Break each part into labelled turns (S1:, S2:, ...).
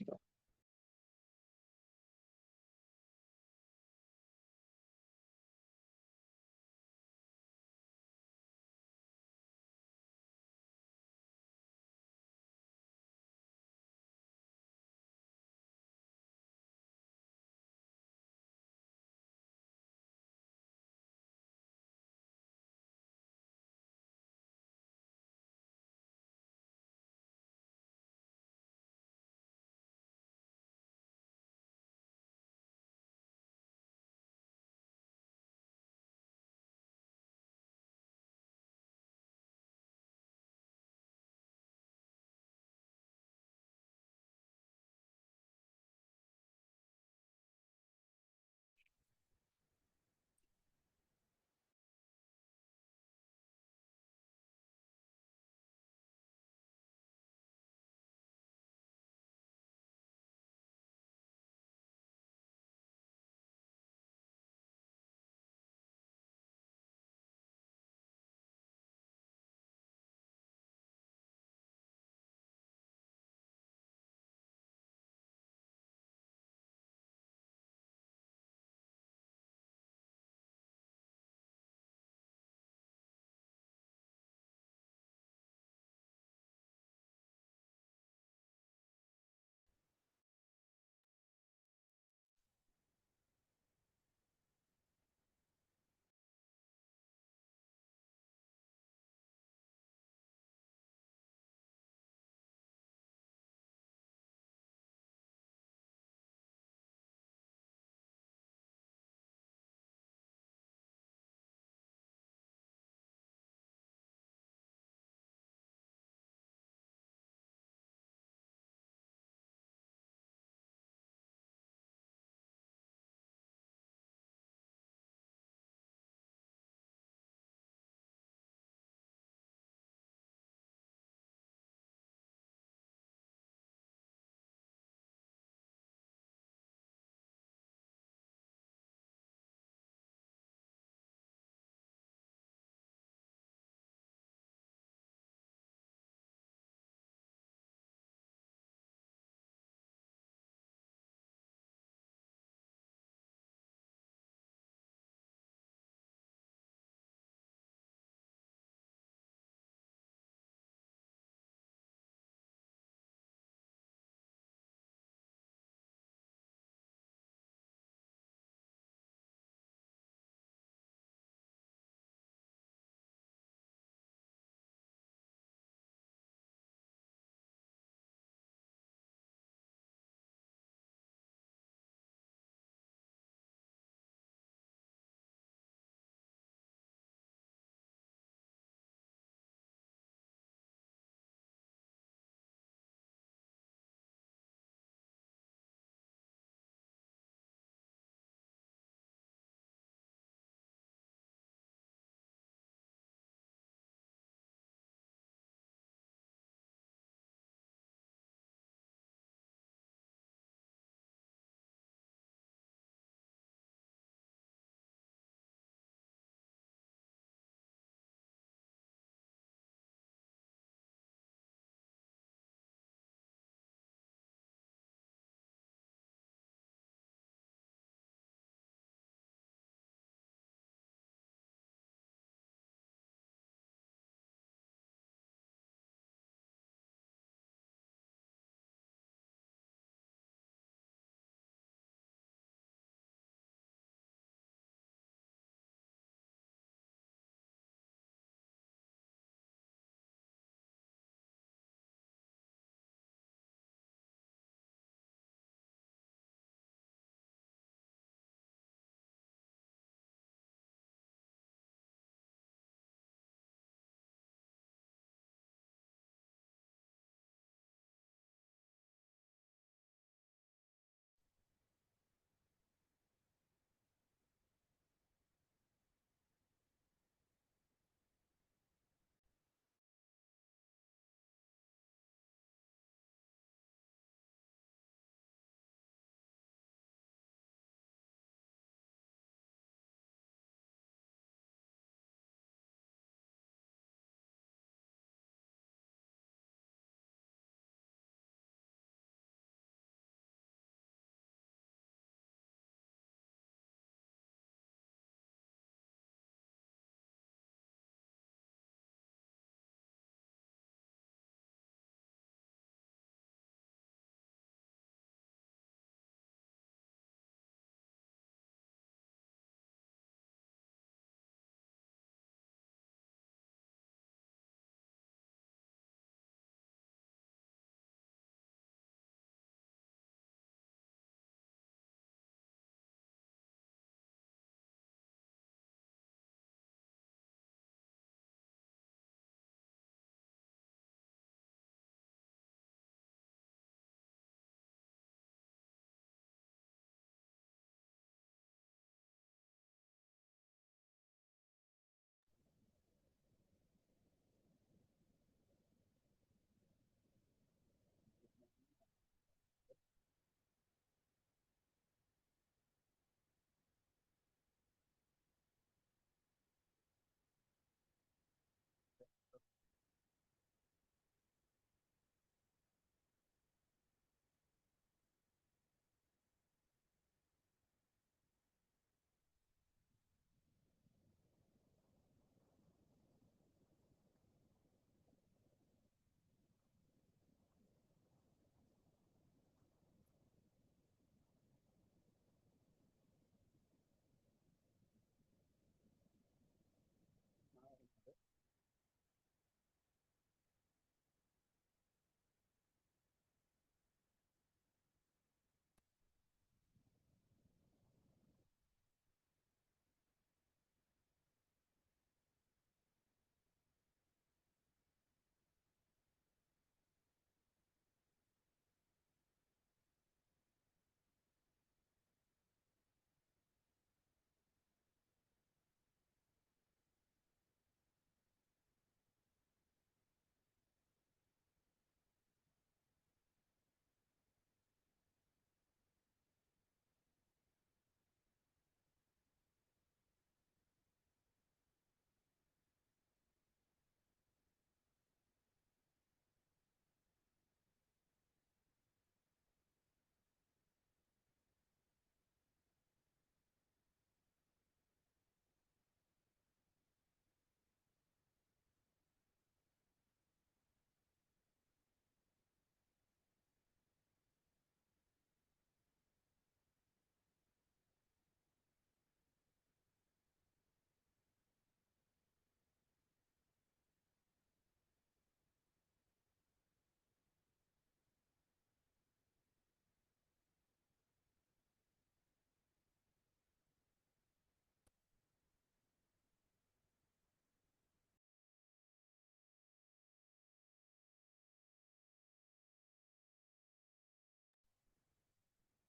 S1: fantastico.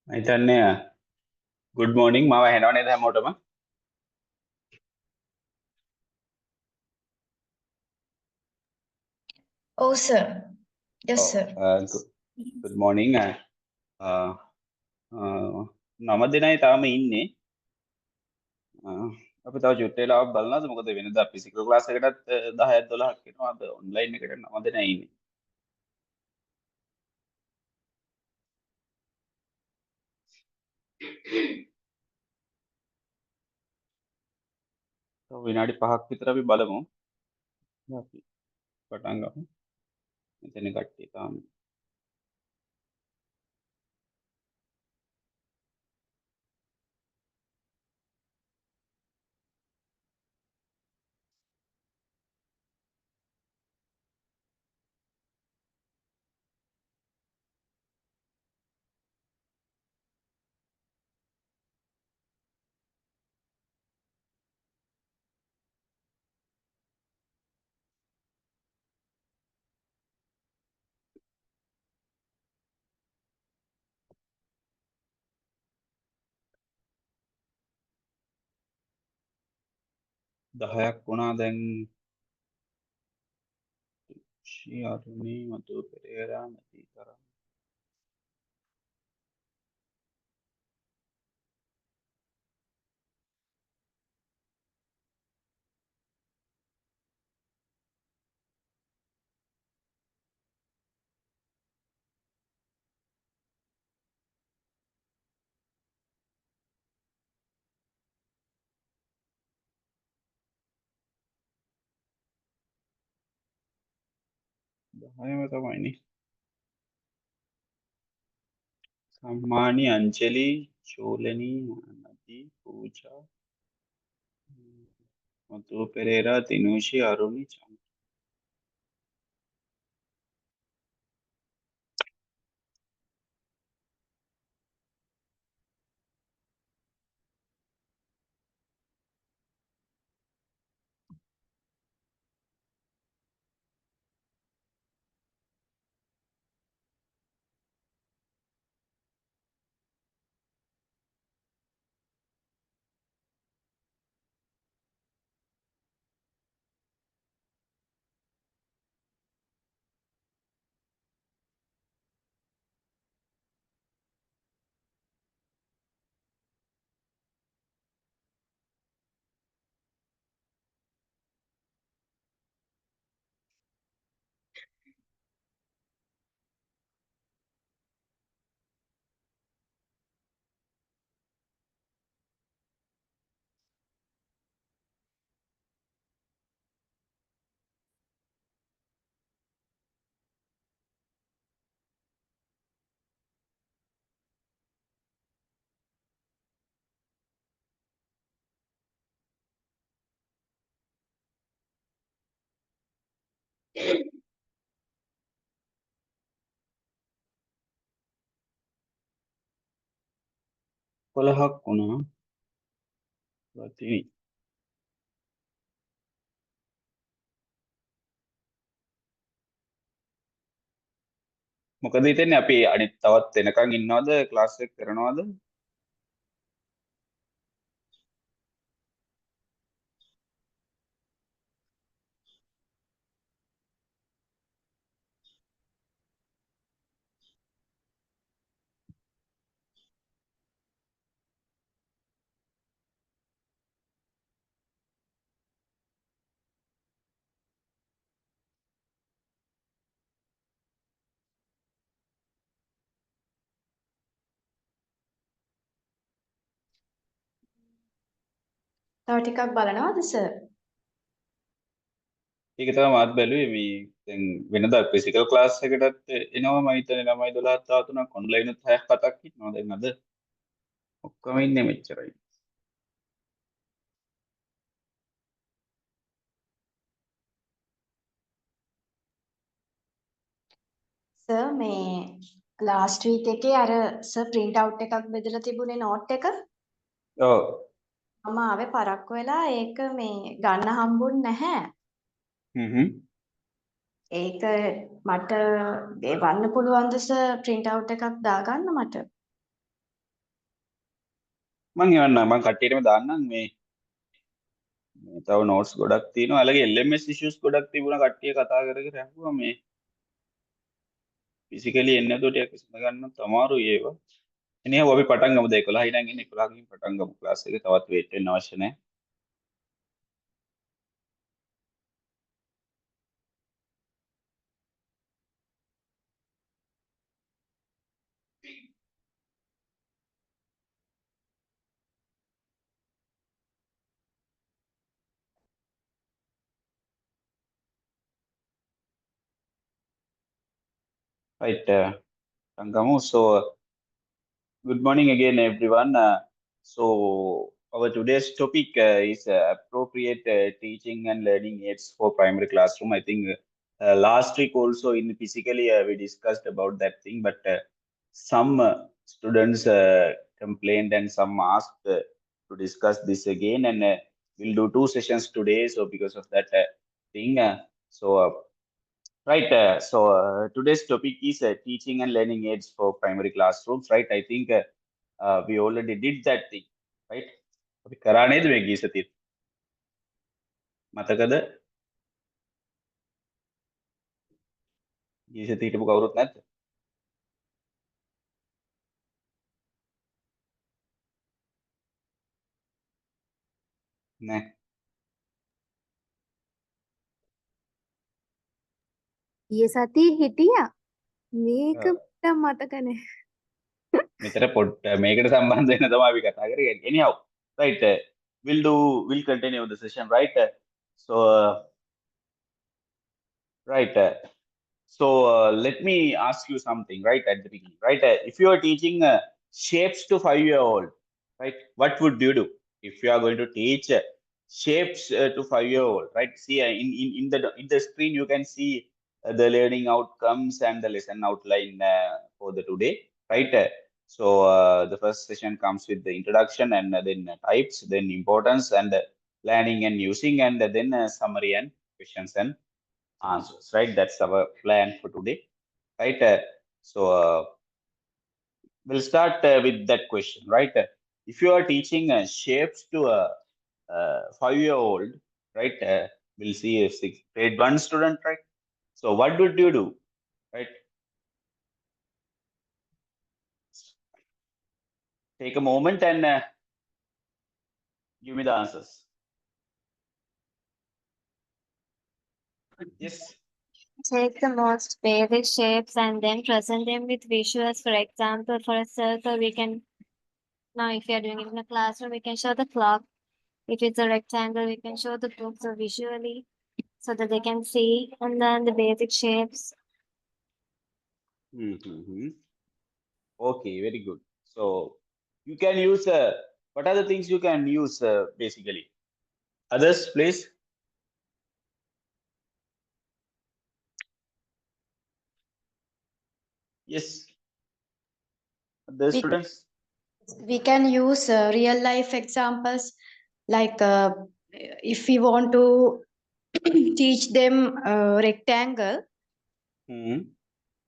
S1: හිතන්නේ good morning මාව ඇහෙනව නේද හැමෝටම?
S2: Oh, sir. Yes,
S1: ඔව්
S2: sir.
S1: Good morning. නම දෙනයි තාම ඉන්නේ. අපි තව චුට්ට වෙලාවක් බලනවාද? මොකද වෙනදා ෆිසිකල් ක්ලාස් එකකටත් 10ක් 12ක් වෙනවා. අද ඔන්ලයින් එකට නම දෙනයි ඉන්නේ. තව විනාඩි 5ක් විතර අපි බලමු. අපි පටන් ගමු. මෙතන කට්ටිය තාම 10ක් වුණා දැන්. ශියාරුනි මතු පෙරේරා නැති තරම්. දහයම තමයිනේ. සම්මානි අංජලි චෝලනී නදී පූජා මතු පෙරේරා තිනුෂි අරුණි චන්. කොළහක් වුණා. රතිනි මොකද හිතන්නේ අපි අනිත් තවත් එනකන් ඉන්නවද ක්ලාස් එක කරනවද?
S2: තව ටිකක් බලනවද, sir?
S1: ඒක තමයි මාත් බැලුවේ මේ දැන් වෙනදා ෆිසිකල් ක්ලාස් එකකටත් එනවා මම හිතන්නේ ළමයි 12 13ක් ඔන්ලයින් උත් 6ක් 7ක් ඉන්නවා. දැන් අද ඔක්කොම ඉන්නේ මෙච්චරයි.
S2: Sir, මේ last week එකේ අර sir print out එකක් බෙදලා තිබුණේ note එක.
S1: ඔව්.
S2: මම ආවේ පරක්කු වෙලා ඒක මේ ගන්න හම්බුන්නේ නැහැ. ඒක මට ගෙවන්න පුළුවන්ද sir print out එකක් දාගන්න මට?
S1: මං එවන්න මං කට්ටියටම දාන්නම් මේ තව නෝට්ස් ගොඩක් තියෙනවා. අලගේ LMS issues ගොඩක් තිබුණා කට්ටිය කතා කර කර ඇහුවා මේ ෆිසිකලි එන්නේ නැතුව ටිකක් ඉස්සර ගන්නත් අමාරුයි ඒවා. එනිහා අපි පටන් ගමු. 11යි නම් ඉන්නේ 11කින් පටන් ගමු ක්ලාස් එක. තවත් වේට් වෙන්න අවශ්‍ය නැහැ. Right. Tangamu. So, good morning again, everyone. So, our today's topic is appropriate teaching and learning aids for primary classroom. I think last week also in physically we discussed about that thing, but some students complained and some asked to discuss this again, and we'll do two sessions today. So, because of that thing, right. Today's topic is teaching and learning aids for primary classrooms. Right. I think we already did that thing. Right. අපි කරා නේද මේ ගිය සතියේ? මතකද? ගිය සතියේ හිටපු කවුරුත් නැද්ද? නෑ.
S3: ඊයේ සතියේ හිටියා. මේක මට මතක නැහැ.
S1: මෙතන මේකට සම්බන්ධ වෙන තමයි අපි කතා කරේ. Anyhow, right. We'll continue the session, right? So, right. So let me ask you something right at the beginning, right? If you are teaching shapes to 5-year-old, right? What would you do if you are going to teach shapes to 5-year-old, right? See, in the screen you can see the learning outcomes and the lesson outline for the today, right? So the first session comes with the introduction and then types, then importance and planning and using, and then summary and questions and answers, right? That's our plan for today, right? We'll start with that question, right? If you are teaching shapes to a 5-year-old, right? We'll see a grade 1 student, right? So what would you do, right? Take a moment and give me the answers. Yes.
S3: Take the most basic shapes and then present them with visuals. For example, for a circle, we can, now if you're doing it in a classroom, we can show the clock. If it's a rectangle, we can show the groups so visually so that they can see, and then the basic shapes.
S1: Mm-hmm. Okay, very good. So you can use, what are the things you can use basically? Others, please. Yes. The students.
S2: We can use real life examples like if we want to teach them rectangle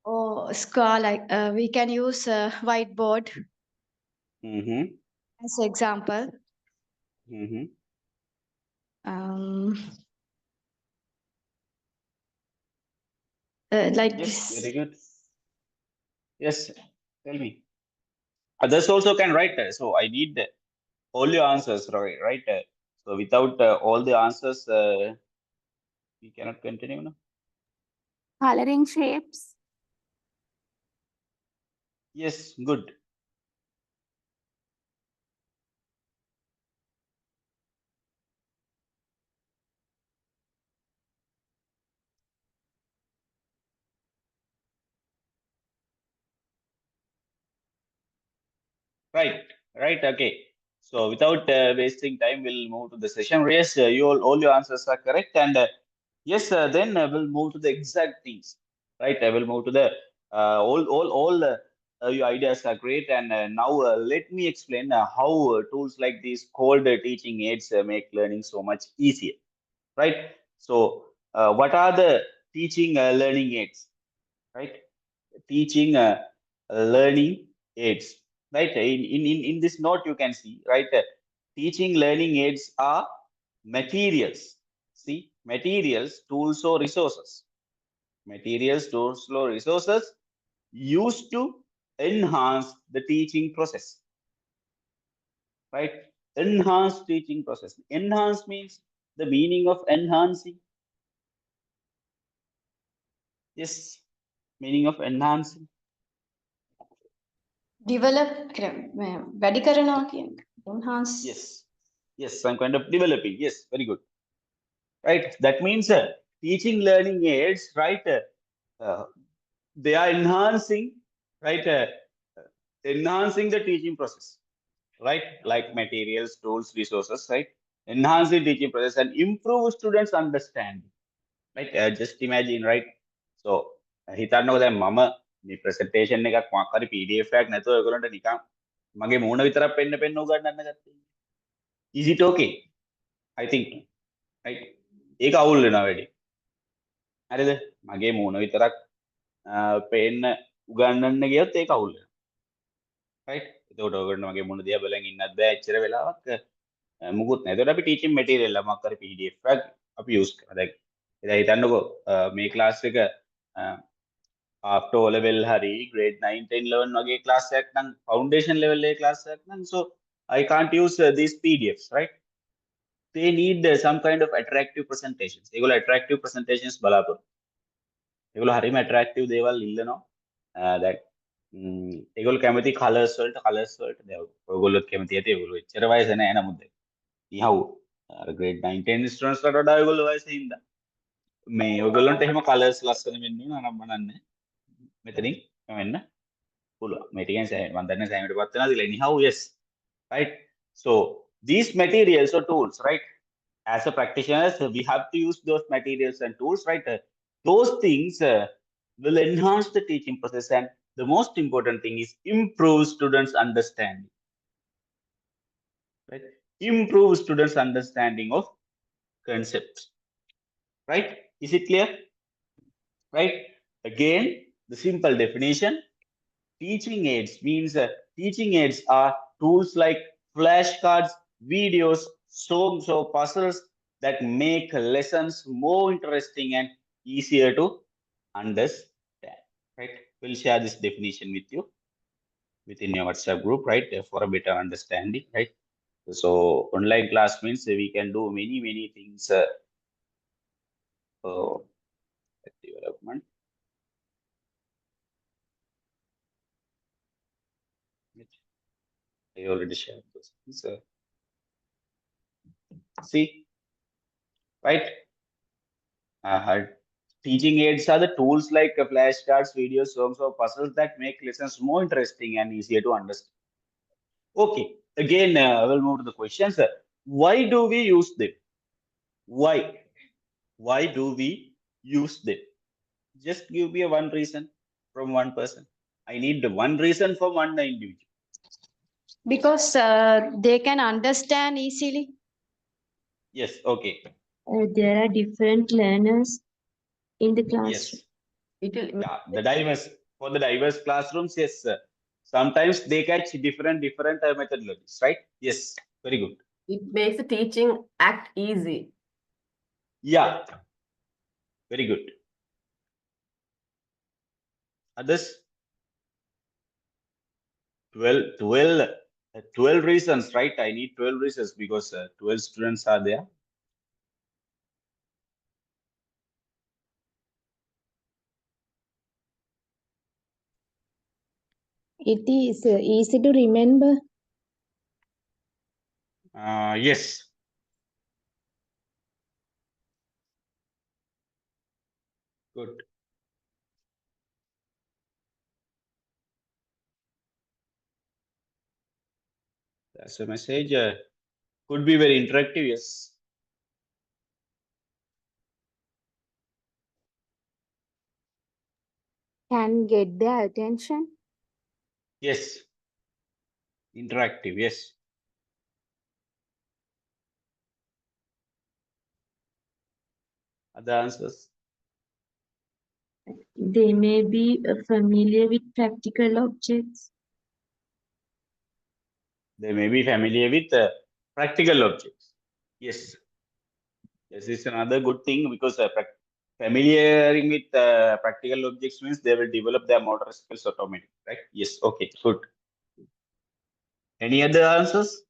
S2: or square, like we can use whiteboard as example. Like
S1: Yes,
S2: this.
S1: very good. Yes, tell me. Others also can write. So I need all your answers, right? Right. So without all the answers, we cannot continue now.
S3: Coloring shapes.
S1: Yes, good. Right, right. Okay. So without wasting time, we'll move to the session. Yes, all your answers are correct, and yes, then we'll move to the exact things. Right, I will move to the all your ideas are great, and now let me explain how tools like these called teaching aids make learning so much easier. Right. So what are the teaching learning aids? Right, teaching learning aids. right? In this note, you can see, right? Teaching learning aids are materials. See, materials, tools, or resources. Materials, tools, or resources used to enhance the teaching process, right? Enhance teaching process. Enhance means the meaning of enhancing. Yes, meaning of enhancing.
S2: develop වැඩි කරනවා කියන enhance.
S1: Yes, some kind of developing. Yes, very good. Right, that means teaching learning aids, right? They are enhancing, right? Enhancing the teaching process, right? Like materials, tools, resources, right? Enhance the teaching process and improve students' understanding, right? Just imagine, right? So හිතන්නකෝ දැන් මම මේ presentation එකක් මොකක් හරි PDF එකක් නැතුව ඔයගොල්ලන්ට නිකන් මගේ මූණ විතරක් පෙන්න උගන්වන්න ගත්තා. Is it okay? I think, right? ඒක අවුල් වෙනවා වැඩි. හරිද? මගේ මූණ විතරක් පේන්න උගන්වන්න ගියොත් ඒක අවුල් වෙනවා. right? එතකොට ඔයගොල්ලෝ මගේ මුණ දිහා බලන් ඉන්නත් බෑ එච්චර වෙලාවක් මුකුත් නැහැ. එතකොට අපි ටීචින් මැටීරියල් එකක් හරි PDF එකක් අපි යූස් කරා. දැන් ඉතින් හිතන්නකෝ මේ ක්ලාස් එක after O level hari grade 9 10 11 වගේ ක්ලාස් එකක් නම් foundation level එකේ ක්ලාස් එකක් නම් so I can't use these PDFs, right? They need some kind of attractive presentations. ඒගොල්ලෝ attractive presentations බලාපොරොත්තු. ඒගොල්ලෝ හරිම attractive දේවල් ඉල්ලනවා. that ඒගොල්ලෝ කැමති කලර්ස් වලට දැන් ඔයගොල්ලොත් කැමති ඇති ඒගොල්ලෝ එච්චර වයස නැහැ නමුත් ඉහව් අර grade 9 10 ස්ටුඩන්ට්ස් ලාට වඩා ඔයගොල්ලෝ වයසේ හින්දා මේ ඔයගොල්ලන්ට එහෙම කලර්ස් ලස්සන වෙන්න ඕන නම් මනන්නේ මෙතනින් වෙන්න පුළුවන් මේ ටිකෙන් මම දන්නේ සෑමීටපත් වෙනවාද කියලා anyhow yes, right? So these materials or tools, right? As a practitioners we have to use those materials and tools, right? Those things will enhance the teaching process and the most important thing is improve students understanding, right? Improve students understanding of concepts, right? Is it clear? Right, again the simple definition: teaching aids means teaching aids are tools like flashcards, videos, songs, or puzzles that make lessons more interesting and easier to understand, right? We'll share this definition with you within your WhatsApp group, right? For a better understanding, right? So online class means we can do many things for development. I already shared those things. See, right? Teaching aids are the tools like flashcards, videos, songs, or puzzles that make lessons more interesting and easier to understand. Okay, again, we'll move to the questions. Why do we use them? Why? Why do we use them? Just give me one reason from one person. I need one reason from one individual.
S2: Because they can understand easily.
S1: Yes, okay.
S3: There are different learners in the classroom.
S1: Yes. Yeah, the diverse classrooms, yes. Sometimes they catch different methodologies, right? Yes, very good.
S4: It makes the teaching act easy.
S1: Yeah, very good. Others? 12 reasons, right? I need 12 reasons because 12 students are there.
S5: It is easy to remember.
S1: Yes. Good. That's a message. Could be very interactive, yes.
S5: Can get their attention.
S1: Yes. Interactive, yes. Other answers?
S3: They may be familiar with practical objects.
S1: They may be familiar with practical objects. Yes, this is another good thing because familiaring with practical objects means they will develop their motor skills automatically, right? Yes, okay, good. Any other answers?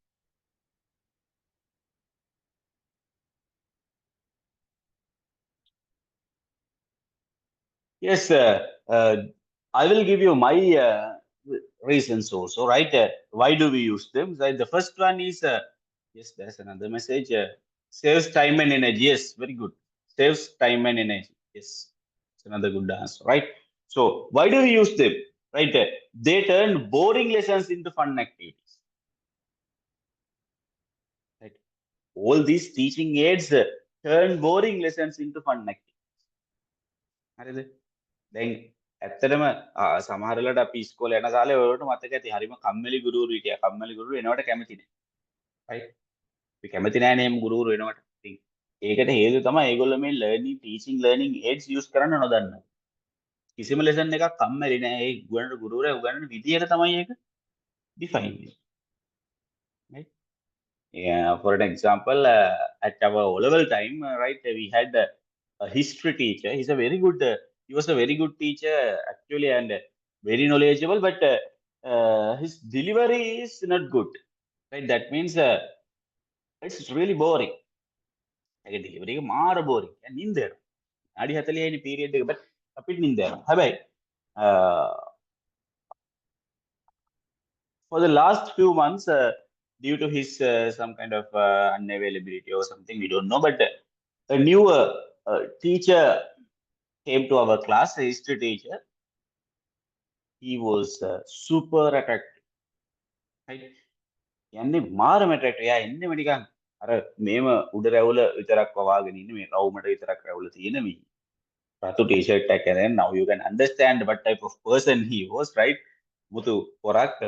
S1: Yes, I will give you my reasons also, right? Why do we use them? Right, the first one is, yes, there's another message. Saves time and energy. Yes, very good. Saves time and energy. Yes, it's another good answer, right? So, why do we use them? Right? They turn boring lessons into fun activities. Right? All these teaching aids turn boring lessons into fun activities. දැන් ඇත්තටම සමහර වෙලාවට අපි ඉස්කෝලේ යන කාලේ ඔයගොල්ලන්ට මතක ඇති හරිම කම්මැලි ගුරුවරු හිටියා. කම්මැලි ගුරුවරු එනවට කැමති නෑ. right? අපි කැමති නෑනේ එහෙම ගුරුවරු එනවට. ඉතින් ඒකට හේතුව තමයි ඒගොල්ලෝ මේ learning teaching learning AIDS use කරන්න නොදන්නවා. කිසිම ලෙසන් එකක් කම්මැලි නෑ. ඒ ගුරුවරයා උගන්වන විදියට තමයි ඒක ඩිෆයින් වෙන්නේ. right? Yeah, for an example, at our O-level time, right, we had a history teacher. He's a very good, he was a very good teacher actually, and very knowledgeable, but his delivery is not good. Right? That means it's really boring. Like delivery is more boring. And in there, adi hatali any period, but apit in there. Habai. For the last few months, due to his some kind of unavailability or something, we don't know, but a new teacher came to our class, a history teacher. He was super attractive. Right? යන්නේ මාරම attractive. යා එන්නේ නිකන් අර මේම උඩ රැවුල විතරක් වවාගෙන ඉන්නේ මේ රවුමට විතරක් රැවුල තියෙන මේ රතු t-shirt එකක් and now you can understand what type of person he was, right? මුතු පොරක්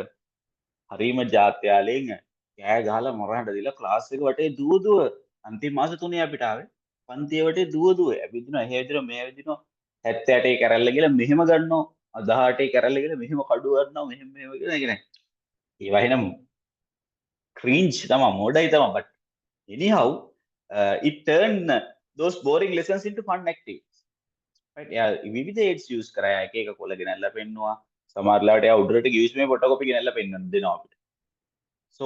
S1: හරීම ජාත්‍යාලයෙන් කෑ ගහලා මොරහඬ දීලා ක්ලාස් එක වටේ දුව දුව අන්තිම මාස 3 අපිට ආවේ පන්තිය වටේ දුව දුව ඇවිදිනවා එහෙ ඇවිදිනවා මේ ඇවිදිනවා 78 කැරල්ල කියලා මෙහෙම ගන්නවා 18 කැරල්ල කියලා මෙහෙම කඩුව ගන්නවා මෙහෙම මෙහෙම කියලා කියන්නේ ඒවා එහෙනම් cringe තමයි මොඩයි තමයි but anyhow it turned those boring lessons into fun activities, right? Yeah, විවිධ aids use කරා එක එක කොළ ගෙනල්ලා පෙන්නවා සමහරලාට යා උඩරට ගිවිස් මේ ෆොටෝකෝපි ගෙනල්ලා පෙන්වන්න දෙනවා අපිට. So,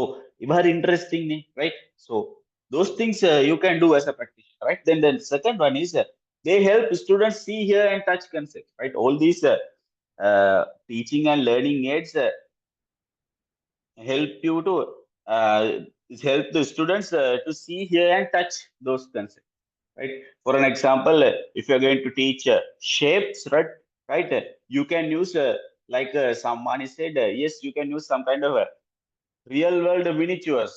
S1: very interesting, right? So, those things you can do as a practitioner, right? Then the second one is they help students see, hear, and touch concepts, right? All these teaching and learning aids help you to help the students to see, hear, and touch those concepts, right? For an example, if you're going to teach shapes, right? You can use like someone said, yes, you can use some kind of real world miniatures,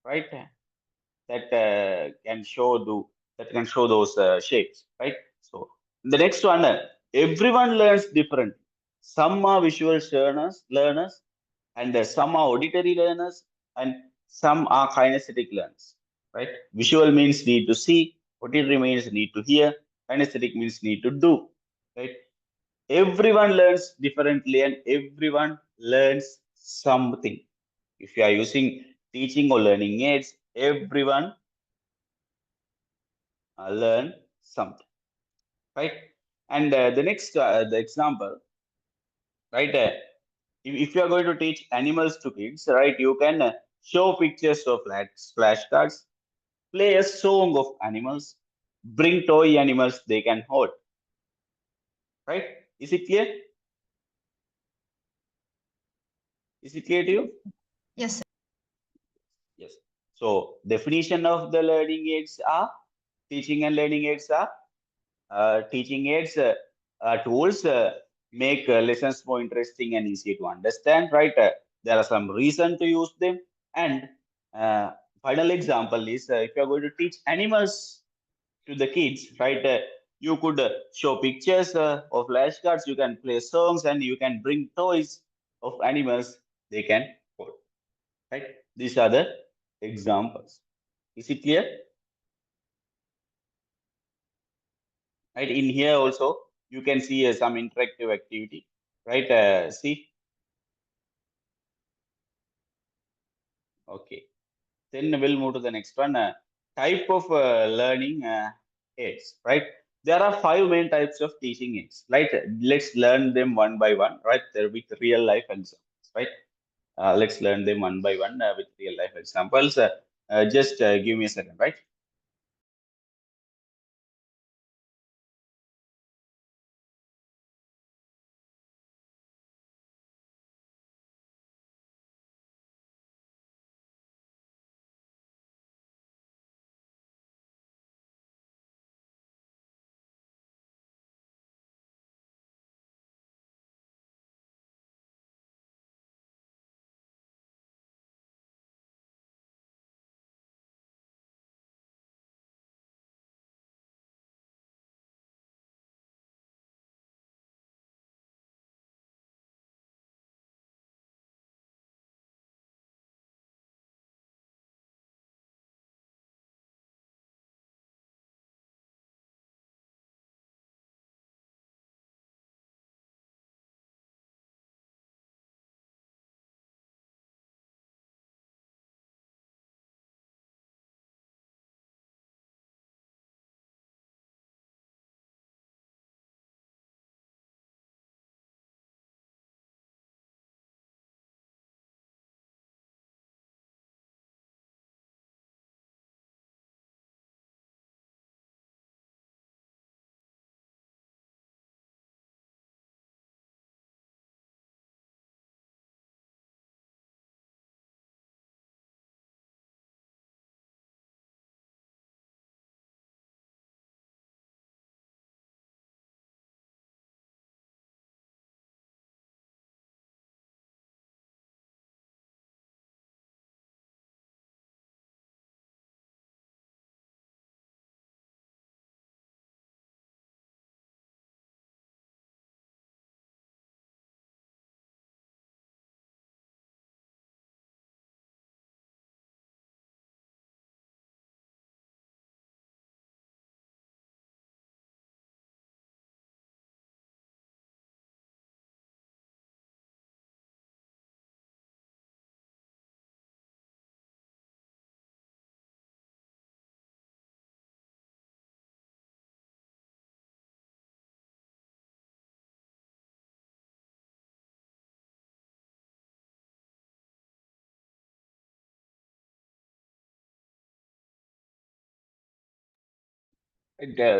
S1: right? That can show those shapes, right? So the next one, everyone learns different. Some are visual learners, and some are auditory learners, and some are kinesthetic learners, right? Visual means need to see, auditory means need to hear, kinesthetic means need to do, right? Everyone learns differently, and everyone learns something. If you are using teaching or learning aids, everyone learn something, right? And the next the example, right? If you are going to teach animals to kids, right, you can show pictures of flashcards, play a song of animals, bring toy animals they can hold, right? Is it clear? Is it clear to you?
S2: Yes, sir.
S1: Yes. So definition of the learning aids are teaching and learning aids are teaching aids tools make lessons more interesting and easy to understand, right? There are some reason to use them. And final example is if you're going to teach animals to the kids, right? You could show pictures of flashcards, you can play songs, and you can bring toys of animals they can hold, right? These are the examples. Is it clear? Right, in here also you can see some interactive activity, right? See, Okay. Then we'll move to the next one. Type of learning aids, right? There are 5 main types of teaching aids, right? Let's learn them one by one, right? With real life examples, right? Let's learn them one by one with real life examples. Just give me a second, right?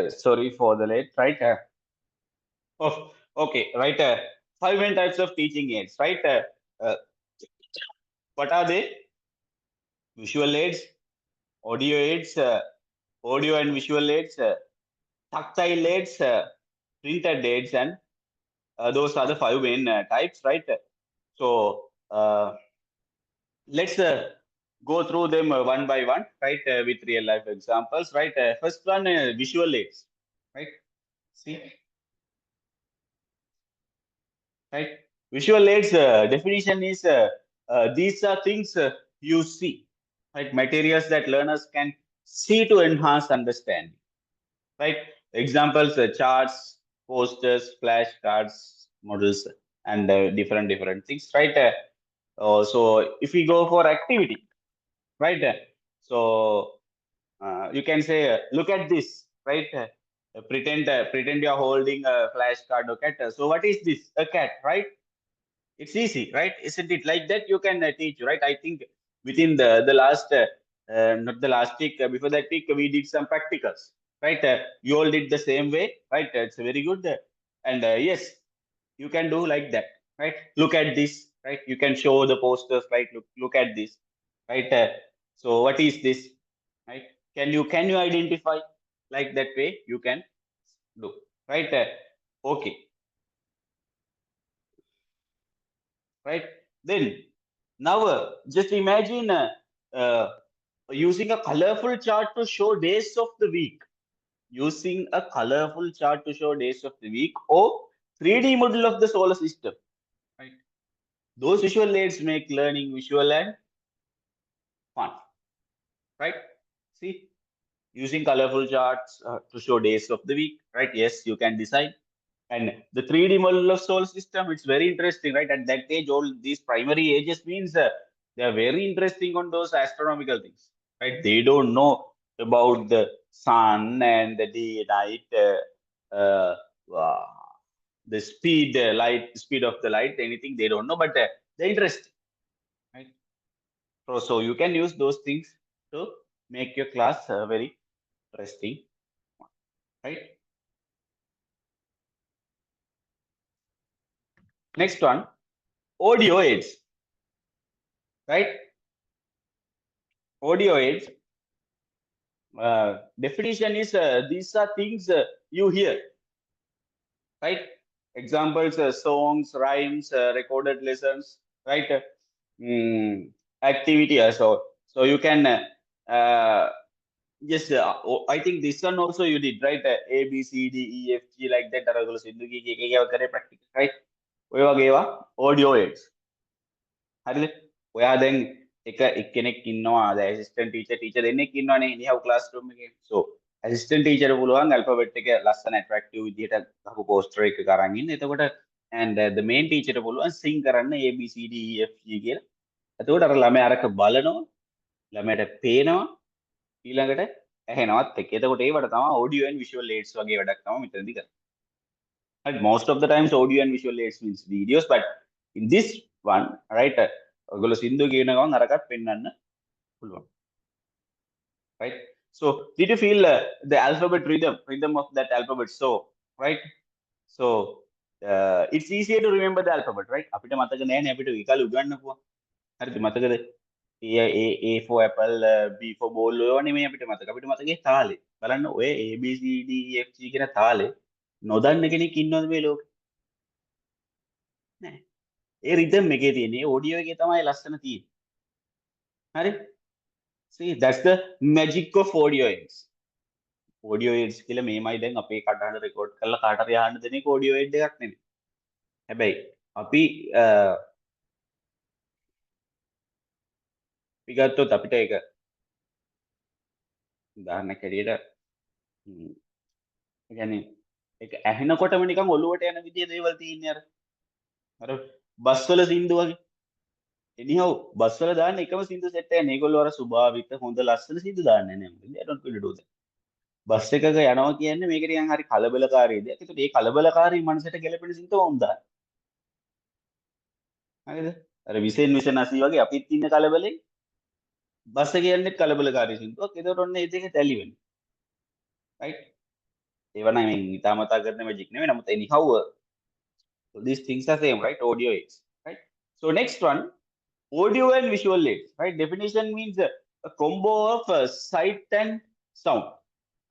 S1: Sorry for the late, right? Oh, okay, right. 5 main types of teaching aids, right? Uh, what are they? Visual aids, audio aids, audio and visual aids, tactile aids, printed aids, and those are the 5 main types, right? So let's go through them one by one, right? With real life examples, right? First one, visual aids, right? See, right? Visual aids definition is these are things you see, right? Materials that learners can see to enhance understanding, right? Examples: charts, posters, flashcards, models, and different things, right? So if we go for activity, right? So you can say, look at this, right? Pretend you are holding a flashcard. Okay, so what is this? A cat, right? It's easy, right? Isn't it? Like that you can teach, right? I think within the last not the last week, before that week we did some practicals, right? You all did the same way, right? It's very good. And yes, you can do like that, right? Look at this, right? You can show the posters, right? Look at this, right? So what is this, right? Can you identify? Like that way you can do, right? Okay, right? Then now just imagine uh, using a colorful chart to show days of the week. Using a colorful chart to show days of the week, or 3D model of the solar system, right? Those visual aids make learning visual and fun, right? See, using colorful charts to show days of the week, right? Yes, you can decide. And the 3D model of solar system, it's very interesting, right? At that age, all these primary ages means They are very interesting on those astronomical things, right? They don't know about the sun and the day, night, uh, the speed, speed of the light, anything they don't know, but they're interesting, right? So you can use those things to make your class very interesting, right? Next one, audio aids, right? Audio aids. Definition is these are things you hear, right? Examples: songs, rhymes, recorded lessons, right? Activity also. So you can yes. I think this one also you did, right? A B C D E F G like that. Practice, right? ඔය වගේ ඒවා audio aids. හරිද? ඔයා දැන් එක්කෙනෙක් ඉන්නවා assistant teacher දෙන්නෙක් ඉන්නවනේ නිහව් ක්ලාස් රූම් එකේ. So ඇසිස්ටන්ට් ටීචර් පුළුවන් ඇල්ෆබෙට් එක ලස්සන ඇට්‍රැක්ටිව් විදියට ගහපු පෝස්ටර් එක අරන් ඉන්න. එතකොට and the main teacher පුළුවන් sing කරන්න A B C D E F G කියලා. එතකොට අර ළමයා අරක බලනවා, ළමයට පේනවා, ඊළඟට ඇහෙනවත් එක්ක. එතකොට ඒවට තමයි audio and visual aids වගේ වැඩක් තමයි මෙතනදී කරන්නේ. Right? Most of the times audio and visual aids means videos, but in this one, right, ඔයගොල්ලෝ සින්දු කියන ගමන් අරකට පෙන්වන්න පුළුවන්. Right? So did you feel the alphabet rhythm of that alphabet? So right, so it's easier to remember the alphabet, right? අපිට මතක නැහැ නේ අපිට විකල් උගන්වපුවා. හරිද? මතකද? A for apple, B for ball ඔයව නෙමෙයි අපිට මතක. අපිට මතකේ තාලේ. බලන්න ඔය A B C D E F G කියන තාලේ නොදන්න කෙනෙක් ඉන්නවද මේ ලෝකේ? නෑ. ඒ රිද්ම් එකේ තියෙන්නේ ඔඩියෝ එකේ තමයි ලස්සන තියෙන්නේ. හරි? See, that's the magic of audio aids. Audio aids කියලා මේමයි දැන් අපේ කටහඬ රෙකෝඩ් කරලා කාට හරි අහන්න දෙන එක audio aid එකක් නෙමෙයි. හැබැයි අපි ගත්තොත් අපිට ඒක උදාහරණයක් හැටියට ඒ කියන්නේ ඒක ඇහෙනකොටම නිකන් ඔළුවට යන විදිය දේවල් තියෙන්නේ අර බස් වල සින්දු වගේ. anyhow බස් වල දාන්න එකම සින්දු සෙට් එකක් නේ. ඒගොල්ලෝ අර සුභාවිත හොඳ ලස්සන සින්දු දාන්නේ නැහැ. I don't really do that. Bus එකක යනවා කියන්නේ මේක නිකන් හරි කලබලකාරී දෙයක්. ඒකට මේ කලබලකාරී මනසට ගැලපෙන සින්දු වුන්දා. හරිද? අර විසෙන් 80 වගේ අපිත් ඉන්න කලබලේ බස් එක යන්නේ කලබලකාරී සින්දුවක්. ඒකට ඔන්න ඒ දෙක තැලි වෙනවා. right? ඒව නම් මේ ඉතාමතා කරන මැජික් නෙවෙයි. නමුත් anyhow so these things are same, right? Audio aids, right? So next one, audio and visual aids, right? Definition means a combo of sight and sound,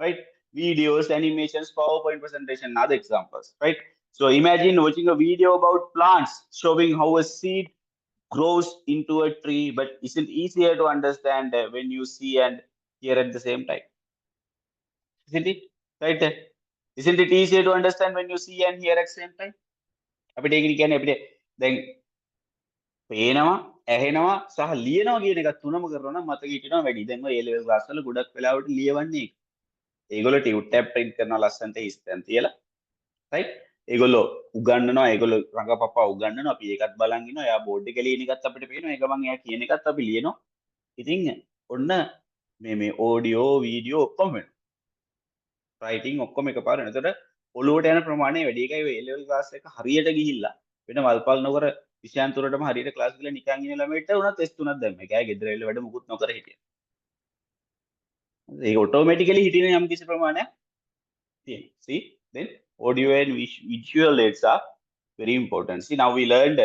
S1: right? Videos, animations, PowerPoint presentation, other examples, right? So imagine watching a video about plants showing how a seed grows into a tree, but isn't easier to understand when you see and hear at the same time, isn't it? Right? Isn't it easier to understand when you see and hear at the same time? අපිට ඒක කියන්නේ අපිට දැන් පේනවා, ඇහෙනවා සහ ලියනවා කියන එක තුනම කරනවා නම් මතක හිටිනවා වැඩි. දැන් ඔය A level class වල ගොඩක් වෙලාවට ලියවන්නේ ඒක. ඒගොල්ලෝ ටියුට් ටැබ් print කරනවා ලස්සනට හිස්තැන් තියලා. right? ඒගොල්ලෝ උගන්වනවා, ඒගොල්ලෝ රඟපපා උගන්වනවා. අපි ඒකත් බලන් ඉන්නවා. එයා බෝඩ් එකේ ලියන එකත් අපිට පේනවා. ඒක මම එයා කියන එකත් අපි ලියනවා. ඉතින් ඔන්න මේ audio, video ඔක්කොම වෙනවා. writing ඔක්කොම එකපාර වෙනවා. එතකොට ඔළුවට යන ප්‍රමාණය වැඩි. ඒකයි ඔය A level class එක හරියට ගිහිල්ලා වෙන වල්පල් නොකර විෂයන්තරටම හරියට ක්ලාස් ගිහලා නිකන් ඉන්න ළමයිට උනත් S 3ක් දැම්ම. ඒකයි ගෙදර එල්ල වැඩ මුකුත් නොකර හිටියා. ඒක ඔටෝමැටිකලි හිටින යම් කිසි ප්‍රමාණයක් තියෙනවා. See, then audio and visual aids are very important. See, now we learned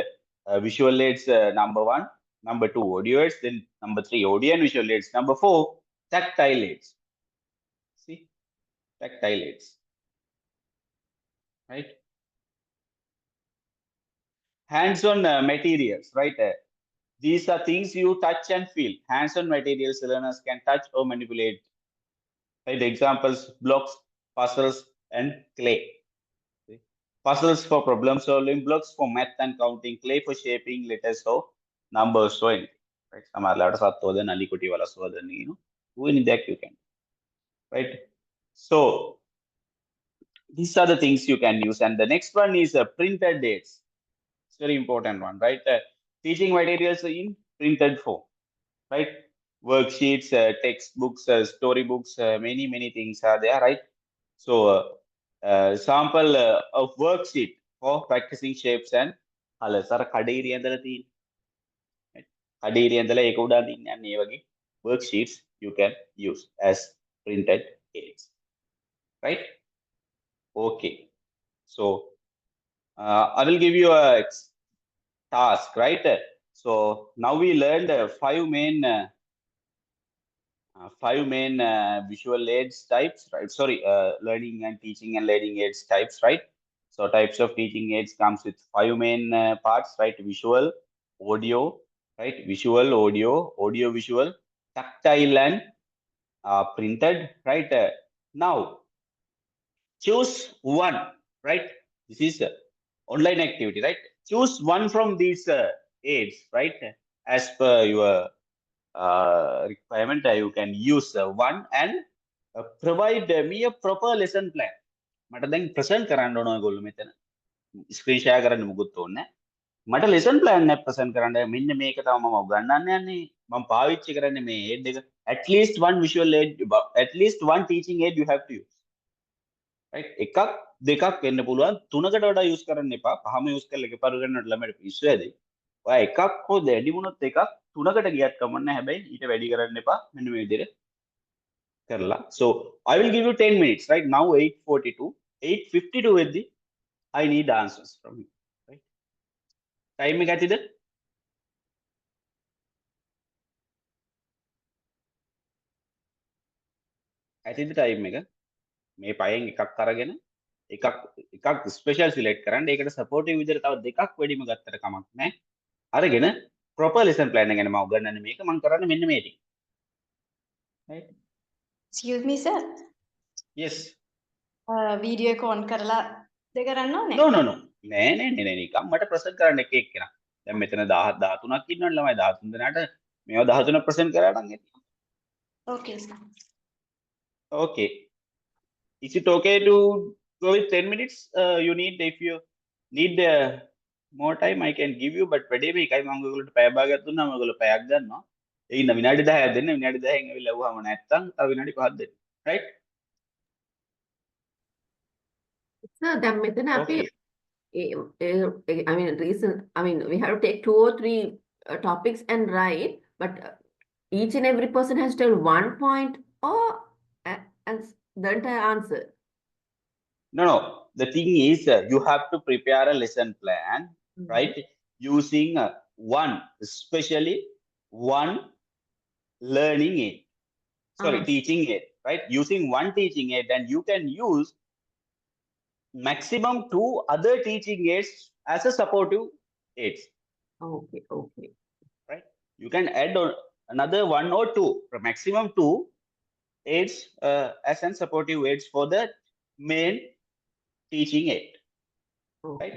S1: visual aids number 1, number 2 audio aids, then number 3 audio and visual aids, number 4 tactile aids. See, tactile aids, right? Hands-on materials, right? These are things you touch and feel. Hands-on materials learners can touch or manipulate. Right? Examples: blocks, puzzles, and clay. See? Puzzles for problem solving, blocks for math and counting, clay for shaping letters or numbers or anything. Right? Samalada sattoda nalikoti wala soda, you know, doing that you can. Right? So these are the things you can use. And the next one is printed aids. It's very important one, right? Teaching materials in printed form, right? Worksheets, textbooks, storybooks, many things are there, right? So sample of worksheet for practicing shapes and colors. අර කඩේරිය ඇඳලා තියෙන. කඩේරිය ඇඳලා ඒක උඩ අඳින්න යන්නේ ඒ වගේ worksheets you can use as printed aids, right? Okay. So I will give you a task, right? So now we learned five main visual aids types, right? Sorry, learning and teaching and learning aids types, right? So types of teaching aids comes with five main parts, right? Visual, audio, right? Visual, audio, visual, tactile, and printed, right? Now choose one, right? This is online activity, right? Choose one from these aids, right? As per your requirement, you can use one and provide me a proper lesson plan. මට දැන් present කරන්න ඕන ඔයගොල්ලෝ මෙතන screen share කරන්න මුකුත් ඕනේ නැහැ. මට lesson plan එක ප්‍රසන්ට් කරන්න මෙන්න මේක තමයි මම උගන්වන්න යන්නේ. මම පාවිච්චි කරන්නේ මේ aid එක. At least one visual aid, at least one teaching aid you have to use. Right? එකක් දෙකක් වෙන්න පුළුවන්, තුනකට වඩා use කරන්න එපා. පහම use කරලා එකපාර ගන්නට ළමයට පිස්සු ඇදෙයි. ඔයා එකක් හෝ වැඩි වුණොත් එකක්, තුනකට ගියත් කමක් නැහැ. හැබැයි ඊට වැඩි කරන්න එපා. මෙන්න මේ විදිහට කරලා. So I will give you 10 minutes, right? Now 8:42, 8:52 වෙද්දි I need answers from you, right? Time එක ඇතිද? ඇතිද time එක? මේ පහෙන් එකක් අරගෙන එකක් ස්පෙෂල් සිලෙක්ට් කරන්න. ඒකට සපෝටිව් විදිහට තව දෙකක් වැඩිම ගත්තට කමක් නැහැ. අරගෙන proper lesson plan එක ගැන මම උගන්වන්නේ මේක. මම කරන්නේ මෙන්න මේ ටික. right?
S2: Excuse me sir.
S1: Yes.
S2: Video එක on කරලා කරන්න ඕනේ.
S1: No. නෑ නිකම් මට ප්‍රසන්ට් කරන්න එක එක්කෙනා. දැන් මෙතන 13ක් ඉන්නවනේ ළමයි. 13 දෙනාට මේවා 13 ප්‍රසන්ට් කරා නම් ඇති.
S2: Okay sir.
S1: Okay. Is it okay to go with 10 minutes? You need, if you need more time, I can give you, but වැඩේ මේකයි මම ඔයගොල්ලන්ට පැය භාගයක් දුන්නාම ඔයගොල්ලෝ පැයක් ගන්නවා. ඒ ඉන්න විනාඩි 10ක් දෙන්න. විනාඩි 10න් ඇවිල්ලා වුවාම නැත්තම් තව විනාඩි 5ක් දෙන්න. right?
S4: Sir, දැන් මෙතන අපි
S1: Okay.
S4: I mean, we have to take 2 or 3 topics and write, but each and every person has to tell 1 point or and the entire answer.
S1: No. The thing is, you have to prepare a lesson plan, right? Using one, especially one learning aid. Sorry, teaching aid, right? Using one teaching aid, and you can use maximum 2 other teaching aids as a supportive aids.
S4: Okay.
S1: Right? You can add on another 1 or 2, maximum 2 aids as an supportive aids for the main teaching aid.
S4: Okay.
S1: Right?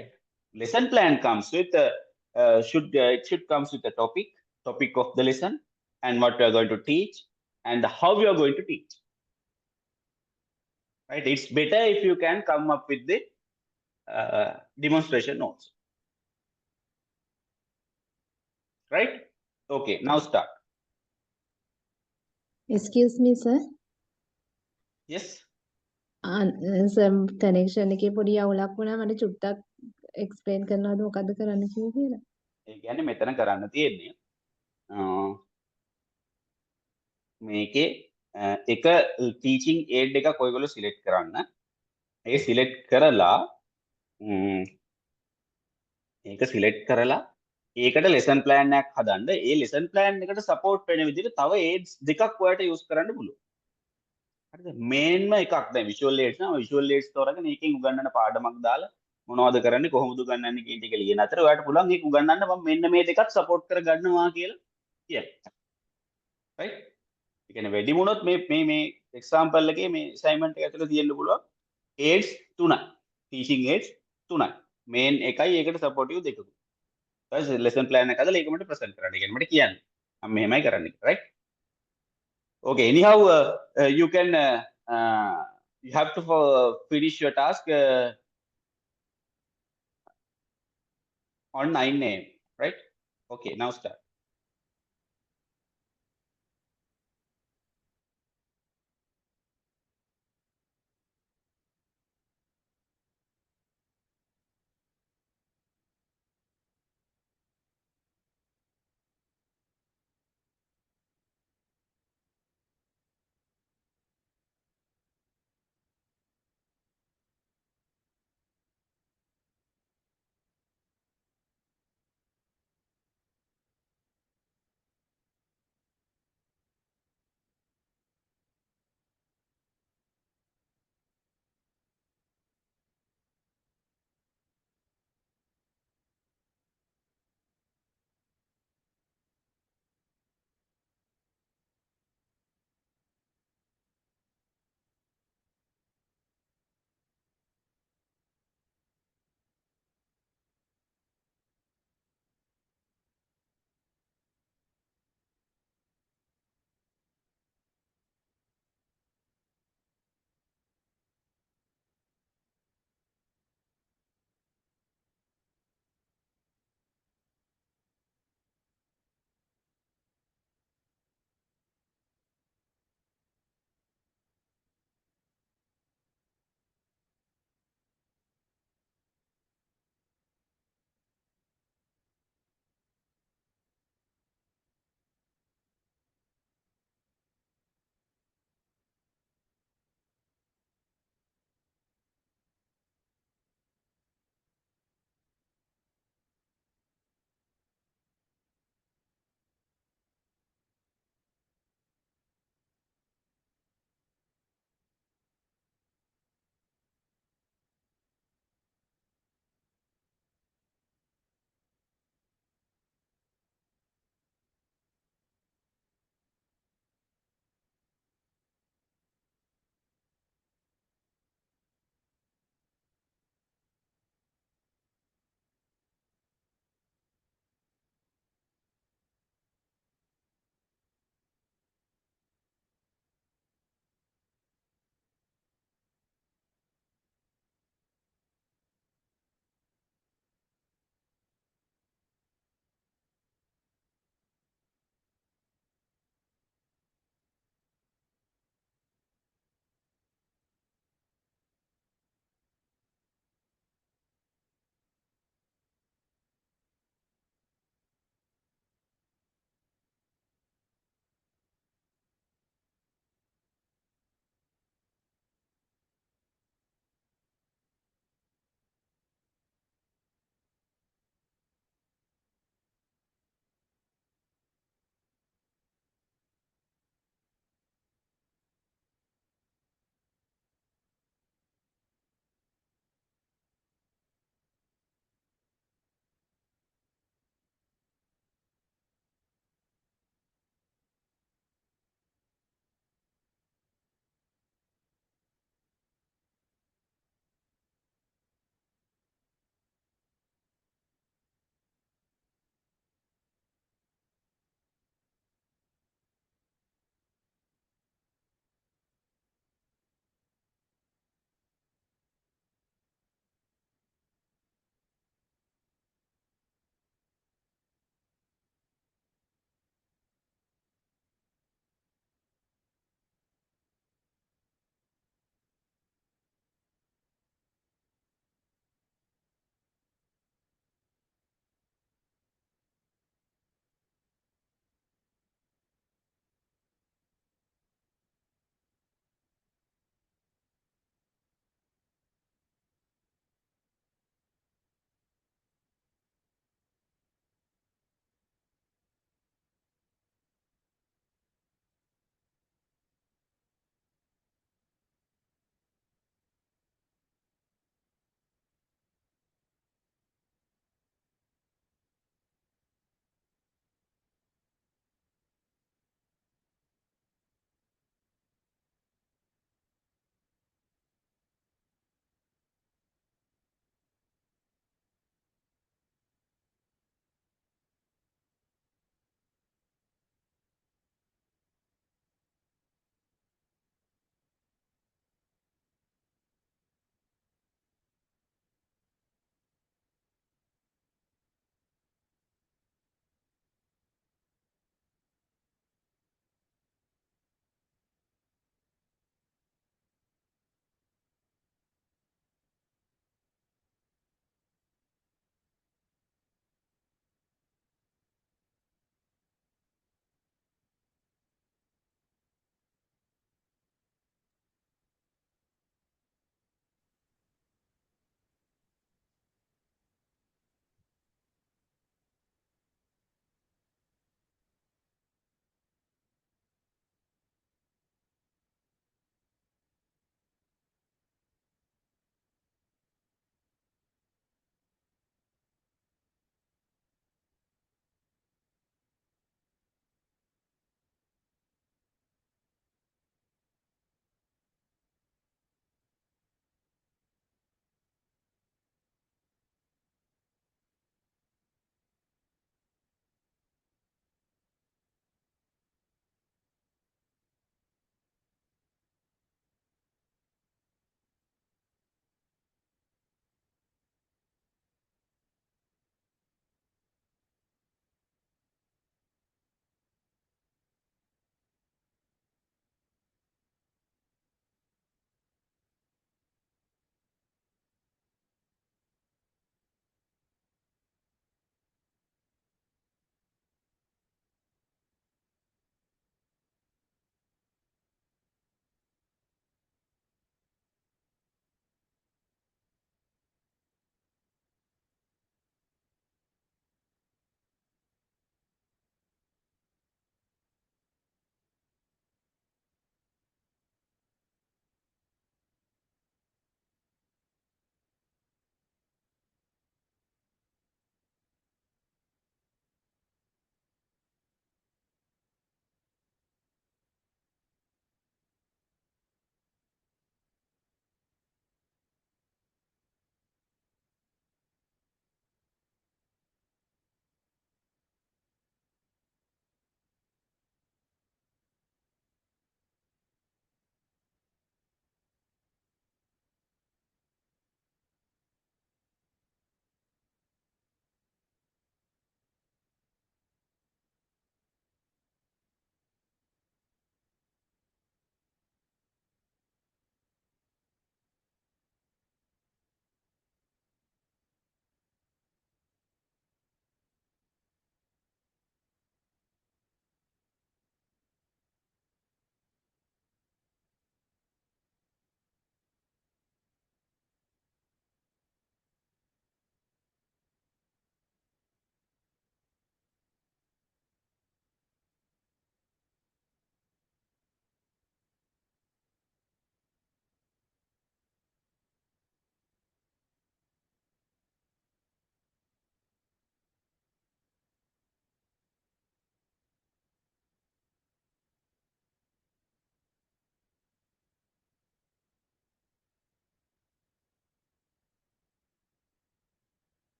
S1: Lesson plan comes with it should comes with the topic of the lesson and what we are going to teach and how we are going to teach. Right? It's better if you can come up with the demonstration notes. Right? Okay, now start.
S5: Excuse me, sir.
S1: Yes.
S5: Connection එකේ පොඩි අවුලක් වුණා. මට චුට්ටක් explain කරනවද මොකද්ද කරන්න කිව්වේ කියලා?
S1: ඒ කියන්නේ මෙතන කරන්න තියෙන්නේ මේකේ එක ටීචින් ඒඩ් එකක් ඔයගොල්ලෝ සිලෙක්ට් කරන්න. ඒ සිලෙක්ට් කරලා ඒක සිලෙක්ට් කරලා ඒකට ලෙසන් ප්ලෑන් එකක් හදන්න. ඒ ලෙසන් ප්ලෑන් එකට සපෝට් වෙන විදිහට තව ඒඩ්ස් දෙකක් ඔයාලට යූස් කරන්න පුළුවන්. හරිද? මේන්ම එකක් දැන් විෂුවල් ඒඩ්ස් නම් විෂුවල් ඒඩ්ස් තෝරගෙන ඒකෙන් උගන්වන පාඩමක් දාලා මොනවද කරන්නේ කොහොමද උගන්වන්නේ කියන ටික ලියන අතර ඔයාලට පුළුවන් ඒක උගන්වන්න මම මෙන්න මේ දෙකත් සපෝට් කර ගන්නවා කියලා කියන්න. right? ඒ කියන්නේ වැඩි වුණොත් මේ එක්සැම්පල් එකේ මේ අසයින්මන්ට් එක ඇතුළේ තියෙන්න පුළුවන් aids 3යි. teaching aids 3යි. මේන් එකයි ඒකට සපෝටිව් දෙකකුයි. ඊට lesson plan එක හදලා ඒක මට ප්‍රසන්ට් කරන්න. ඒ කියන්නේ මට කියන්න. මම මෙහෙමයි කරන්නේ. right? Okay, anyhow, you can you have to finish your task on 9 AM, right? Okay, now start.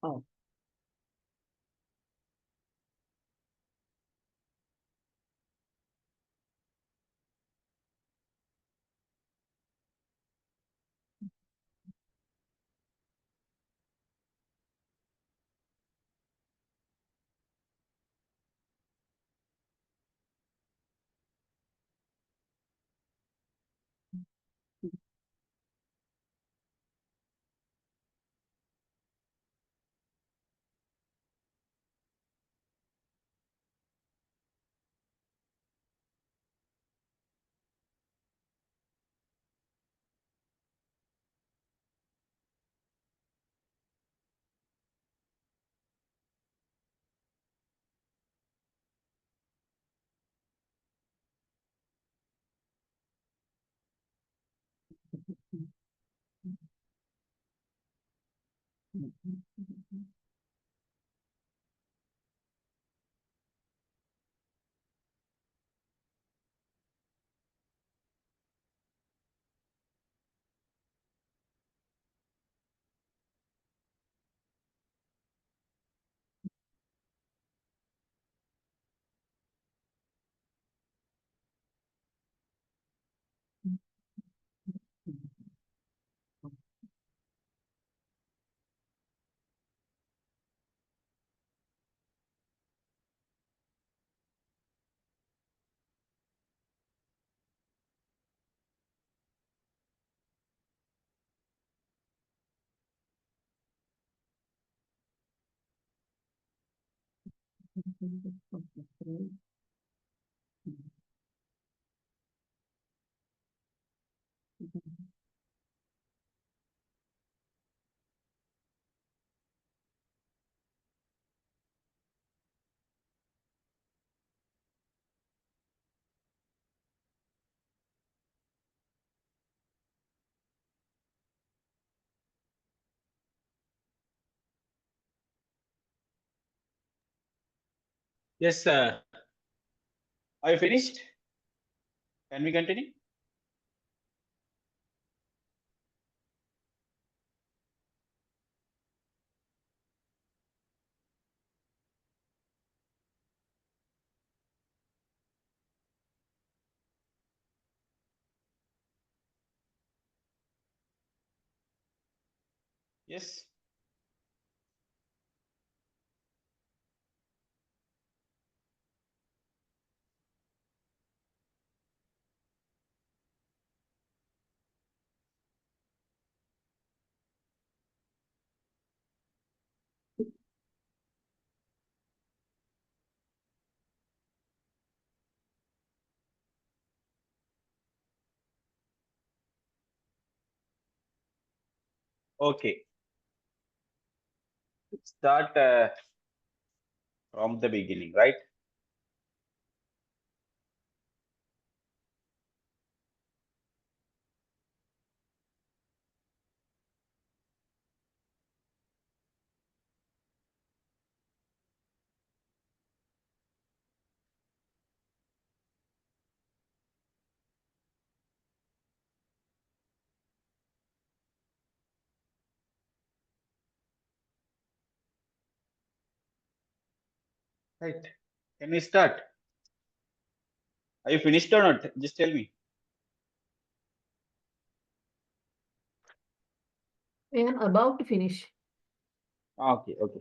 S4: Oh.
S1: Yes, are you finished? Can we continue? Yes. Okay. Start from the beginning, right? Right. Can we start? Are you finished or not? Just tell me.
S4: I am about to finish.
S1: Okay, okay.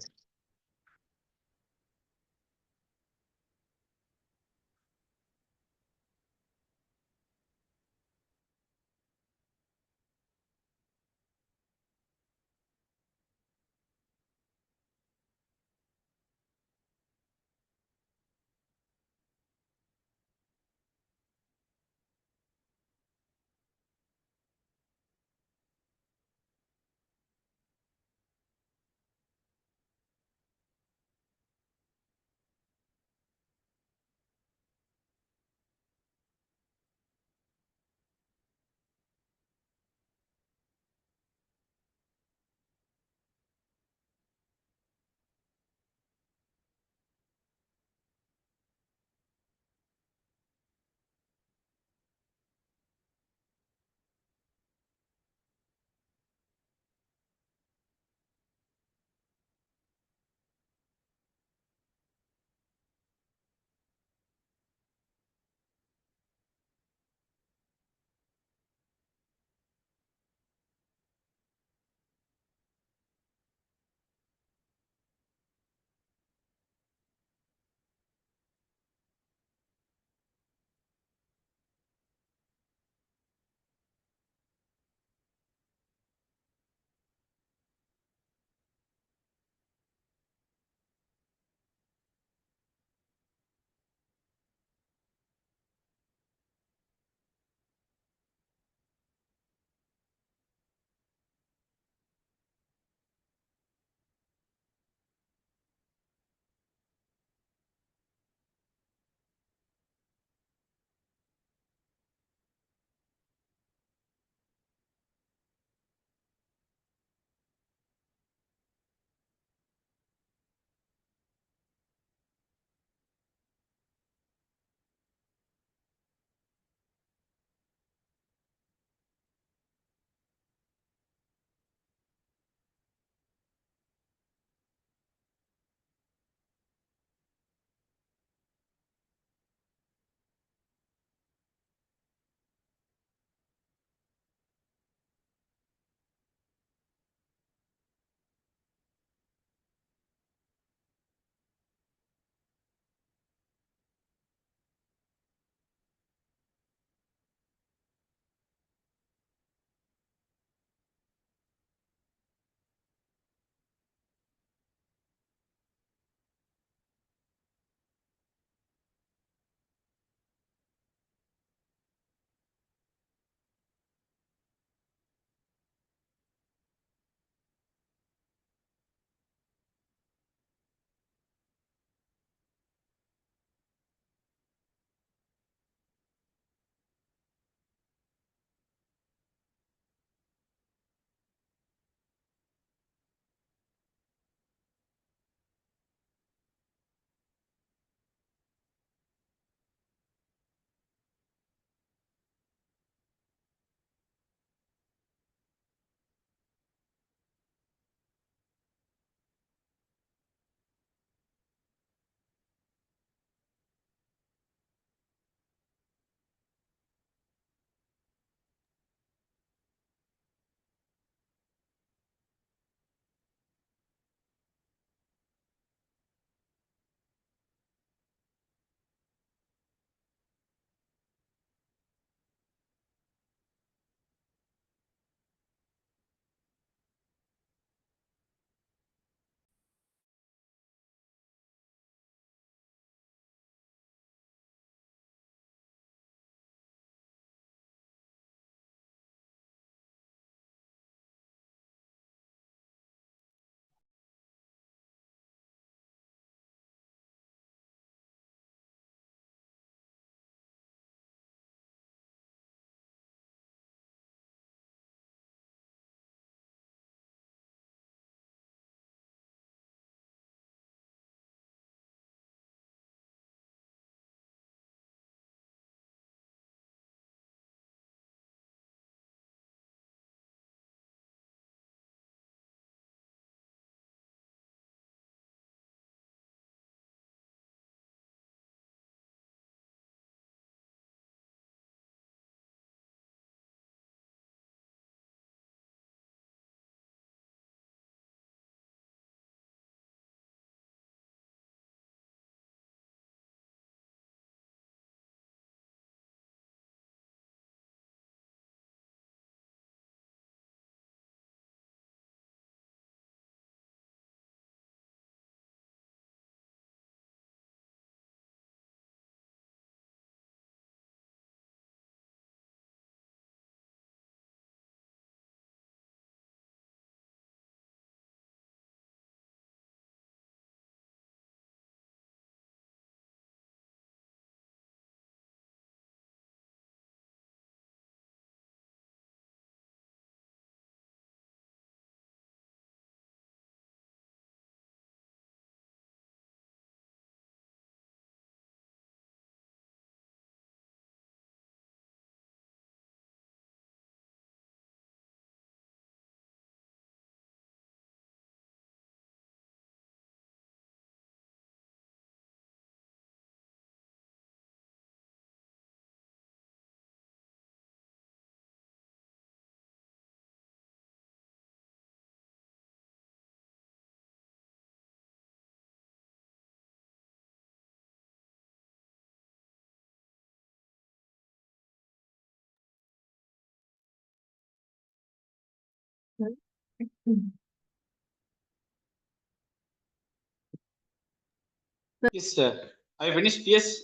S1: Yes, sir. I finished. Yes.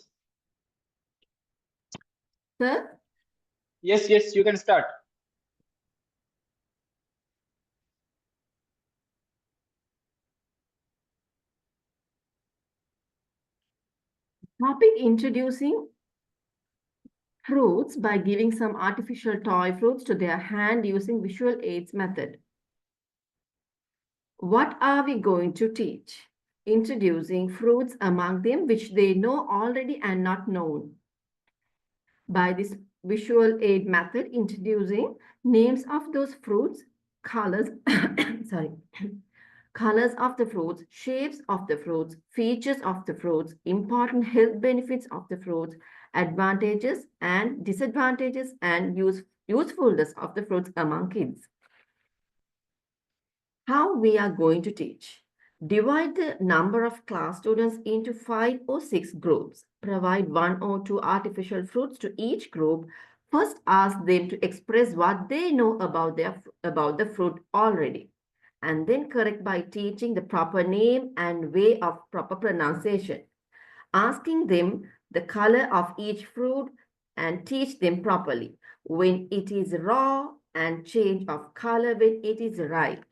S4: Sir?
S1: Yes, yes, you can start.
S4: Topic introducing fruits by giving some artificial toy fruits to their hand using visual aids method. What are we going to teach? Introducing fruits among them which they know already and not known. By this visual aid method, introducing names of those fruits, colors, sorry, colors of the fruits, shapes of the fruits, features of the fruits, important health benefits of the fruits, advantages and disadvantages and usefulness of the fruits among kids. How we are going to teach. Divide the number of class students into 5 or 6 groups. Provide 1 or 2 artificial fruits to each group. First, ask them to express what they know about the fruit already, and then correct by teaching the proper name and way of proper pronunciation. Asking them the color of each fruit and teach them properly when it is raw and change of color when it is ripe.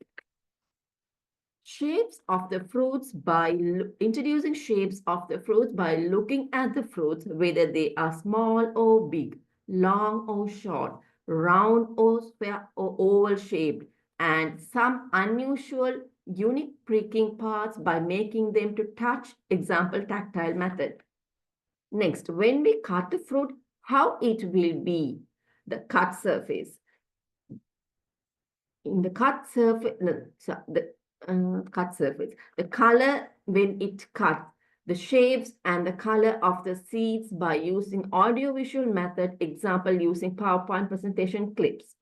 S4: Shapes of the fruits by introducing shapes of the fruits by looking at the fruits, whether they are small or big, long or short, round or square or oval shaped, and some unusual unique pricking parts by making them to touch, example tactile method. Next, when we cut the fruit, how it will be, the cut surface. In the cut surface, cut surface, the color when it cut, the shapes and the color of the seeds by using audiovisual method, example using PowerPoint presentation clips.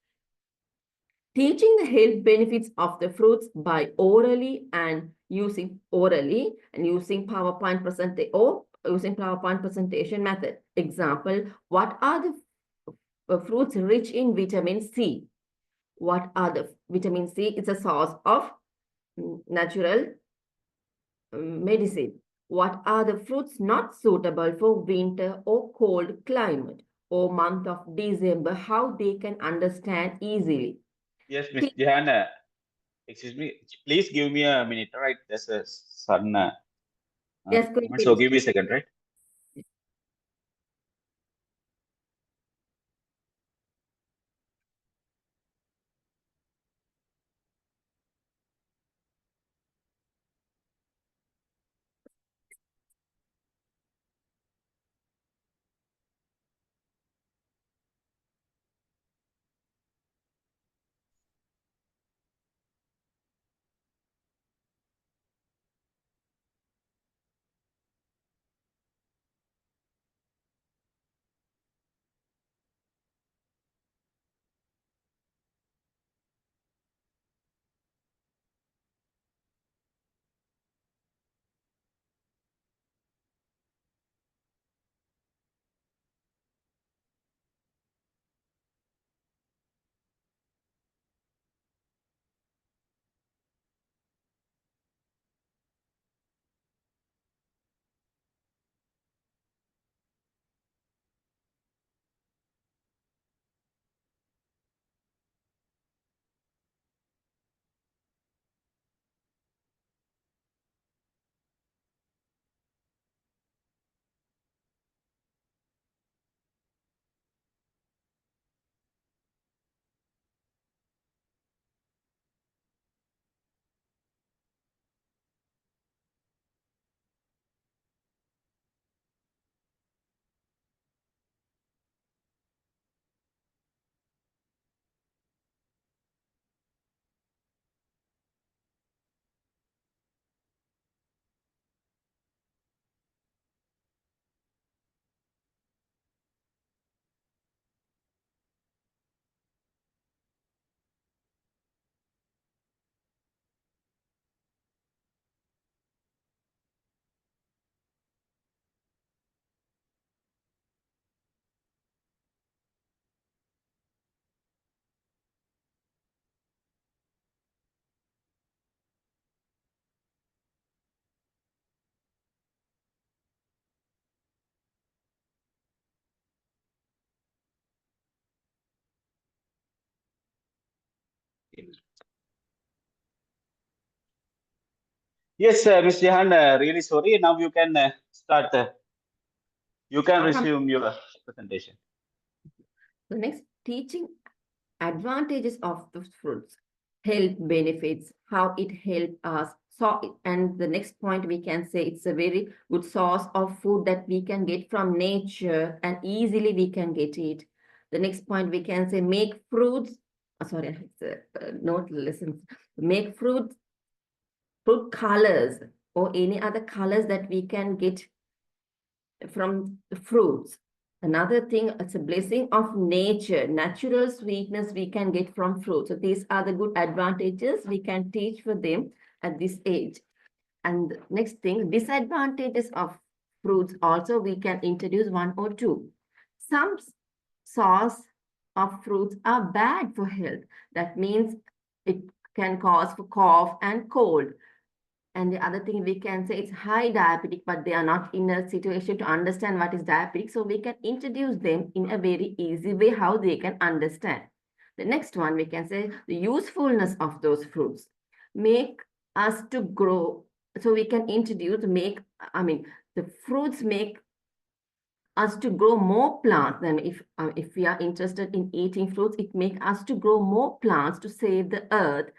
S4: Teaching the health benefits of the fruits by orally and using PowerPoint presentation method. Example, what are the fruits rich in vitamin C? What are the vitamin C? It's a source of natural medicine. What are the fruits not suitable for winter or cold climate or month of December? How they can understand easily.
S1: Yes, Miss Johanna. Excuse me. Please give me a minute, right? There's a sudden
S4: Yes,
S1: requirement. So give me a second, right? Yes, Ms. Jahan, really sorry. Now you can start. You can resume your presentation.
S4: The next, teaching advantages of the fruits, health benefits, how it helps us. So, and the next point we can say it's a very good source of food that we can get from nature and easily we can get it. The next point we can say make fruits, sorry, it's not lessons, make fruit colors or any other colors that we can get from the fruits. Another thing, it's a blessing of nature, natural sweetness we can get from fruit. So these are the good advantages we can teach for them at this age. And next thing, disadvantages of fruits also we can introduce one or two. Some sauce of fruits are bad for health. That means it can cause for cough and cold. And the other thing we can say it's high diabetic, but they are not in a situation to understand what is diabetic. So we can introduce them in a very easy way how they can understand. The next one we can say the usefulness of those fruits. Make us to grow. So we can introduce, the fruits make us to grow more plants. Then if we are interested in eating fruits, it makes us to grow more plants to save the earth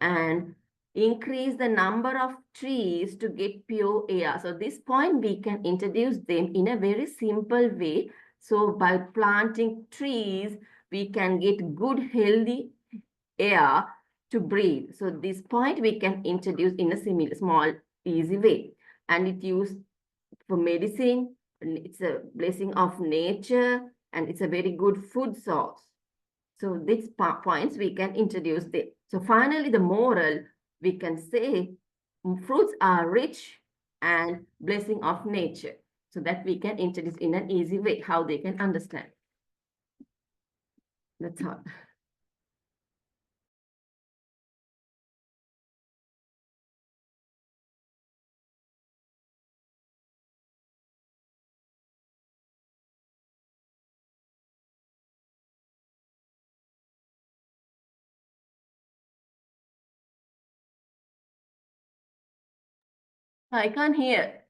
S4: and increase the number of trees to get pure air. So this point we can introduce them in a very simple way. So by planting trees, we can get good healthy air to breathe. So this point we can introduce in a similar small easy way. And it used for medicine, and it's a blessing of nature, and it's a very good food source. So these points we can introduce there. So finally, the moral, we can say fruits are rich and blessing of nature. So that we can introduce in an easy way, how they can understand. That's all. I can't hear.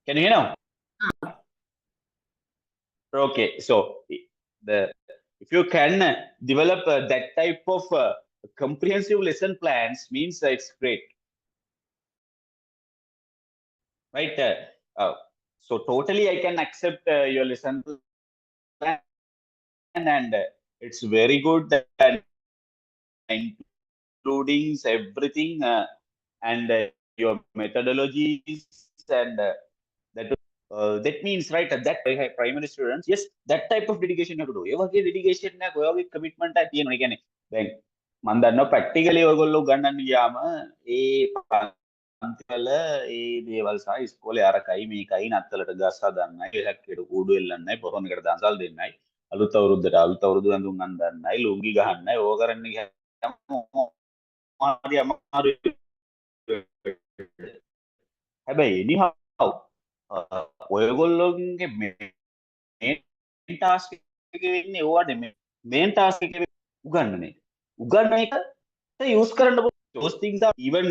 S1: Can you hear now? Okay, so if you can develop that type of comprehensive lesson plans, means it's great, right? So totally, I can accept your lesson plan, and it's very good, and including everything and your methodologies and that means right that primary students, yes, that type of dedication you have to do. ඒ වගේ dedication එකක් ඔය වගේ commitment එකක් තියෙනවා. ඒ කියන්නේ දැන් මම දන්නවා practically ඔයගොල්ලෝ ගන්නන්න ගියාම ඒ පන්තිවල ඒ දේවල් සහ ඉස්කෝලේ අරකයි මේකයි නත්තලට ගස් හදන්නයි ලැක්කේට කූඩු එල්ලන්නයි පොරොන්කට දන්සල් දෙන්නයි අලුත් අවුරුද්දට අලුත් අවුරුදු ඇඳුම් අඳින්නයි ලුංගි ගහන්නයි ඕක කරන්න ගියාම හරි අමාරුයි. හැබැයි anyhow ඔයගොල්ලෝගේ මේන් ටාස්ක් එක වෙන්නේ ඕවා නෙමෙයි. මේන් ටාස්ක් එක උගන්නන එක. උගන්නන එක use කරන්න පුළුවන්. those things are even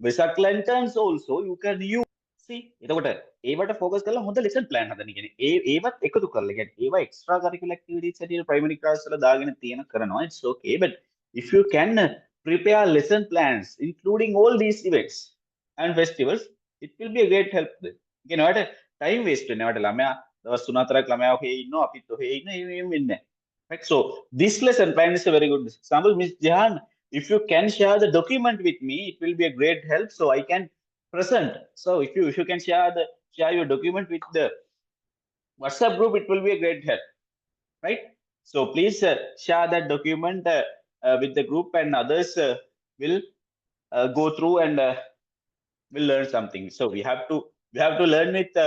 S1: Vesak lanterns also you can use. see එතකොට ඒවට focus කරලා හොඳ lesson plan හදන්න කියන්නේ. ඒවත් එකතු කරලා කියන්නේ ඒවා extra curricular activities හැටියට primary class වල දාගෙන තියෙන කරනවා. It's okay, but if you can prepare lesson plans including all these events and festivals, it will be a great help. You know, time waste වෙනවට ළමයා දවස් 3-4ක් ළමයා ඔහේ ඉන්නවා අපිත් ඔහේ ඉන්න එහෙම වෙන්නේ නැහැ. Right? So this lesson plan is a very good example. Miss Jahan, if you can share the document with me, it will be a great help so I can present. So if you can share your document with the WhatsApp group, it will be a great help, right? So please share that document with the group, and others will go through and will learn something. So we have to learn with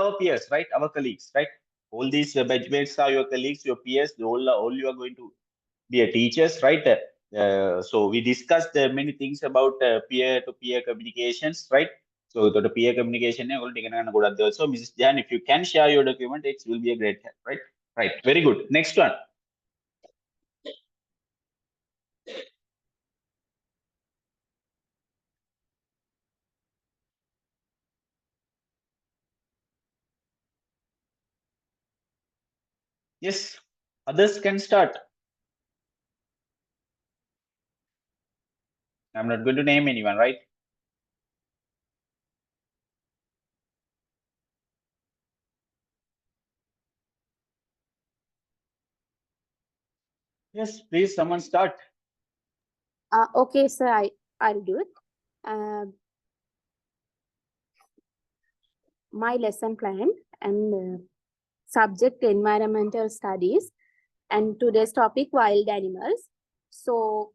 S1: our peers, right? Our colleagues, right? All these batchmates are your colleagues, your peers. All you are going to be a teachers, right? So we discussed many things about peer-to-peer communications, right? So the peer communication, so Mrs. Jan, if you can share your document, it will be a great help, right? Right, very good. Next one. Yes, others can start. I'm not going to name anyone, right? Yes, please, someone start.
S6: Okay, sir, I'll do it. My lesson plan and subject environmental studies, and today's topic wild animals. So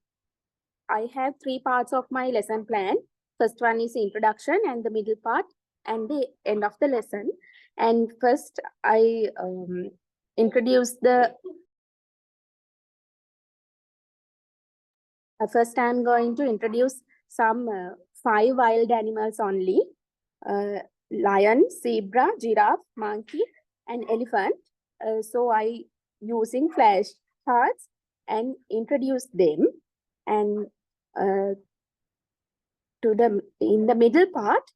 S6: I have three parts of my lesson plan. First one is introduction, and the middle part and the end of the lesson. And first I introduce the first I'm going to introduce some 5 wild animals only. Lion, zebra, giraffe, monkey, and elephant. So I using flashcards and introduce them. And in the middle part,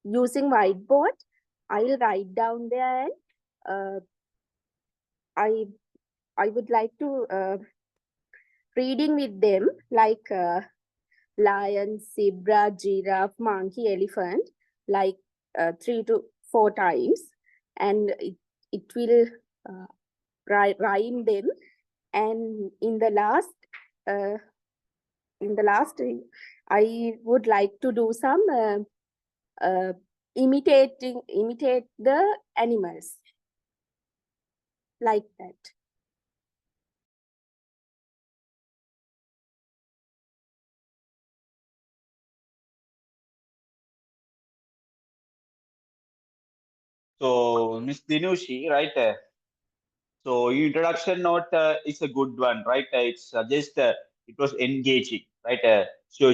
S6: using whiteboard, I'll write down there. And I would like to reading with them like lion, zebra, giraffe, monkey, elephant, like 3 to 4 times, and it will rhyme them. And in the last, I would like to do some imitate the animals like that.
S1: So, Miss Dinushi, right? So your introduction note is a good one, right? It suggests it was engaging, right? So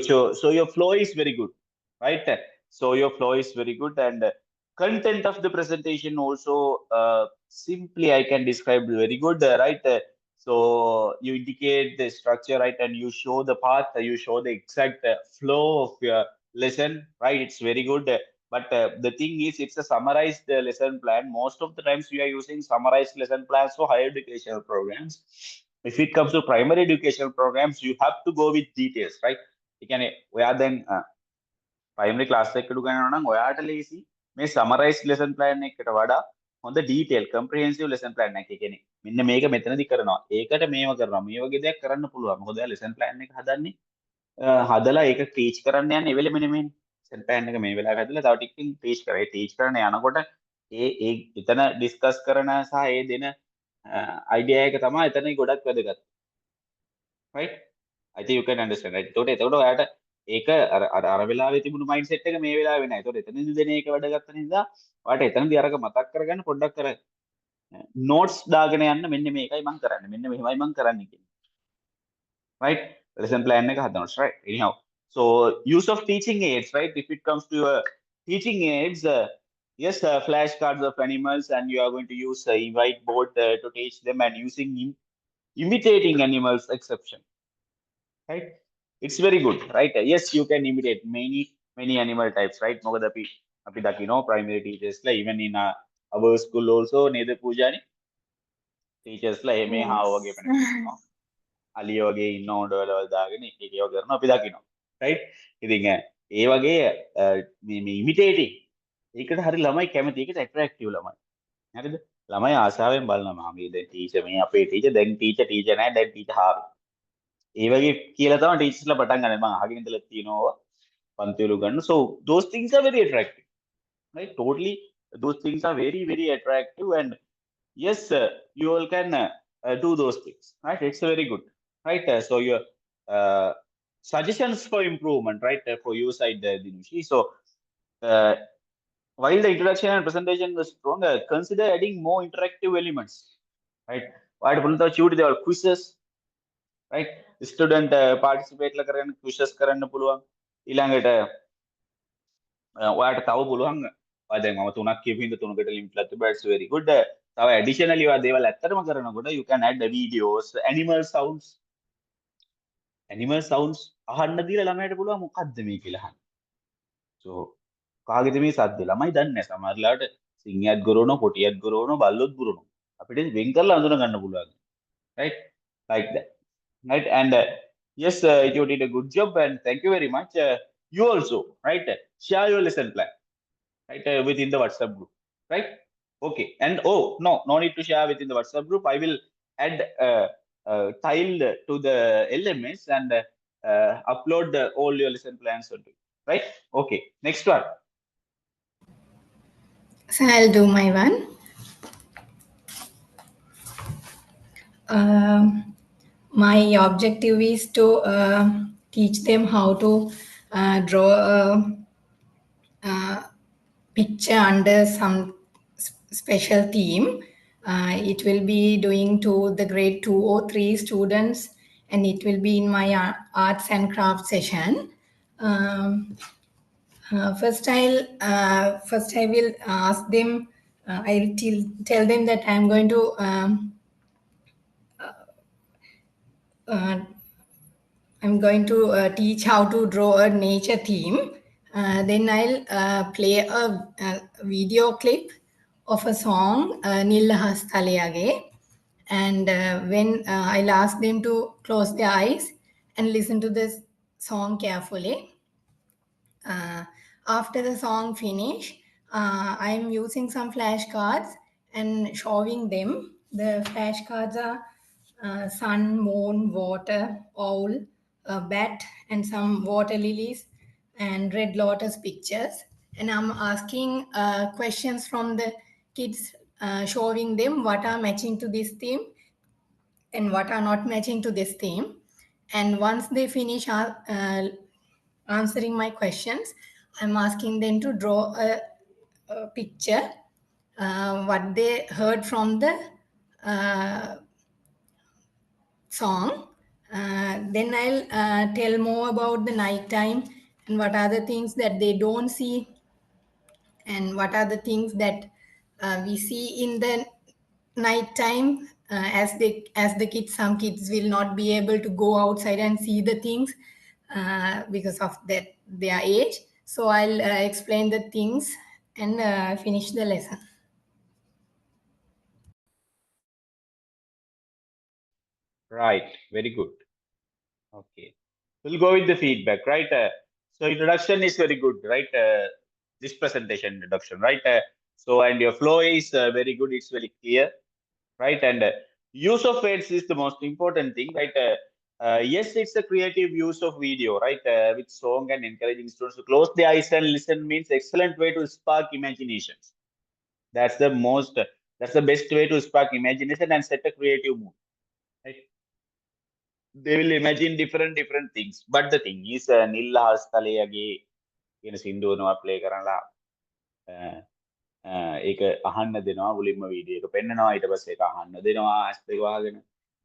S1: your flow is very good, right? So your flow is very good, and content of the presentation also simply I can describe very good, right? So you indicate the structure, right, and you show the path, you show the exact flow of your lesson, right? It's very good. But the thing is, it's a summarized lesson plan. Most of the times we are using summarized lesson plans for higher educational programs. If it comes to primary educational programs, you have to go with details, right? You can, ඔයා දැන් primary class එකකට ගන්නවා නම් ඔයාට ලේසි මේ summarized lesson plan එකකට වඩා හොඳ detail comprehensive lesson plan එකක්. ඒ කියන්නේ මෙන්න මේක මෙතනදි කරනවා. ඒකට මේව කරනවා. මේ වගේ දෙයක් කරන්න පුළුවන්. මොකද ඔයා lesson plan එක හදන්නේ හදලා ඒක ටීච් කරන්න යන්නේ ඒ වෙලෙම නෙමෙයි. lesson plan එක මේ වෙලාවේ හදලා තව ටිකකින් ටීච් කරා. ඒ ටීච් කරන යනකොට ඒ එතන ඩිස්කස් කරන සහ ඒ දෙන අයිඩියා එක තමයි එතනයි ගොඩක් වැදගත්. right? I think you can understand, right? එතකොට ඔයාට ඒක අර වෙලාවේ තිබුණු මයින්ඩ්සෙට් එක මේ වෙලාවේ නෑ. ඒතකොට එතනදි දෙන එක වැඩගත් නිසා ඔයාට එතනදි අරක මතක් කරගන්න පොඩ්ඩක් කර notes දාගෙන යන්න මෙන්න මේකයි මම කරන්නේ. මෙන්න මෙහෙමයි මම කරන්නේ කියන්නේ. Right? Lesson plan එක හදනවා, right? Anyhow, so use of teaching aids, right? If it comes to teaching aids, yes, flashcards of animals, and you are going to use a whiteboard to teach them, and using imitating animals exception, right? It's very good, right? Yes, you can imitate many animal types, right? මොකද අපි දකිනවා primary teachers ලා even in our school also නේද පූජානි teachers ලා එමේ හාව වගේ
S3: Yes.
S1: වෙනවා අලිය වගේ ඉන්න හොඬවලවල් දාගෙන එක එක ඒවා කරනවා අපි දකිනවා, right? ඉතින් ඒ වගේ මේ imitating ඒකට හරි ළමයි කැමති, ඒකට attractive ළමයි, හරිද? ළමයි ආසාවෙන් බලනවා මේ දැන් ටීචර් මේ අපේ ටීචර් දැන් ටීචර් නෑ දැන් ටීචර් හාරු ඒ වගේ කියලා තමයි ටීචර්ස්ලා පටන් ගන්න. මම අහගෙන ඉඳලා තියෙනවා පන්තිවල ගන්න. So those things are very attractive, right? Totally, those things are very attractive, and yes, you all can do those things, right? It's very good, right? So your suggestions for improvement, right, for your side, Dinushi. So while the introduction and presentation was strong, consider adding more interactive elements, right? What pulta shoot the quizzes, right? Student participate ලා කරගෙන quizzes කරන්න පුළුවන්. ඊළඟට ඔයාට තව පුළුවන් දැන් මම තුනක් කියපු හින්දා තුනකට ලින්ක් කරලා තිබ්බා. It's very good. තව additionally ඔය දේවල් ඇත්තටම කරනකොට you can add the videos, animal sounds අහන්න දීලා ළමයට පුළුවන් මොකද්ද මේ කියලා අහන්න. So කාගේද මේ සද්ද ළමයි දන්නේ නැහැ. සමහරලාට සිංහයත් ගොරවනවා, කොටියත් ගොරවනවා, බල්ලොත් ගොරවනවා. අපිට වෙන් කරලා අඳුන ගන්න පුළුවන්. Right? Like that. Right? And yes, you did a good job and thank you very much. You also, right? Share your lesson plan, right? Within the WhatsApp group, right? Okay. And oh, no need to share within the WhatsApp group. I will add tiled to the LMS and upload all your lesson plans onto it, right? Okay. Next one.
S7: So I'll do my one. My objective is to teach them how to draw a picture under some special theme. It will be doing to the grade 2 or 3 students, and it will be in my arts and crafts session. First I will ask them. I'll tell them that I'm going to I'm going to teach how to draw a nature theme. Then I'll play a video clip of a song, Nilla Hastaleyage. And when I'll ask them to close their eyes and listen to this song carefully. After the song finish, I'm using some flashcards and showing them. The flashcards are sun, moon, water, owl, a bat, and some water lilies and red lotus pictures. And I'm asking questions from the kids, showing them what are matching to this theme and what are not matching to this theme. And once they finish answering my questions, I'm asking them to draw a picture, what they heard from the song. Then I'll tell more about the night time and what are the things that they don't see and what are the things that we see in the night time. As the kids, some kids will not be able to go outside and see the things because of their age. So I'll explain the things and finish the lesson.
S1: Right. Very good. Okay. We'll go with the feedback, right? So introduction is very good, right? This presentation introduction, right? So and your flow is very good. It's very clear, right? And use of words is the most important thing, right? Yes, it's a creative use of video, right? With song and encouraging students to close their eyes and listen means excellent way to spark imaginations. That's the best way to spark imagination and set a creative mood, right? They will imagine different things. But the thing is, Nilla Hastaleyage කියන සින්දුවනවා play කරලා ඒක අහන්න දෙනවා මුලින්ම video එක පෙන්නනවා ඊට පස්සේ ඒක අහන්න දෙනවා ඇස් දෙක වහගෙන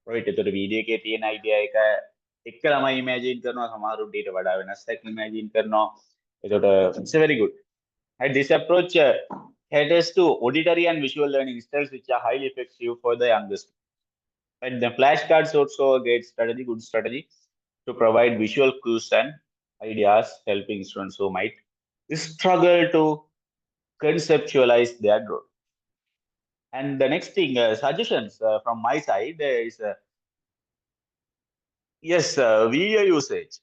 S1: රයිට් එතකොට වීඩියෝ එකේ තියෙන අයිඩියා එක එක ළමයි ඉමේජින් කරනවා සමහරුන්ට ඊට වඩා වෙනස් එකක් ඉමේජින් කරනවා එතකොට it's very good. And this approach caters to auditory and visual learning styles which are highly effective for the youngest. And the flashcards also a great strategy, good strategy to provide visual cues and ideas, helping students who might struggle to conceptualize their growth. And the next thing, suggestions from my side is yes, video usage.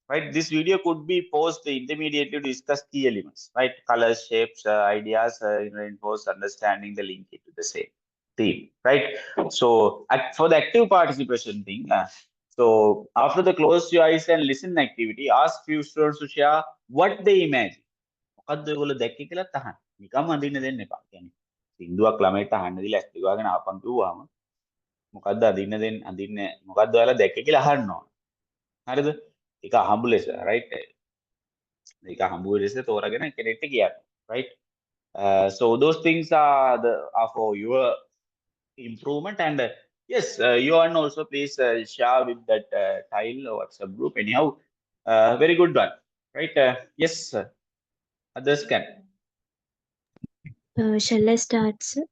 S1: Right, this video could be paused intermediately to discuss key elements, right? Colors, shapes, ideas, reinforce understanding the link to the same theme, right? So for the active participation thing, so after the close your eyes and listen activity, ask few students to share what they imagine. මොකද්ද ඔයගොල්ලෝ දැක්කේ කියලා අහන්න. නිකම්ම අඳින්න දෙන්න එපා. කියන්නේ සින්දුවක් ළමයට අහන්න දීලා ඇස් දෙක වහගෙන ආපන් කිව්වම මොකද්ද අඳින්නේ මොකද්ද ඔයාලා දැක්කේ කියලා අහන්න ඕන. හරිද? ඒක අහඹු ලෙස, right? ඒක අහඹු ලෙස තෝරාගෙන කෙනෙක්ට කියන්න, right? So those things are for your improvement. And yes, you and also please share with that tile or WhatsApp group anyhow. Very good one, right? Yes, others can.
S5: Shall I start, sir?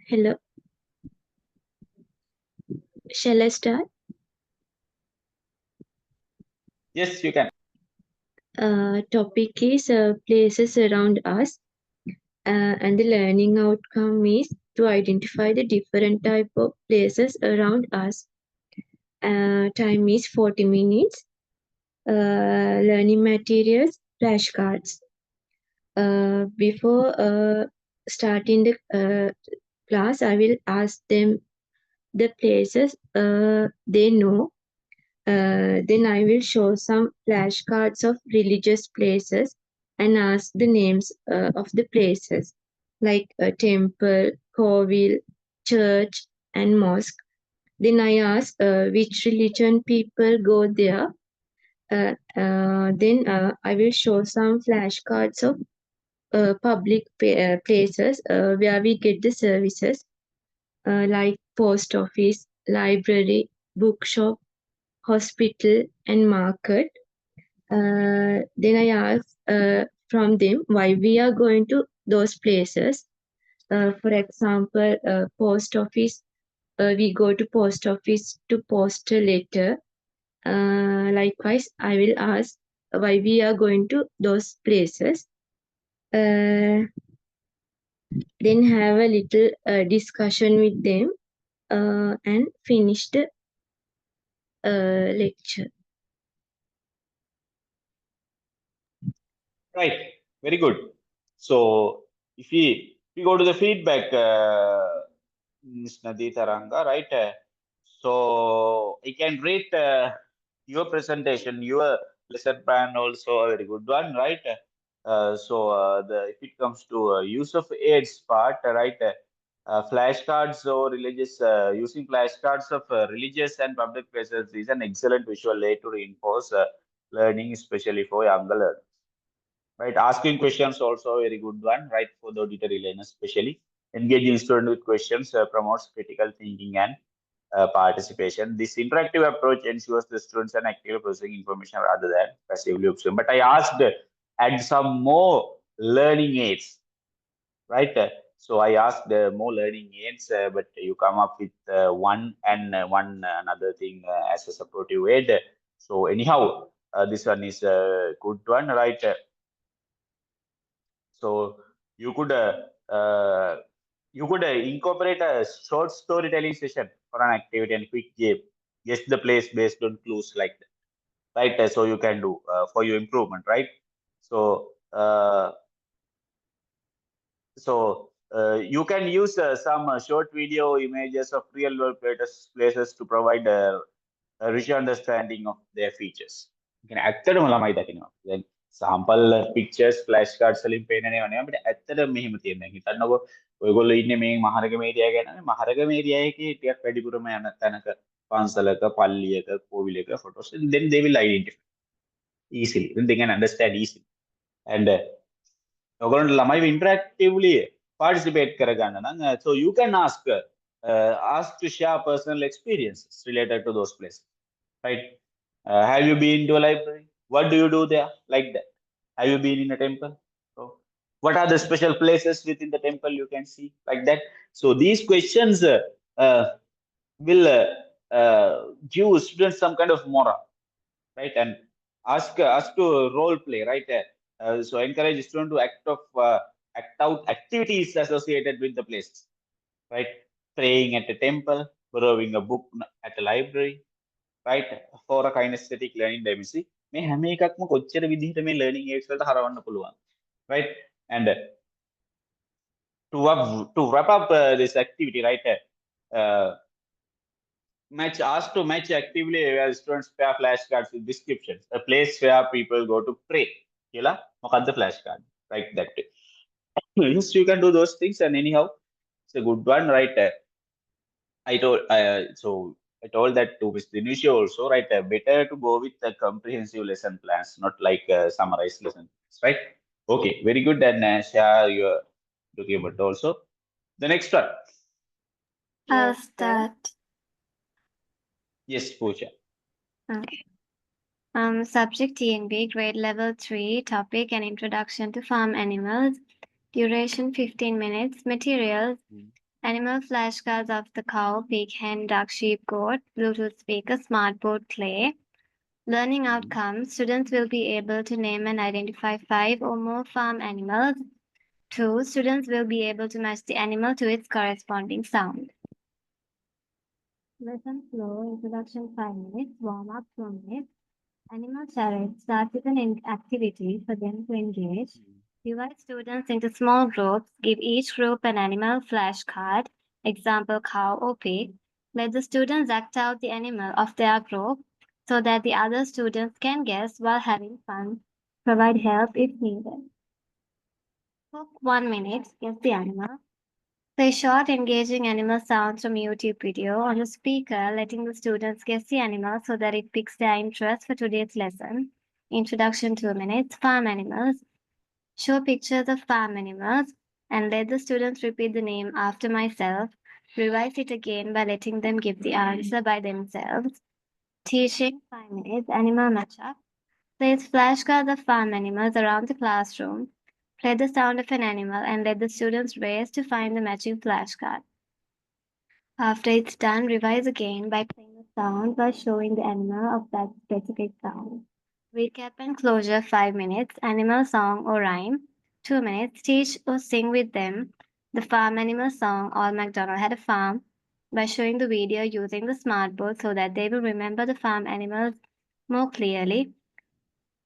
S5: Hello. Shall I start?
S1: Yes, you can.
S5: Topic is places around us, and the learning outcome is to identify the different type of places around us. Time is 40 minutes. Learning materials, flashcards. Before starting the class, I will ask them the places they know. Then I will show some flashcards of religious places and ask the names of the places like a temple, kovil, church, and mosque. Then I ask which religion people go there. Then I will show some flashcards of public places where we get the services like post office, library, bookshop, hospital, and market. Then I ask from them why we are going to those places. For example, post office. We go to post office to post a letter. Likewise, I will ask why we are going to those places. Then have a little discussion with them and finish the lecture.
S1: Right. Very good. So if we go to the feedback, Ms. Nadi Taranga, right? So I can rate your presentation, your lesson plan also a very good one, right? If it comes to use of aids part, right? Flashcards or religious using flashcards of religious and public places is an excellent visual way to reinforce learning, especially for younger learners. Right, asking questions also a very good one, right? For the auditory learners, especially engaging student with questions promotes critical thinking and participation. This interactive approach ensures the students are actively processing information rather than passively observing. But I asked add some more learning aids, right? So I asked more learning aids, but you come up with one and one another thing as a supportive aid. So anyhow, this one is a good one, right? So you could incorporate a short storytelling session for an activity and quick game. Guess the place based on clues like that, right? So you can do for your improvement, right? So you can use some short video images of real world places to provide a richer understanding of their features. يعني ඇත්තටම ළමයි දකිනවා. දැන් sample pictures flashcards වලින් පේනනේ වනේ අපිට ඇත්තටම මෙහෙම තියෙනවා. හිතන්නකෝ ඔයගොල්ලෝ ඉන්නේ මේ මහරගම ඒරියා ගැන. මහරගම ඒරියා එකේ ටිකක් වැඩිපුරම යන තැනක පන්සලක පල්ලියක කෝවිලක photos, then they will identify easily. Then they can understand easily. And ඔයගොල්ලන්ට ළමයිව interactively participate කරගන්න නම් so you can ask to share personal experiences related to those places, right? Have you been to a library? What do you do there? Like that. Have you been in a temple? So, what are the special places within the temple you can see? Like that. So these questions will give students some kind of moral, right? And ask to role play, right? So encourage students to act out activities associated with the places, right? Praying at a temple, borrowing a book at a library, right? For a kinesthetic learning dimension. මේ හැම එකක්ම කොච්චර විදිහට මේ learning aids වලට හරවන්න පුළුවන්, right? And to wrap up this activity, right? Ask to match actively where students pair flashcards with descriptions, a place where people go to pray. Kila, මොකද්ද flashcard, like that. Yes, you can do those things, and anyhow, it's a good one, right? I told that to Mr. Dinushi also, right? Better to go with the comprehensive lesson plans, not like summarized lesson plans, right? Okay, very good. And share your document also. The next one.
S3: I'll start.
S1: Yes, Pooja.
S3: Subject TNB, grade level 3, topic and introduction to farm animals. Duration 15 minutes. Materials: animal flashcards of the cow, pig, hen, duck, sheep, goat, Bluetooth speaker, smartboard, clay. Learning outcomes: students will be able to name and identify 5 or more farm animals. 2. Students will be able to match the animal to its corresponding sound. Lesson flow: introduction 5 minutes, warm up 2 minutes. Animal challenge: start with an activity for them to engage. Divide students into small groups. Give each group an animal flashcard, example cow or pig. Let the students act out the animal of their group so that the other students can guess while having fun. Provide help if needed. Hook 1 minute, guess the animal. Play short, engaging animal sounds from YouTube video on the speaker, letting the students guess the animal so that it piques their interest for today's lesson. Introduction 2 minutes, farm animals. Show pictures of farm animals and let the students repeat the name after myself. Revise it again by letting them give the answer by themselves. Teaching 5 minutes, animal matchup. Place flashcards of farm animals around the classroom. Play the sound of an animal and let the students race to find the matching flashcard. After it's done, revise again by playing the sound by showing the animal of that specific sound. Recap and closure 5 minutes, animal song or rhyme. 2 minutes, teach or sing with them the farm animal song Old MacDonald Had a Farm by showing the video using the smartboard so that they will remember the farm animals more clearly.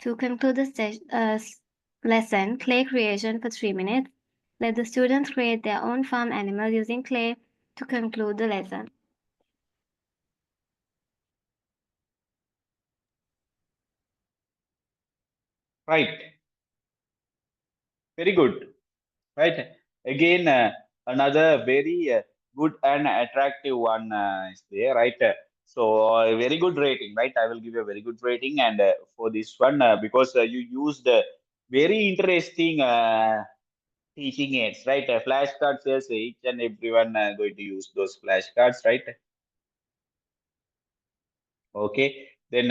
S3: To conclude the lesson, clay creation for 3 minutes. Let the students create their own farm animal using clay to conclude the lesson.
S1: Right. Very good. Right. Again, another very good and attractive one is there, right? So, very good rating, right? I will give you a very good rating, and for this one, because you used very interesting teaching aids, right? Flashcards, yes, each and everyone going to use those flashcards, right? Okay. Then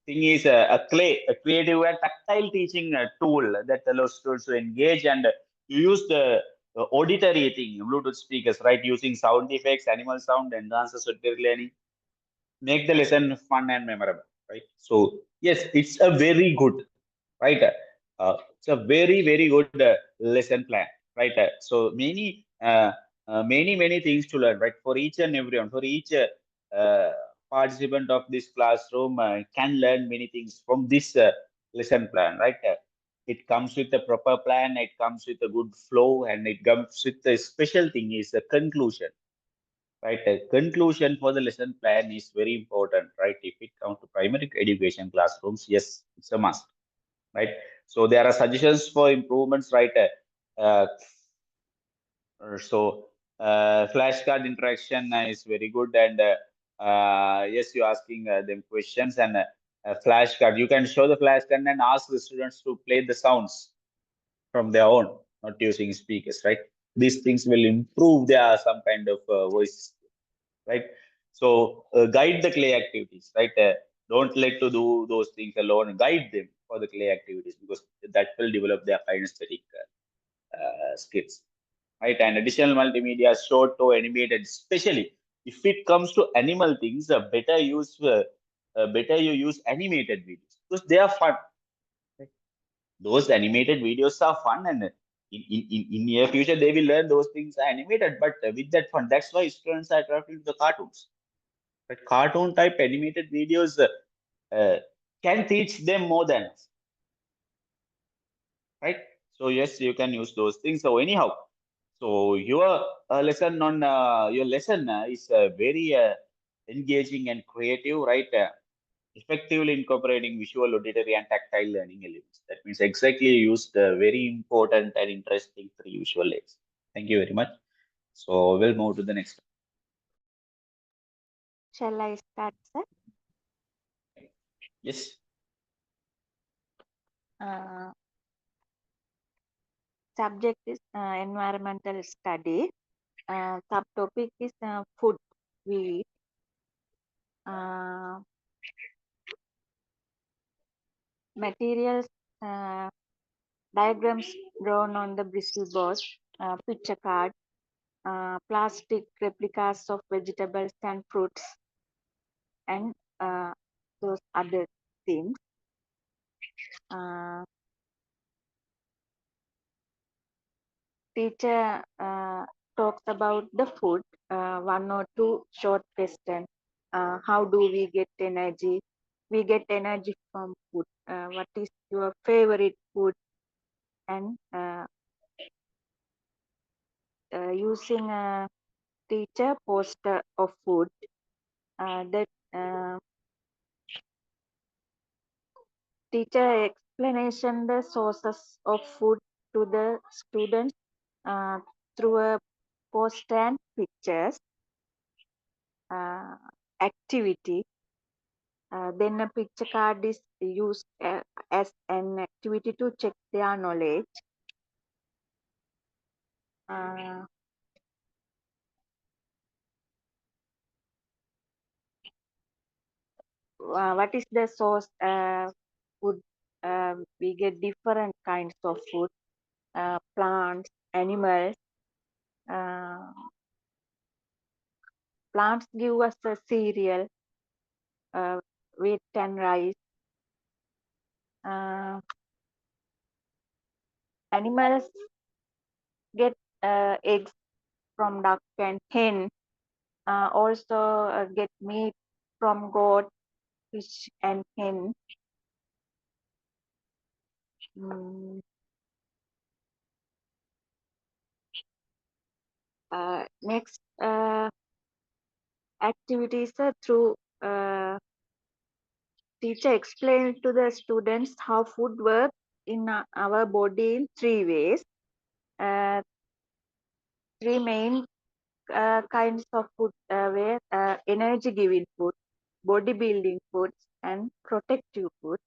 S1: thing is a creative and tactile teaching tool that allows students to engage, and you use the auditory thing, Bluetooth speakers, right? Using sound effects, animal sound, enhances auditory learning, make the lesson fun and memorable, right? So yes, it's a very good, right? It's a very good lesson plan, right? So many things to learn, right? For each and everyone, for each uh, participant of this classroom can learn many things from this lesson plan, right? It comes with a proper plan, it comes with a good flow, and it comes with a special thing is a conclusion, right? A conclusion for the lesson plan is very important, right? If it comes to primary education classrooms, yes, it's a must, right? So there are suggestions for improvements, right? Uh, Flashcard interaction is very good, and yes, you're asking them questions, and flashcard. You can show the flashcard and ask the students to play the sounds from their own, not using speakers, right? These things will improve their some kind of voice, right? So guide the clay activities, right? Don't let to do those things alone. Guide them for the clay activities because that will develop their kinesthetic skills, right? And additional multimedia, short to animated, especially if it comes to animal things, better you use animated videos because they are fun. Right? Those animated videos are fun, and in near future they will learn those things are animated, but with that fun. That's why students are attracted to the cartoons. But cartoon type animated videos can teach them more than us, right? So yes, you can use those things. So anyhow, so your lesson is very engaging and creative, right? Effectively incorporating visual, auditory, and tactile learning elements. That means exactly you used very important and interesting three visual aids. Thank you very much. So we'll move to the next.
S6: Shall I start, sir?
S1: Yes.
S6: Subject is environmental study. Subtopic is food we eat.
S8: materials, diagrams drawn on the bristle board, picture card, plastic replicas of vegetables and fruits, and those other things. Teacher talks about the food, one or two short questions. How do we get energy? We get energy from food. What is your favorite food? And using a teacher poster of food, that teacher explanation the sources of food to the students uh, through a poster and pictures. Activity. Then a picture card is used as an activity to check their knowledge. What is the source? Food. We get different kinds of food, plants, animals. Plants give us a cereal, wheat and rice. Animals get eggs from duck and hen. Also get meat from goat, fish, and hen. Next, activities through teacher explain to the students how food works in our body in three ways. Three main kinds of food were energy giving food, body building foods, and protective food.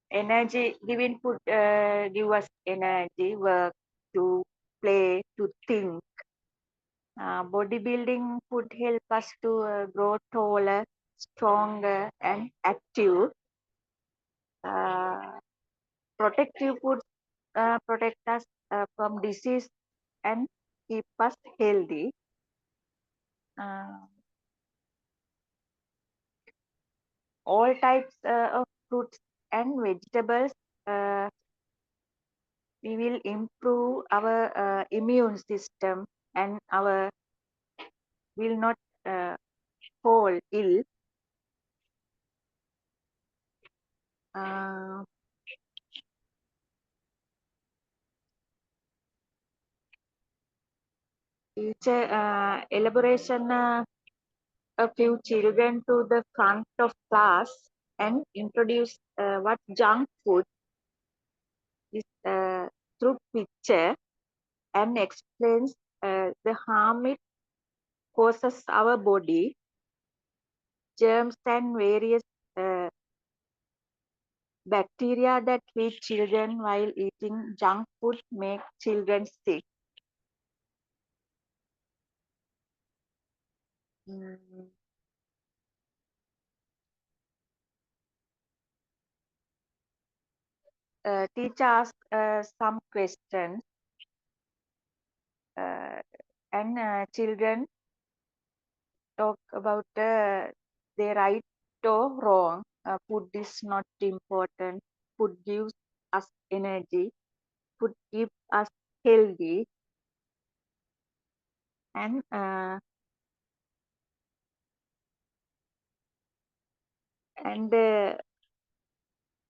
S8: Energy giving food give us energy, work, to play, to think. Bodybuilding food help us to grow taller, stronger, and active. Protective food protect us from disease and keep us healthy. All types of fruits and vegetables, we will improve our immune system and our will not fall ill. Teacher elaboration a few children to the front of class and introduce what junk food is through picture and explains the harm it causes our body, germs and various bacteria that feed children while eating junk food make children sick. Teacher asks some questions and children talk about they right or wrong. Food is not important. Food gives us energy. Food keeps us healthy. And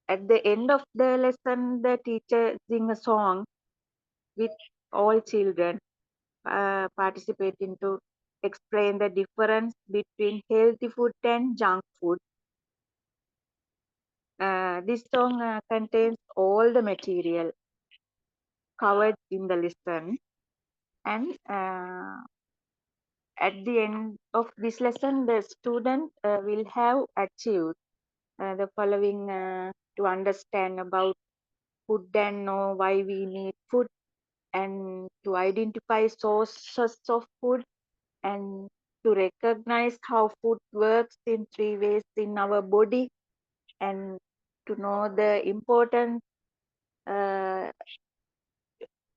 S8: at the end of the lesson, the teacher sing a song with all children participating to explain the difference between healthy food and junk food. This song contains all the material covered in the lesson, and at the end of this lesson, the student will have achieved the following to understand about food and know why we need food, and to identify sources of food, and to recognize how food works in 3 ways in our body, and to know the importance, uh,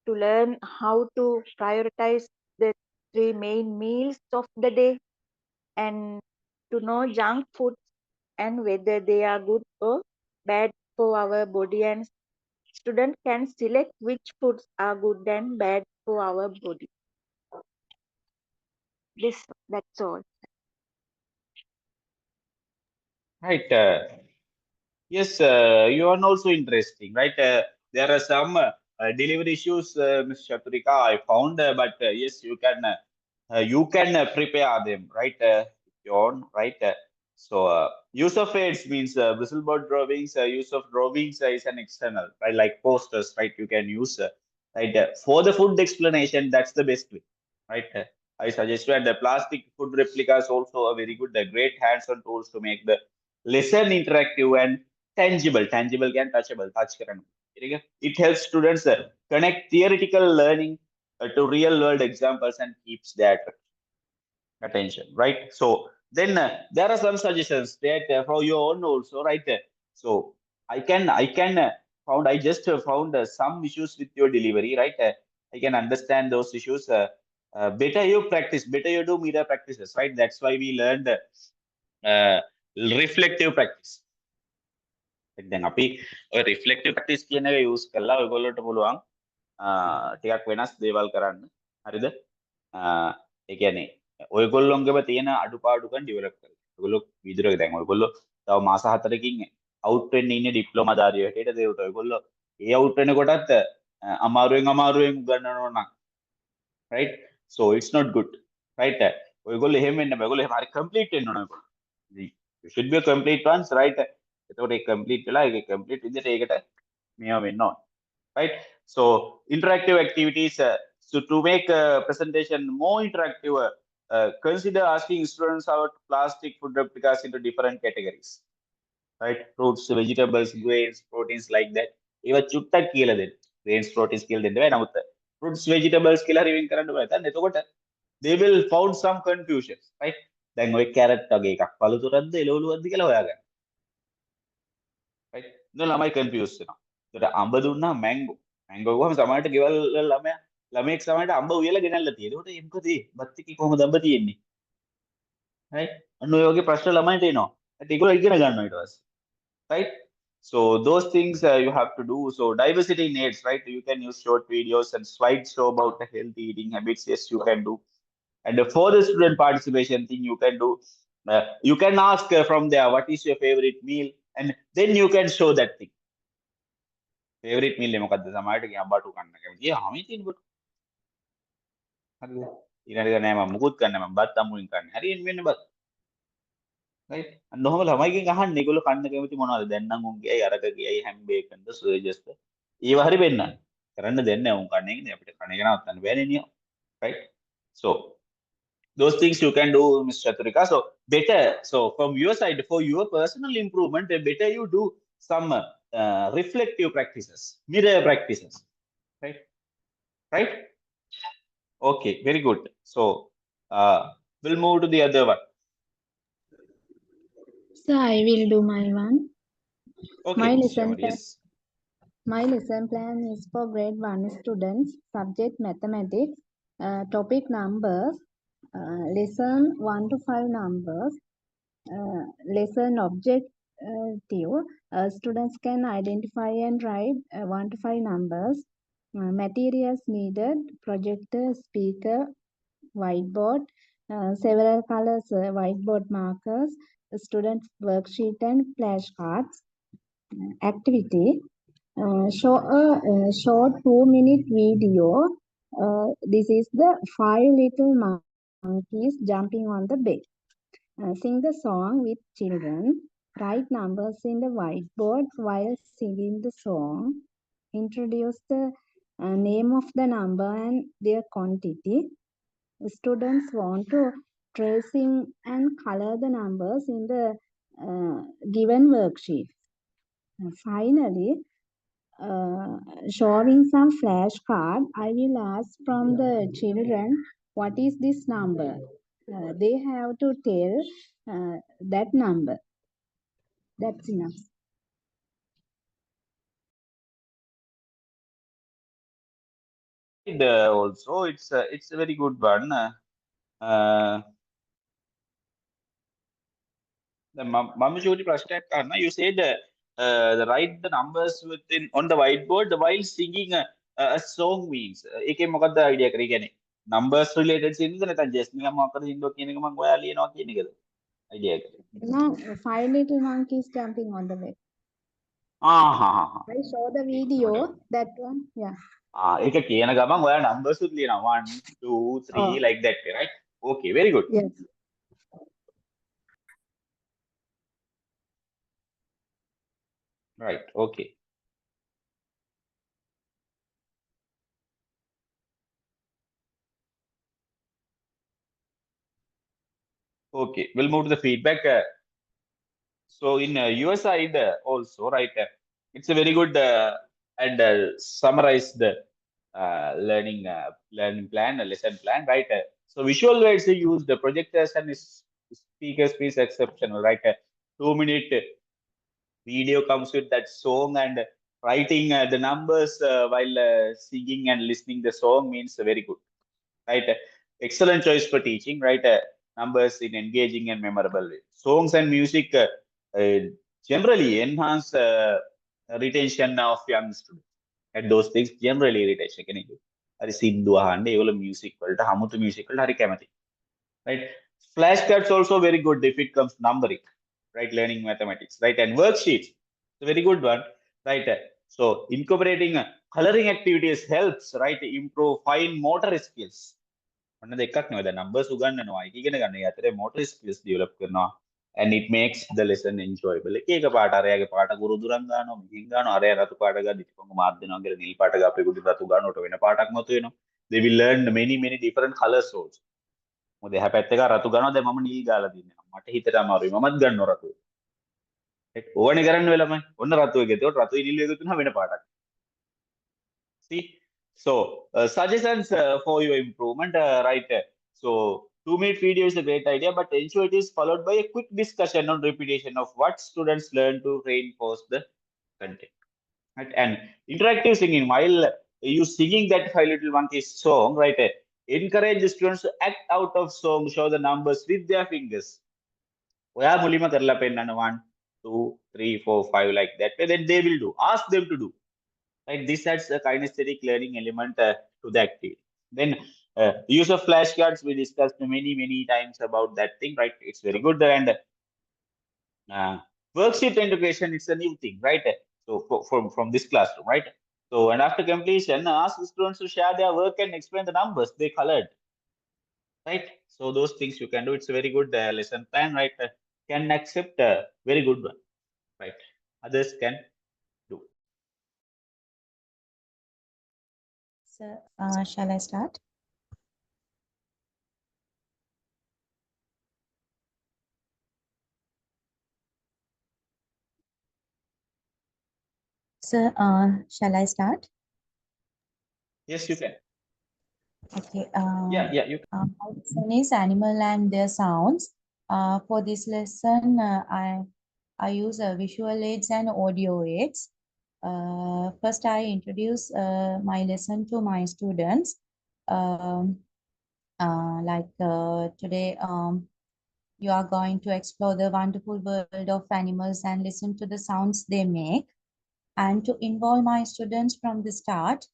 S8: to learn how to prioritize the 3 main meals of the day, and to know junk foods and whether they are good or bad for our body, and student can select which foods are good and bad for our body. That's all.
S1: Right. Yes, you are also interesting, right? There are some delivery issues, Ms. Chaturika, I found, but yes, you can prepare them, right? If you own, right? Use of aids means whistleboard drawings. Use of drawings is an external, right? Like posters, right? You can use, right? For the food explanation, that's the best way, right? I suggest you, and the plastic food replicas also a very good, great hands-on tools to make the lesson interactive and tangible. Tangible can touchable. Touch karan. It helps students connect theoretical learning to real world examples and keeps that attention, right? So then there are some suggestions that for your own also, right? So I just found some issues with your delivery, right? I can understand those issues. Better you practice, better you do media practices, right? That's why we learned reflective practice. දැන් අපි ඔය රිෆ්ලෙක්ටිව් practice කියන එක use කරලා ඔයගොල්ලන්ට පුළුවන් ටිකක් වෙනස් දේවල් කරන්න. හරිද? ඒ කියන්නේ ඔයගොල්ලොන්ගේම තියෙන අඩුපාඩුකම් ඩෙවලොප් කරගන්න. ඔයගොල්ලෝ විදුරක දැන් ඔයගොල්ලෝ තව මාස 4කින් අවුට් වෙන්න ඉන්නේ ඩිප්ලෝමා ධාරියෝ හැටියට ඒකට ඔයගොල්ලෝ ඒ අවුට් වෙනකොටත් අමාරුවෙන් උගන්වනවා නම් right, so it's not good, right? ඔයගොල්ලෝ එහෙම වෙන්න බෑ. ඔයගොල්ලෝ එහෙම හරි කම්ප්ලීට් වෙන්න ඕන ඔයගොල්ලෝ. You should be a complete ones, right? එතකොට ඒ කම්ප්ලීට් වෙලා ඒක කම්ප්ලීට් විදිහට ඒකට මේවා වෙන්න ඕන, right? So interactive activities, so to make a presentation more interactive, consider asking students about plastic food replicas into different categories, right? Fruits, vegetables, grains, proteins, like that. ඒවා චුට්ටක් කියලා දෙන්න. grains, proteins කියලා දෙන්න බෑ. නමුත් fruits, vegetables කියලා හරි වෙන් කරන්න බෑ. දැන් එතකොට they will found some confusions, right? දැන් ඔය carrot වගේ එකක් පළතුරක්ද එළවලුවක්ද කියලා හොයාගන්න, right? නෝ ළමයි confused වෙනවා. ඒකට අඹ දුන්නා mango. mango ගුවම සමහරට ගෙවල් වල ළමයෙක් සමහරට අඹ උයලා ගෙනල්ලා තියෙනවා. ඒකට මොකද මේ බත් එකේ කොහොමද අඹ තියෙන්නේ? right? අන්න ඔය වගේ ප්‍රශ්න ළමයින්ට එනවා. ඒත් ඒගොල්ලෝ ඉගෙන ගන්නවා ඊට පස්සේ. Right? So those things you have to do. So diversity needs, right? You can use short videos and slideshow about the healthy eating habits. Yes, you can do. And for the student participation thing, you can do. You can ask from there, what is your favorite meal, and then you can show that thing. Favorite meal මොකද්ද? සමහරට කියන බටු කන්න කැමති. Army තියෙන බටු. හරිද? ඊළඟට නෑ මම මුකුත් කන්නේ මම බත් අමුලින් කන්නේ. හරියෙන් වෙන්නේ බත්. right? අන්න ඔහම ළමයිගෙන් අහන්න ඒගොල්ලෝ කන්න කැමති මොනවද? දැන් නම් උන් ගියයි අරක ගියයි හැම් බේකන්ද සෝජස්ද. ඒව හරි වෙන්නන්න. කරන්න දෙන්නේ නැහැ උන් කන්නේ නේ අපිට කණ එක නවත්තන්න බෑනේ නියෝ. right? So those things you can do, Ms. Chaturika. So better, so from your side, for your personal improvement, better you do some reflective practices, mirror practices, right? Right? Okay, very good. So we'll move to the other one.
S5: So I will do my one.
S1: Okay,
S5: My
S1: Ms.
S5: lesson
S1: Shamar,
S5: plan.
S1: yes.
S5: My lesson plan is for grade 1 students, subject mathematics, topic numbers, lesson 1 to 5 numbers, lesson objective. Students can identify and write 1 to 5 numbers. Materials needed: projector, speaker, whiteboard, several colors whiteboard markers, students worksheet and flashcards. Activity: show a short 2-minute video. This is the 5 little monkeys jumping on the bed. Sing the song with children. Write numbers in the whiteboard while singing the song. Introduce the name of the number and their quantity. Students want to tracing and color the numbers in the given worksheet. Finally, showing some flashcard, I will ask from the children, what is this number?
S6: they have to tell that number. That's enough.
S1: Also, it's a very good one. The Mamajoti Prashtak Karna, you said write the numbers within on the whiteboard while singing a song means. Eke මොකක්ද idea කරේ කියන්නේ numbers related scenes නැත්නම් just නිකන් මොකක්ද හින්දුවක් කියන එක මම ඔයාලා ලියනවා කියන එකද idea එක.
S6: No, 5 little monkeys jumping on the bed.
S1: Aha.
S6: I saw the video, that one, yeah.
S1: ඒක කියන ගමන් ඔයා numbers උත් ලියනවා 1 2 3
S6: Oh.
S1: like that right? Okay, very good.
S6: Yes.
S1: Right, okay. Okay, we'll move to the feedback. So in your side also, right? It's a very good and summarized learning plan, lesson plan, right? So visual aids are used, the projectors and speakers is exceptional, right? 2-minute video comes with that song and writing the numbers while singing and listening the song means very good, right? Excellent choice for teaching, right? Numbers in engaging and memorable way. Songs and music generally enhance retention of young students. And those things generally retention කෙනෙක්. හරි සින්දු අහන්න ඒවල music වලට හමුතු music වලට හරි කැමති. Right? Flashcards also very good if it comes to numbering, right? Learning mathematics, right? And worksheets, it's a very good one, right? So incorporating coloring activities helps, right? Improve fine motor skills. ඔන්න දෙකක් නෙවෙයි දැන් numbers උගන්වනවා ඒක ඉගෙන ගන්න. ඒ අතරේ motor skills develop කරනවා and it makes the lesson enjoyable. එක එක පාට අරයාගේ පාට ගුරු දුරන් ගන්නවා මිහින් ගන්නවා අරයා රතු පාට ගන්න ඉතින් මාත් දෙනවා කියලා නිල් පාට ගාපේ ගුරු රතු ගන්නකොට වෙන පාටක් මතු වෙනවා. They will learn many different colors also. මොකද එහා පැත්ත එක රතු ගන්නවා දැන් මම නිල් ගාලා දින්නවා. මට හිතට අමාරුයි මමත් ගන්නවා රතු. ඕවනේ කරන්න වෙලමයි. ඔන්න රතු එක. ඒකට රතුයි නිල් එකතු වෙනවා වෙන පාටක්. See? So, suggestions for your improvement, right? So, 2-minute video is a great idea, but ensure it is followed by a quick discussion on repetition of what students learn to reinforce the content. Right? And interactive singing, while you singing that Five Little Monkeys song, right? Encourage the students to act out of song, show the numbers with their fingers. ඔයා මුලින්ම කරලා පෙන්නන්න 1 2 3 4 5 like that. Then they will do. Ask them to do. Right, this adds a kinesthetic learning element to the activity. Then use of flashcards, we discussed many times about that thing, right? It's very good. And worksheet integration, it's a new thing, right? So from this classroom, right? So and after completion, ask the students to share their work and explain the numbers they colored, right? So those things you can do. It's a very good lesson plan, right? Can accept a very good one, right? Others can do.
S9: Sir, shall I start? Sir, shall I start?
S1: Yes, you can.
S9: Okay.
S1: Yeah, you can.
S9: My lesson is animal and their sounds. For this lesson, I use visual aids and audio aids. First, I introduce my lesson to my students. Today, you are going to explore the wonderful world of animals and listen to the sounds they make. And to involve my students from the start,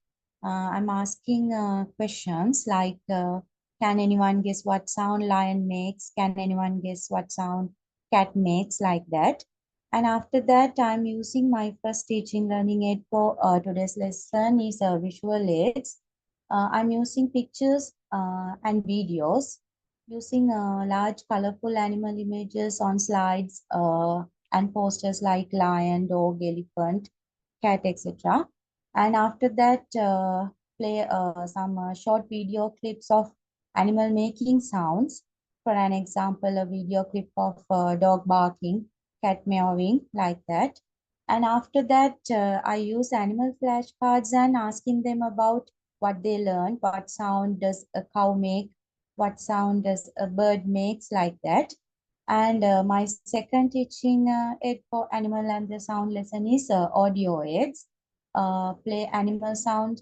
S9: I'm asking questions like, can anyone guess what sound lion makes? Can anyone guess what sound cat makes? Like that. And after that, I'm using my first teaching learning aid for today's lesson is visual aids. I'm using pictures and videos, using large colorful animal images on slides and posters like lion, dog, elephant, cat, etc. And after that, play some short video clips of animal making sounds. For an example, a video clip of dog barking, cat meowing, like that. And after that, I use animal flashcards and asking them about what they learned, what sound does a cow make, what sound does a bird makes, like that. And my second teaching aid for animal and the sound lesson is audio aids. Play animal sound,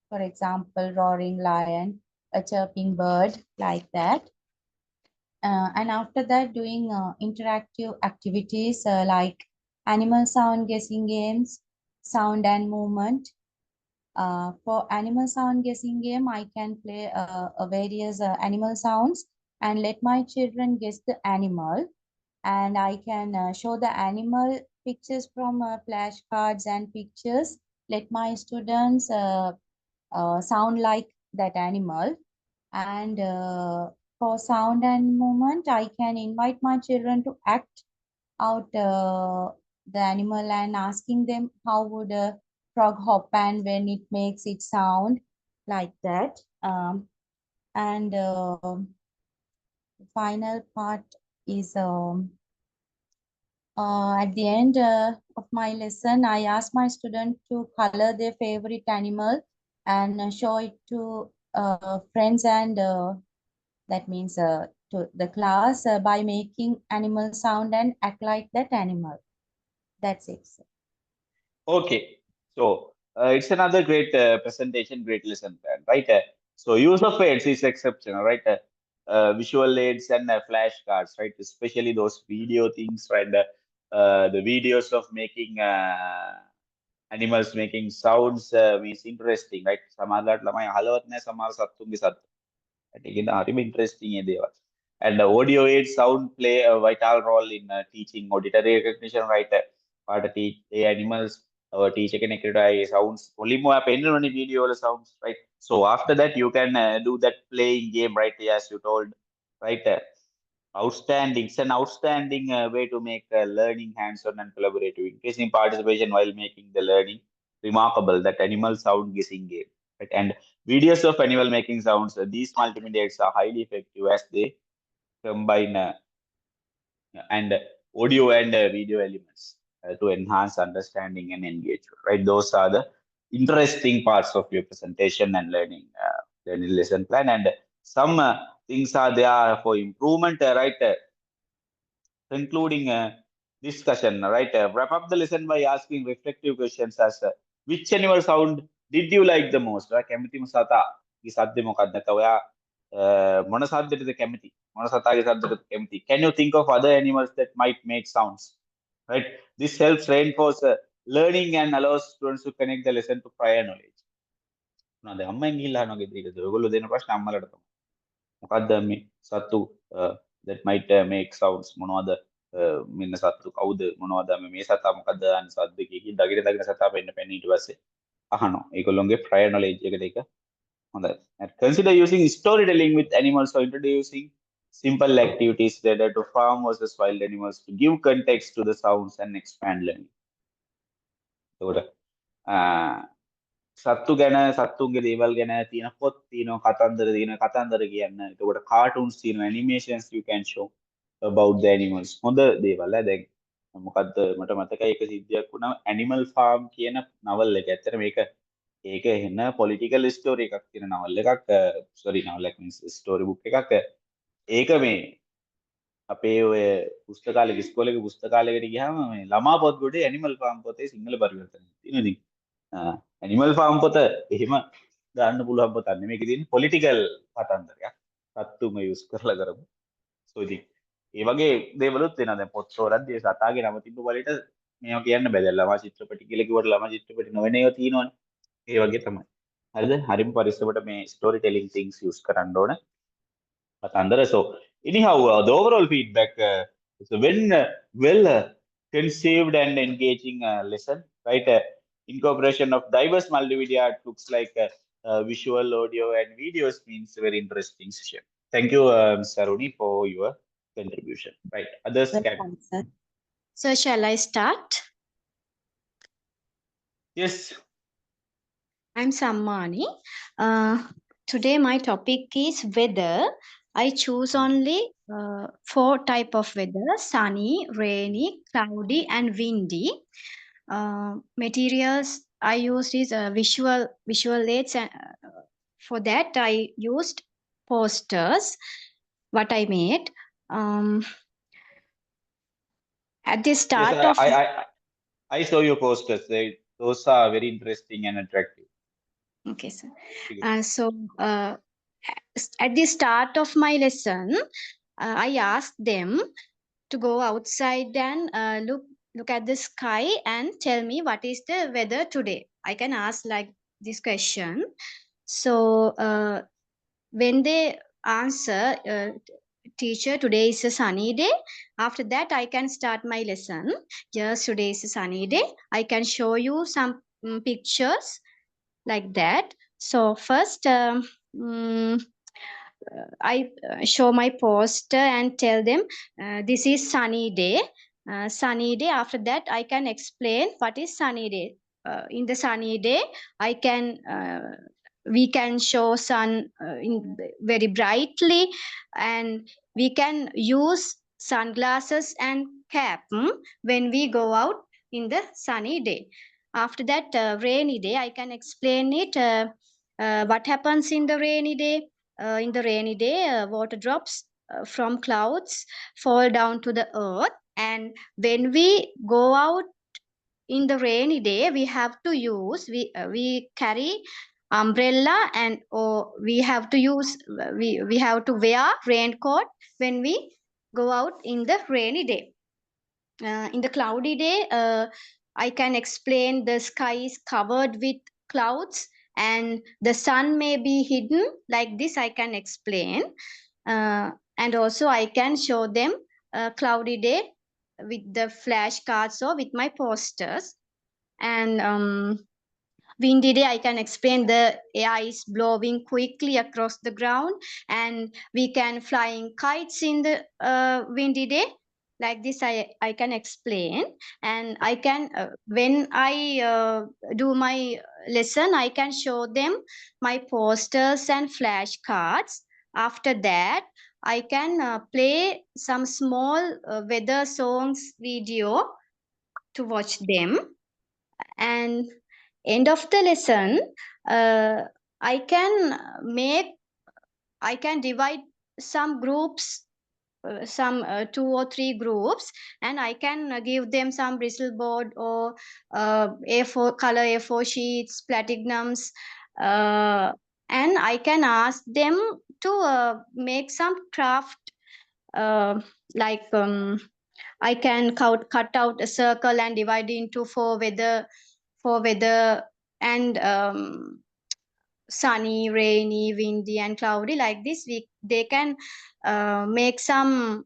S9: for example, roaring lion, a chirping bird, like that. And after that, doing interactive activities like animal sound guessing games, sound and movement. For animal sound guessing game, I can play various animal sounds and let my children guess the animal. And I can show the animal pictures from flashcards and pictures. Let my students sound like that animal. And for sound and movement, I can invite my children to act out the animal and asking them how would a frog hop and when it makes its sound, like that. And the final part is at the end of my lesson, I ask my student to color their favorite animal and show it to friends and that means to the class by making animal sound and act like that animal. That's it, sir.
S1: Okay, so it's another great presentation, great lesson plan, right? So use of aids is exceptional, right? Visual aids and flashcards, right? Especially those video things, right? The videos of making animals making sounds is interesting, right? සමහරවිට ළමයි අහලවත් නැහැ සමහර සත්තුන්ගේ සත්තු. ඒකෙන් හරිම interesting ඒ දේවල්. And audio aids sound play a vital role in teaching auditory recognition, right? පාට teach the animals teacher කෙනෙක්ට ඒ sounds මුලින්ම ඔයා පෙන්නනවනේ video වල sounds, right? So after that you can do that playing game, right? As you told, right? Outstanding. It's an outstanding way to make learning hands-on and collaborative, increasing participation while making the learning remarkable. That animal sound guessing game, right? And videos of animal making sounds. These multimedia aids are highly effective as they combine and audio and video elements to enhance understanding and engagement, right? Those are the interesting parts of your presentation and learning lesson plan. And some things are there for improvement, right? Concluding discussion, right? Wrap up the lesson by asking reflective questions as which animal sound did you like the most? කැමතිම සතා ගේ සද්දේ මොකක්ද? නැත්නම් ඔයා මොන සද්දෙටද කැමති? මොන සතාගේ සද්දෙටද කැමති? Can you think of other animals that might make sounds? Right? This helps reinforce learning and allows students to connect the lesson to prior knowledge. මොනවාද අම්මෙන් ගිහිල්ලා අහනවා ගෙදරට. ඔයගොල්ලෝ දෙන ප්‍රශ්න අම්මලට තමයි. මොකද්ද මේ සත්තු that might make sounds මොනවද මෙන්න සත්තු කවුද මොනවද මේ සතා මොකද්ද අන්න සද්ද කිය දගිර දගිර සතා පෙන්න පෙන්න ඊට පස්සේ අහනවා ඒගොල්ලොන්ගේ prior knowledge එකට ඒක හොඳයි. And consider using storytelling with animals or introducing simple activities related to farm versus wild animals to give context to the sounds and expand learning. එතකොට සත්තු ගැන සත්තුන්ගේ දේවල් ගැන තියෙන පොත් තියෙනවා කතන්දර තියෙන කතන්දර කියන්න. එතකොට cartoons තියෙනවා animations you can show about the animals. හොඳ දේවල් දැන් මොකද්ද මට මතකයි එක සිද්ධියක් වුණා animal farm කියන නවල් එක. ඇත්තට ඒක එන political story එකක් තියෙන නවල් එකක් sorry නවල් එකක් means story book එකක්. ඒක මේ අපේ ඔය පුස්තකාලේ ඉස්කෝලේ පුස්තකාලයකට ගියාම මේ ළමා පොත් ගොඩේ animal farm පොතේ සිංහල පරිවර්තනය තියෙනවා. ඉතින් ඇනිමල් ෆාම් පොත එහෙම ගන්න පුළුවන් පොතක් නෙමෙයි. මේකේ තියෙන පොලිටිකල් කතන්දරයක් සත්තුම යූස් කරලා කරපු. සෝ ඉතින් ඒ වගේ දේවලුත් වෙනවා. දැන් පොත් හොරද්දී ඒ සතාගේ නම තිබ්බ බලයට මේවා කියන්න බෑ. දැන් ළමා චිත්‍රපටි කියලා කිව්වට ළමා චිත්‍රපටි නොවන ඒවා තියෙනවනේ. ඒ වගේ තමයි. හරිද? හරිම පරිස්සමට මේ ස්ටෝරි ටෙලිං things යූස් කරන්න ඕන. කතන්දර. So anyhow the overall feedback so when well conceived and engaging lesson, right? Incorporation of diverse multimedia looks like visual, audio, and videos means very interesting session. Thank you, Mr. Aruni, for your contribution. Right, others can.
S9: Welcome, sir.
S2: So shall I start?
S1: Yes.
S2: I'm Sammani. Today my topic is weather. I choose only 4 type of weather: sunny, rainy, cloudy, and windy. Materials I used is visual aids. For that I used posters what I made. At the
S1: Yes,
S2: start of
S1: I saw your posters. Those are very interesting and attractive.
S2: okay, sir.
S1: Very good.
S2: So at the start of my lesson, I asked them to go outside and look at the sky and tell me what is the weather today. I can ask like this question. So when they answer, teacher, today is a sunny day. After that, I can start my lesson. Yes, today is a sunny day. I can show you some pictures like that. So first, I show my poster and tell them this is sunny day. Sunny day. After that, I can explain what is sunny day. In the sunny day, I can we can show sun very brightly, and we can use sunglasses and cap when we go out in the sunny day. After that, rainy day, I can explain it. What happens in the rainy day? In the rainy day, water drops from clouds fall down to the earth, and when we go out in the rainy day, we have to use we carry umbrella, and or we have to use we have to wear raincoat when we go out in the rainy day. In the cloudy day, I can explain the sky is covered with clouds and the sun may be hidden. Like this, I can explain. And also, I can show them a cloudy day with the flashcards or with my posters. And windy day, I can explain the air is blowing quickly across the ground, and we can flying kites in the windy day. Like this, I can explain. And I can when I do my lesson, I can show them my posters and flashcards. After that, I can play some small weather songs video to watch them. And end of the lesson, uh, I can make I can divide some groups, some 2 or 3 groups, and I can give them some bristle board or A4 color A4 sheets, platinums, and I can ask them to make some craft, uh, like I can cut out a circle and divide into four weather and sunny, rainy, windy, and cloudy. Like this, they can make some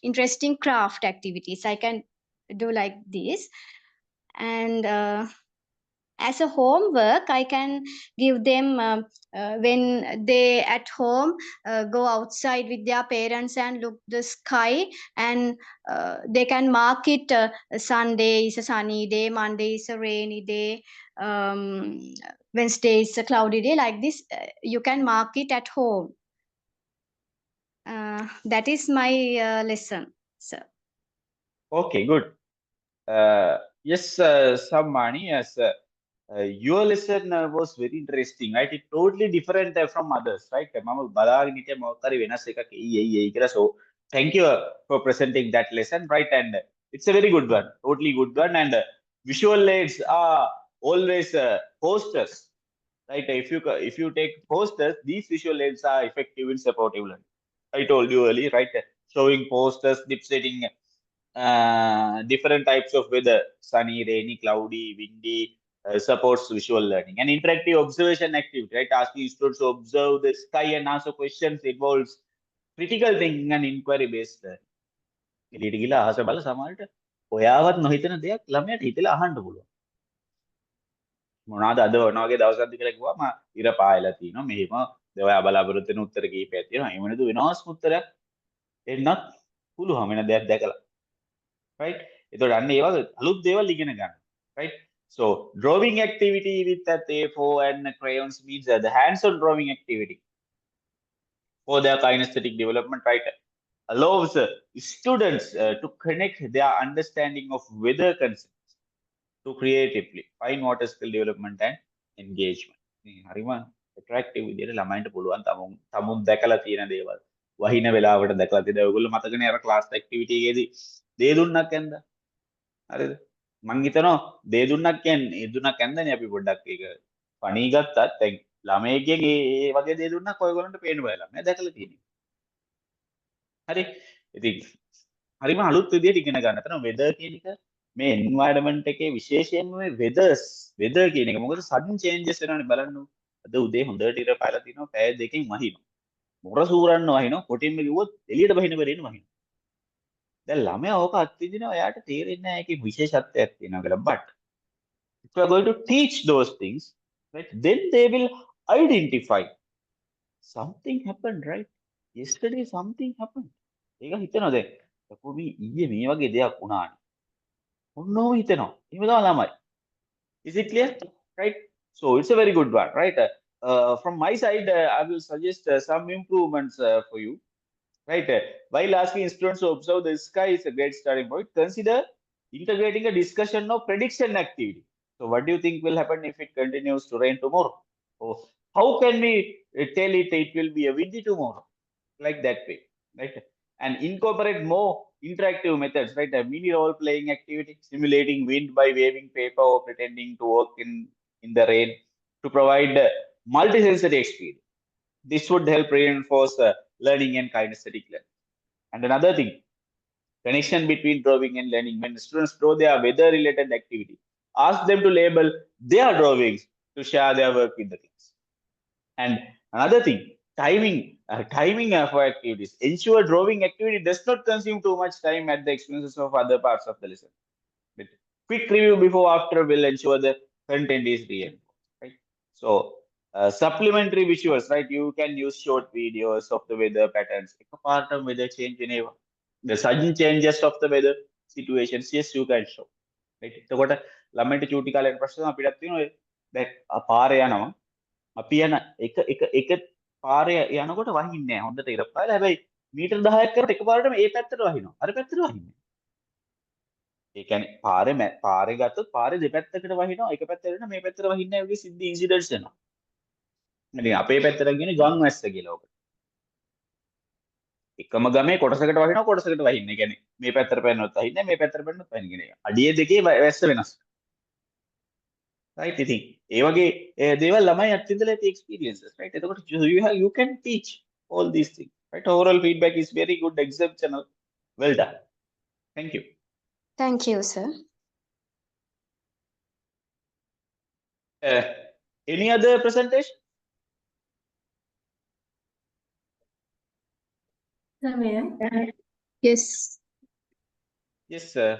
S2: interesting craft activities. I can do like this. And as a homework, I can give them when they at home go outside with their parents and look the sky, and they can mark it. Sunday is a sunny day, Monday is a rainy day, um, Wednesday is a cloudy day. Like this, you can mark it at home. That is my lesson, sir.
S1: Okay, good. Yes, Sammani, yes, your lesson was very interesting, right? It totally different from others, right? මම බලාගෙන හිටිය මොකක් හරි වෙනස් එකක් එයි කියලා. So thank you for presenting that lesson, right? And it's a very good one, totally good one. And visual aids are always posters, right? If you take posters, these visual aids are effective in supportive learning. I told you earlier, right? Showing posters, depicting different types of weather, sunny, rainy, cloudy, windy, supports visual learning. And interactive observation activity, right? Asking students to observe the sky and answer questions involves critical thinking and inquiry based learning. එළියට ගිහලා අහස බල සමහරට ඔයාවත් නොහිතන දෙයක් ළමයාට හිතලා අහන්න පුළුවන්. මොනවාද අද වගේ දවසක්ද කියලා කිව්වම ඉර පායලා තියෙනවා මෙහෙම ඔයා බලාපොරොත්තු වෙන උත්තර කීපයක් තියෙනවා. එහෙම නේද වෙනස් උත්තරයක් එන්නත් පුළුවන් වෙන දෙයක් දැකලා. right? එතකොට අන්න ඒ වගේ අලුත් දේවල් ඉගෙන ගන්න. right? So drawing activity with that A4 and crayons means the hands-on drawing activity for their kinesthetic development, right? Allows students to connect their understanding of weather concepts to creatively fine motor skill development and engagement. හරිම attractive විදියට ළමයින්ට පුළුවන් තමුන් දැකලා තියෙන දේවල් වහින වෙලාවට දැකලා තියෙන ඔයගොල්ලෝ මතකනේ අර ක්ලාස් ඇක්ටිවිටි එකේදී දේ දුන්නක් ඇන්ද හරිද මං හිතනවා දේ දුන්නක් කියන්නේ ඒ දුන්නක් ඇන්දනේ අපි පොඩ්ඩක් ඒක පණී ගත්තත් දැන් ළමයෙක්ගෙන් ඒ වගේ දේ දුන්නක් ඔයගොල්ලන්ට පේන්න බෑ ළමයා දැකලා තියෙනවා හරි ඉතින් හරිම අලුත් විදියට ඉගෙන ගන්න. එතන weather කියන එක මේ environment එකේ විශේෂයෙන්ම මේ weather කියන එක මොකද sudden changes වෙනවානේ බලන්න. අද උදේ හොඳට ඉර පාලා තිනවා පැය දෙකකින් වහිනවා. මොර සූරන්න වහිනවා. කොටින්ම කිව්වොත් එළියට බහින බැරින වහිනවා. දැන් ළමයා ඕක අත්විඳිනවා එයාට තේරෙන්නේ නැහැ ඒකේ විශේෂත්වයක් තියෙනවා කියලා. But if you are going to teach those things, right, then they will identify something happened, right? Yesterday something happened. ඒක හිතනවා දැන්. කොහොමද ඊයේ මේ වගේ දෙයක් වුණානේ. ඔන්නෝ හිතනවා. එහෙම තමයි ළමයි. Is it clear? Right? So it's a very good one, right? From my side, I will suggest some improvements for you. Right? While asking students to observe the sky is a great starting point. Consider integrating a discussion of prediction activity. So what do you think will happen if it continues to rain tomorrow? Oh, how can we tell it will be a windy tomorrow? Like that way, right? And incorporate more interactive methods, right? A mini role-playing activity, simulating wind by waving paper or pretending to work in the rain to provide multisensory experience. This would help reinforce learning and kinesthetic learning. And another thing, connection between drawing and learning. When students draw their weather-related activity, ask them to label their drawings to share their work with the class. And another thing, timing for activities. Ensure drawing activity does not consume too much time at the expenses of other parts of the lesson. But quick review before after will ensure the content is reinforced. Right? So supplementary visuals, right? You can use short videos of the weather patterns. A part of weather change in the sudden changes of the weather situations. Yes, you can show. Right? එතකොට ළමයින්ට චූටි කාලේ ප්‍රශ්න අපිටත් තියෙනවා දැන් පාරේ යනවා අපි යන එක පාරේ යනකොට වහින්නේ නැහැ හොඳට ඉර පාරේ හැබැයි මීටර 10ක් කරලා එකපාරටම ඒ පැත්තට වහිනවා අර පැත්තට වහින්නේ ඒ කියන්නේ පාරේ ගත්තොත් පාරේ දෙපැත්තකට වහිනවා එක පැත්තට වෙන මේ පැත්තට වහින්නේ නැහැ වගේ සිද්ධි ඉන්සිඩන්ට්ස් වෙනවා ඉතින් අපේ පැත්තට කියන්නේ ගම් වැස්ස කියලා ඔකට එකම ගමේ කොටසකට වහිනවා කොටසකට වහින්නේ. ඒ කියන්නේ මේ පැත්තට පැනනොත් වහින්නේ මේ පැත්තට පැනනොත් වහින්නේ කියන එක. අඩිය දෙකේ වැස්ස වෙනස්. right ඉතින් ඒ වගේ දේවල් ළමයි අත්විඳලා ඇති experiences right එතකොට you can teach all these things right overall feedback is very good exceptional well done thank you
S2: sir.
S1: any other presentation
S5: Yes.
S1: yes sir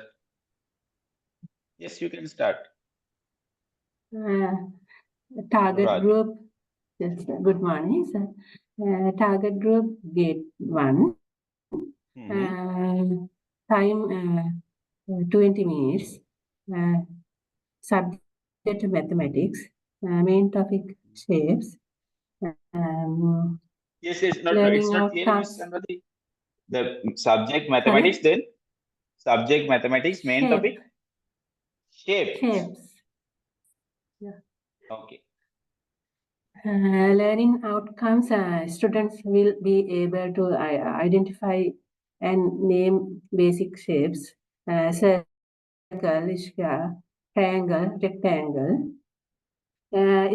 S1: yes you can start
S10: Target
S1: Raj.
S10: group, yes, good morning, sir. Target group, grade 1. Time 20 minutes. Subject mathematics. Main topic shapes.
S1: yes not
S10: Learning
S1: it's not clear
S10: outcomes.
S1: Miss Anvati. The subject mathematics then subject mathematics main
S10: Shape.
S1: topic shapes
S10: Shapes. Yeah.
S1: okay
S10: Learning outcomes, students will be able to identify and name basic shapes, circle, square, triangle, rectangle.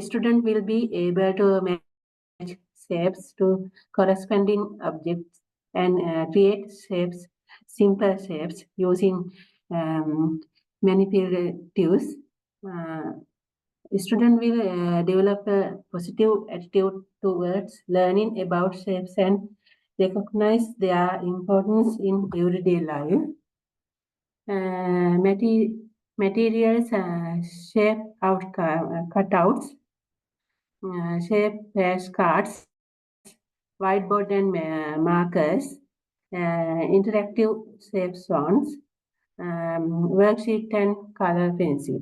S10: Student will be able to match shapes to corresponding objects and create shapes, simple shapes using manipulatives. Student will develop a positive attitude towards learning about shapes and recognize their importance in everyday life. Materials, shape cutouts, shape flashcards, whiteboard and markers, interactive shape zones, worksheet and color pencil.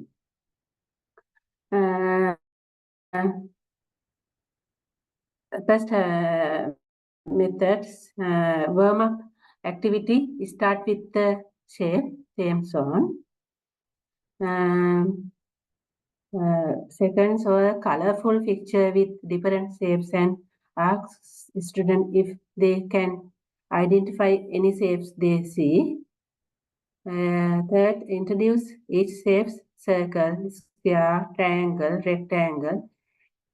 S10: First methods, warm-up activity, start with the shape, same zone. Second, show a colorful picture with different shapes and ask student if they can identify any shapes they see. Third, introduce each shape: circle, square, triangle, rectangle,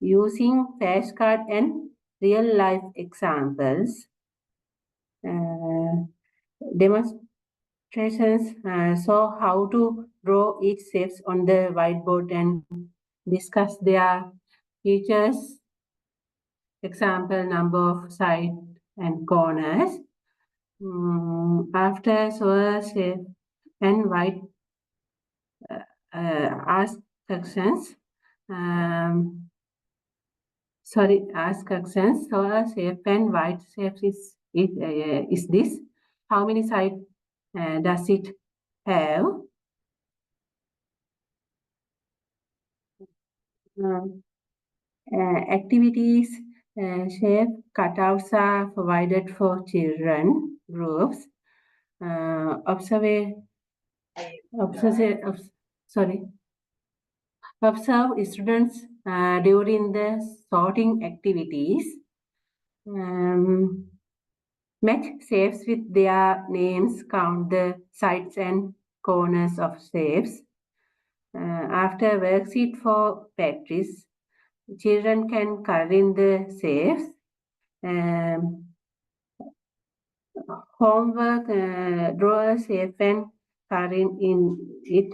S10: using flashcard and real life examples. Demonstrations show how to draw each shapes on the whiteboard and discuss their features, example, number of sides and corners. After show a shape and white ask questions. Ask questions. So a shape and white shape is this? How many sides does it have? Activities, shape cutouts are provided for children groups. Observe students during the sorting activities. Match shapes with their names, count the sides and corners of shapes. After worksheet for practice, children can color in the shapes. Homework, draw a shape and color in it.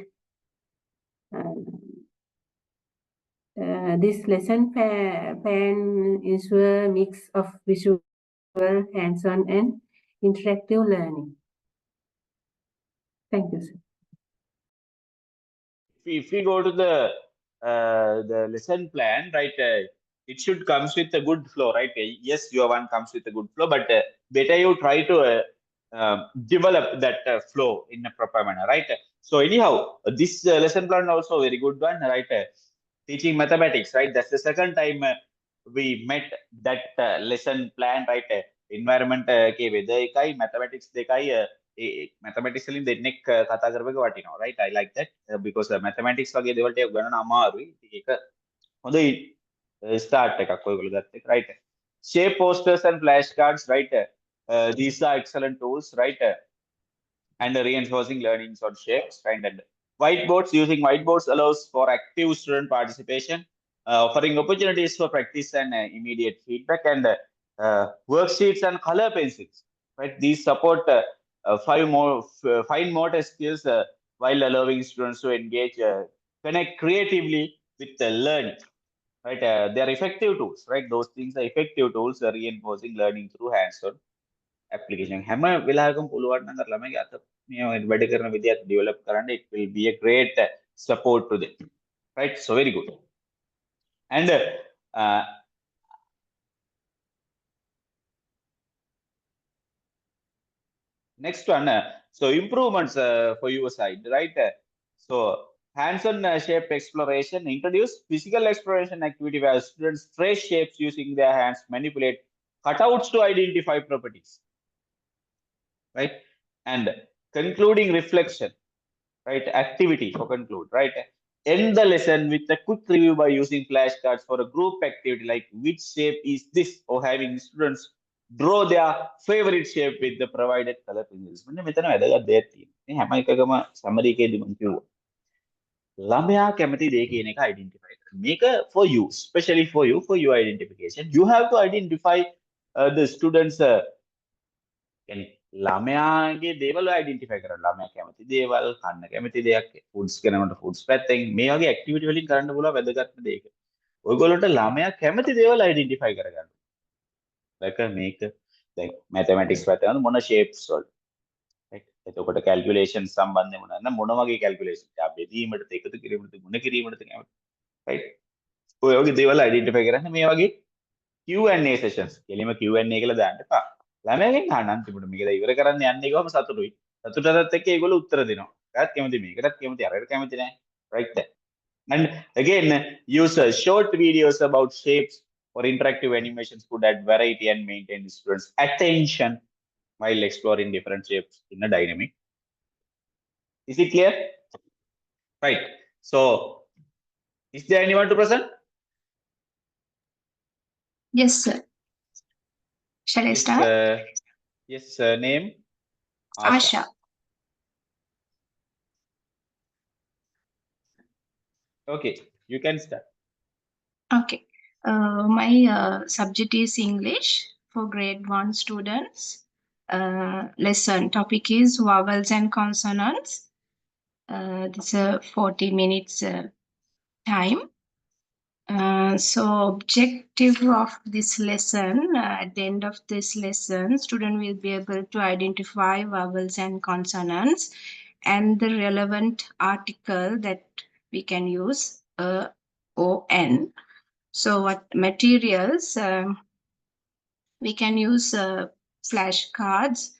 S10: This lesson plan is a mix of visual, hands-on, and interactive learning. Thank you, sir.
S1: If we go to the lesson plan, right, it should comes with a good flow, right? Yes, your one comes with a good flow, but better you try to develop that flow in a proper manner, right? So anyhow, this lesson plan also very good one, right? Teaching mathematics, right? That's the second time we met that lesson plan, right? Environment ke weather ekai mathematics dekai mathematics වලින් දෙන්නෙක් කතා කරපු එක වටිනවා, right? I like that because mathematics වගේ දේවල් ටික ගණන අමාරුයි. ඒක හොඳයි start එකක් ඔයගොල්ලෝ ගත්ත එක, right? Shape posters and flashcards, right? These are excellent tools, right? And reinforcing learnings on shapes, right? And whiteboards, using whiteboards allows for active student participation, offering opportunities for practice and immediate feedback, and worksheets and color pencils, right? These support fine motor skills while allowing students to engage, connect creatively with the learning, right? They are effective tools, right? Those things are effective tools, reinforcing learning through hands-on application. හැම වෙලාවකම පුළුවන් නම් අර ළමයිගේ අත මේ වැඩ කරන විදිහට ඩෙවලොප් කරන්න, it will be a great support to them, right? So very good. And next one, so improvements for your side, right? So hands-on shape exploration, introduce physical exploration activity where students trace shapes using their hands, manipulate cutouts to identify properties, right? And concluding reflection, right? Activity for conclude, right? End the lesson with a quick review by using flashcards for a group activity like which shape is this, or having students draw their favorite shape with the provided color pencils. මෙන්න මෙතන වැදගත් දෙයක් තියෙනවා. මේ හැම එකකම summary එකේදී මම කිව්වා. ළමයා කැමති දේ කියන එක identify කරන්න. මේක for you, especially for you, for your identification. You have to identify the students يعني ළමයාගේ දේවල් අයිඩෙන්ටිෆයි කරන්න. ළමයා කැමති දේවල්, කන්න කැමති දෙයක්, ෆුඩ්ස් කරනකොට ෆුඩ්ස් පැත්තෙන් මේ වගේ ඇක්ටිවිටි වලින් කරන්න පුළුවන් වැදගත්ම දෙයක. ඔයගොල්ලන්ට ළමයා කැමති දේවල් අයිඩෙන්ටිෆයි කරගන්න. like මේක දැන් මැතමැටික්ස් පැත්තේ මොන ෂේප්ස් වල, right? එතකොට කැල්කියුලේෂන් සම්බන්ධයෙන් මොනවාද මොන වගේ කැල්කියුලේෂන් එක බෙදීමටද එකතු කිරීමටද ගුණ කිරීමටද කැමති, right? ඔය වගේ දේවල් අයිඩෙන්ටිෆයි කරන්න මේ වගේ Q&A sessions. කෙලිම Q&A කියලා දාන්න එපා. ළමයාගෙන් අහන්න අන්තිමට මේක ද ඉවර කරන්න යන්නේ ගියාම සතුටුයි. සතුටටත් එක්ක ඒගොල්ලෝ උත්තර දෙනවා. ඒකත් කැමති, මේකටත් කැමති, අරකට කැමති නැහැ. right there. And again, use short videos about shapes or interactive animations could add variety and maintain the students' attention while exploring different shapes in a dynamic. Is it clear? Right. So Is there anyone to present?
S2: Yes, sir. Shall I
S1: Yes,
S2: start?
S1: yes, name? Asha.
S2: Asha.
S1: Okay, you can start.
S2: Okay. My subject is English for grade 1 students. Lesson topic is vowels and consonants. This is a 40 minutes time. So objective of this lesson, at the end of this lesson, student will be able to identify vowels and consonants and the relevant article that we can use, on. So what materials, we can use flashcards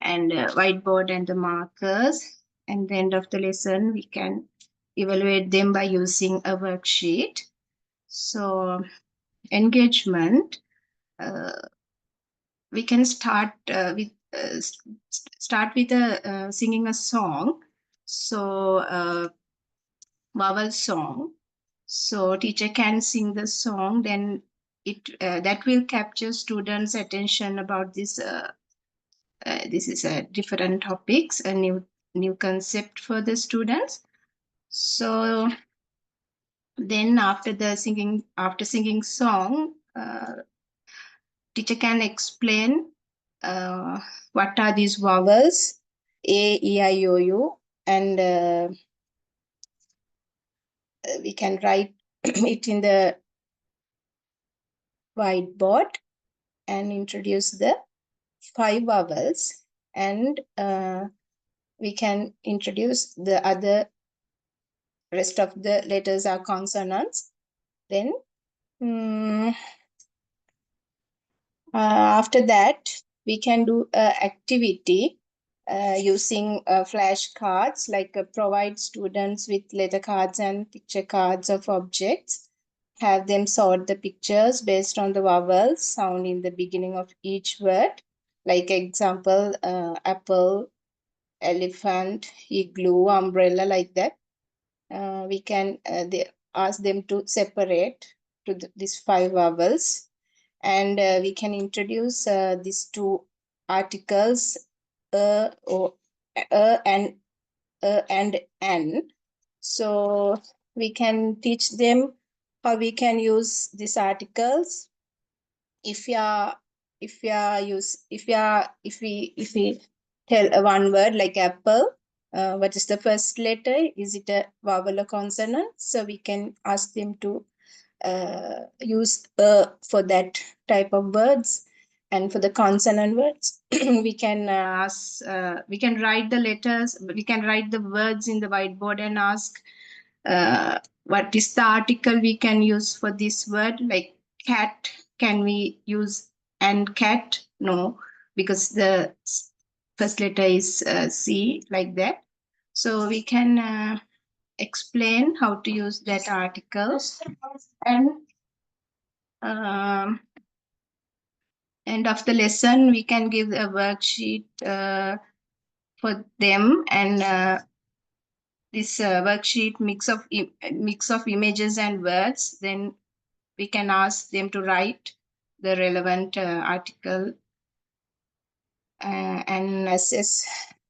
S2: and whiteboard and the markers. And the end of the lesson, we can evaluate them by using a worksheet. So engagement, we can start with singing a song. So vowel song. So teacher can sing the song, then it that will capture students' attention about this. This is a different topics, a new concept for the students. So then after singing song, teacher can explain what are these vowels, A, E, I, O, U, and we can write it in the whiteboard and introduce the 5 vowels, and we can introduce the other rest of the letters are consonants. Then after that, we can do an activity using flashcards, like provide students with letter cards and picture cards of objects. Have them sort the pictures based on the vowels sound in the beginning of each word. Like example, apple, elephant, igloo, umbrella, like that. We can ask them to separate to these 5 vowels, and we can introduce these 2 articles, or and n. So we can teach them how we can use these articles. If we tell one word like apple, what is the first letter? Is it a vowel or consonant? So we can ask them to use for that type of words. And for the consonant words, we can we can write the letters, we can write the words in the whiteboard and ask what is the article we can use for this word. Like cat, can we use and cat? No, because the first letter is C, like that. So we can explain how to use that articles. And end of the lesson, we can give a worksheet for them, and this worksheet mix of images and words. Then we can ask them to write the relevant article and assess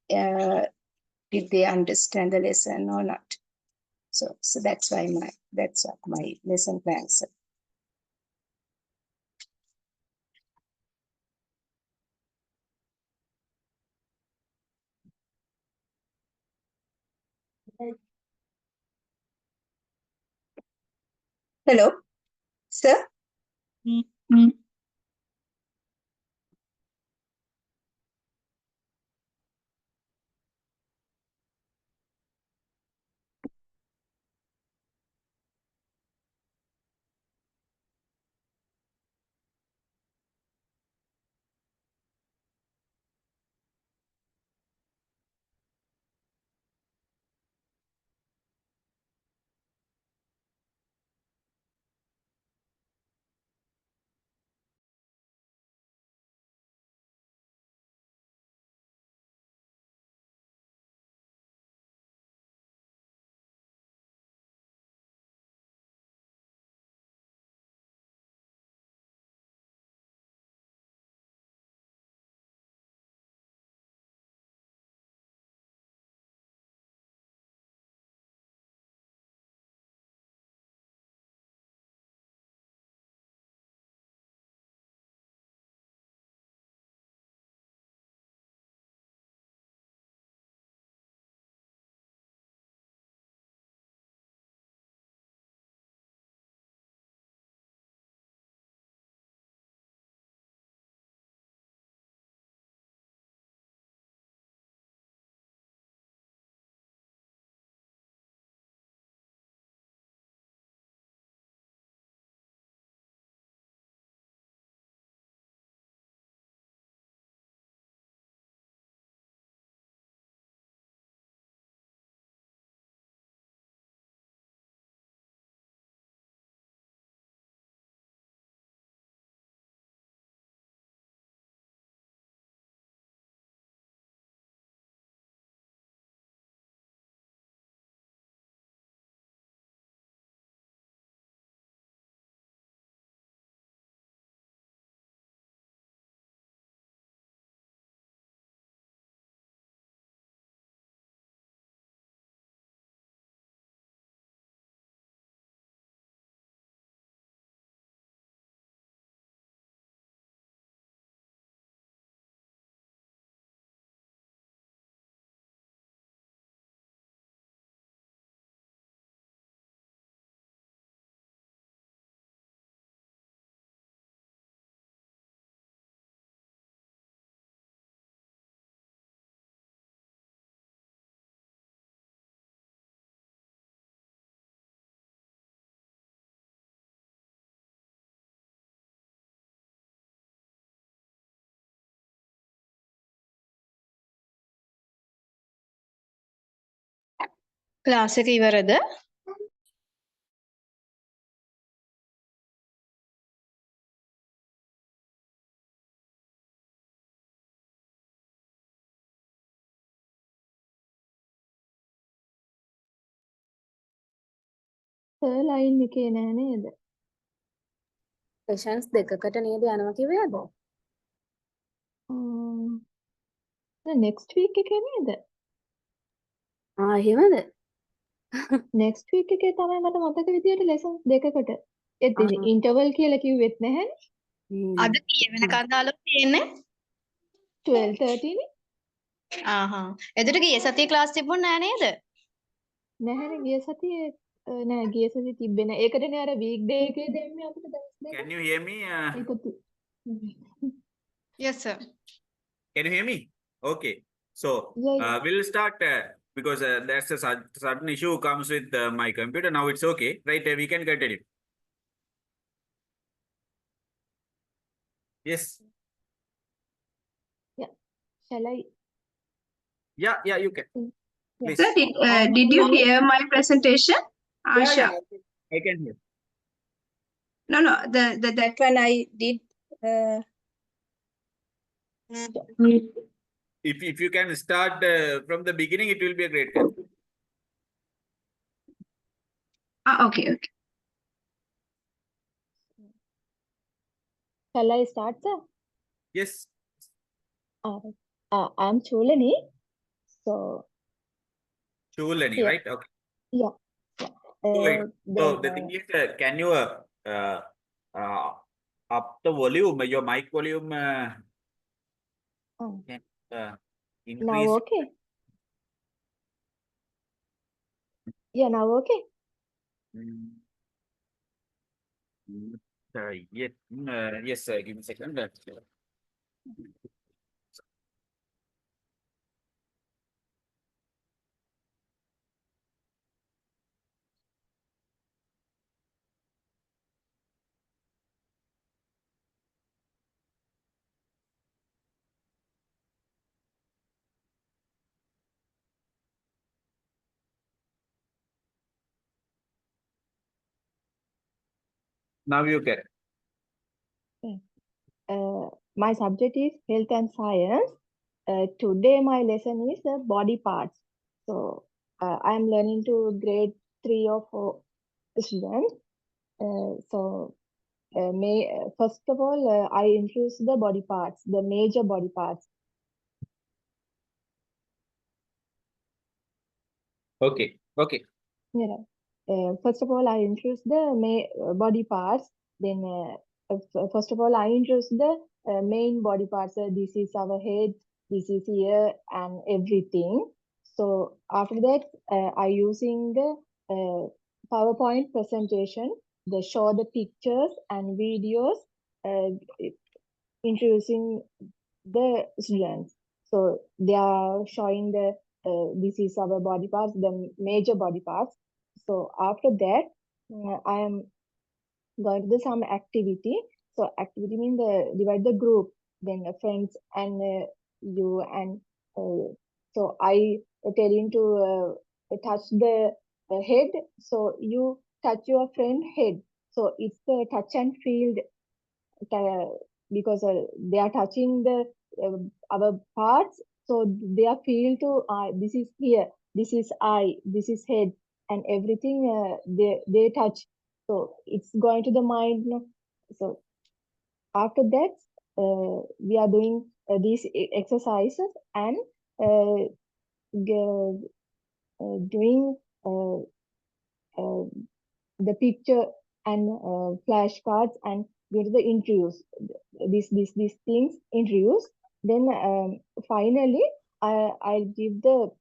S2: did they understand the lesson or not. So that's what my lesson plans. Hello, sir. Class එක ඉවරද?
S5: Line එකේ නෑ නේද?
S6: sessions දෙකකට නේද යනවා කිව්වේ අද?
S5: next week එකේ නේද?
S6: එහෙමද?
S5: next week එකේ තමයි මට මතක විදියට lessons දෙකකට. interval කියලා කිව්වෙත් නැහැනේ.
S2: අද කීය වෙනකන් දාලා තියෙන්නේ?
S5: 12:30 නේ.
S2: එතකොට ගිය සතියේ ක්ලාස් තිබුණ නෑ නේද?
S5: නැහැනේ ගිය සතියේ නෑ ගිය සතියේ තිබ්බේ නෑ. ඒකටනේ අර weekday එකේ දෙන්නේ අපිට දවස් දෙක.
S11: Can you hear me?
S2: Yes sir.
S11: Can you hear me? Okay. So we'll start because there's a sudden issue comes with my computer. Now it's okay, right? We can continue. Yes.
S5: Yeah. Shall I?
S11: Yeah, you can. Please.
S12: Sir, did you hear my presentation? Asha.
S11: Yeah, I can hear.
S12: No, that one I did.
S11: If you can start from the beginning, it will be a great help.
S12: Okay.
S5: Shall I start, sir?
S11: Yes.
S5: I'm Chulani. So.
S11: Chulani,
S5: yeah.
S11: right? Okay.
S5: Yeah.
S11: So the thing is, can you up the volume, your mic volume? Can increase.
S5: Now okay. Yeah, now okay.
S11: Yes, give me a second. Now you can.
S5: My subject is health and science. Today my lesson is body parts. So I am learning to grade 3 or 4 students. First of all, I introduce the body parts, the major body parts.
S11: Okay.
S5: Yeah. First of all, I introduce the body parts. Then, first of all, I introduce the main body parts. This is our head, this is ear, and everything. So after that, I using the PowerPoint presentation. They show the pictures and videos introducing the students. So they are showing the this is our body parts, the major body parts. So after that, I am going to do some activity. So activity means divide the group, then friends and you and so I tell him to touch the head. So you touch your friend head. So it's the touch and feel because they are touching the our parts, so they are feel to this is here, this is eye, this is head, and everything they touch. So it's going to the mind. So after that, we are doing these exercises and doing the picture and flashcards and go to the interviews. These things interviews. Then finally, I'll give the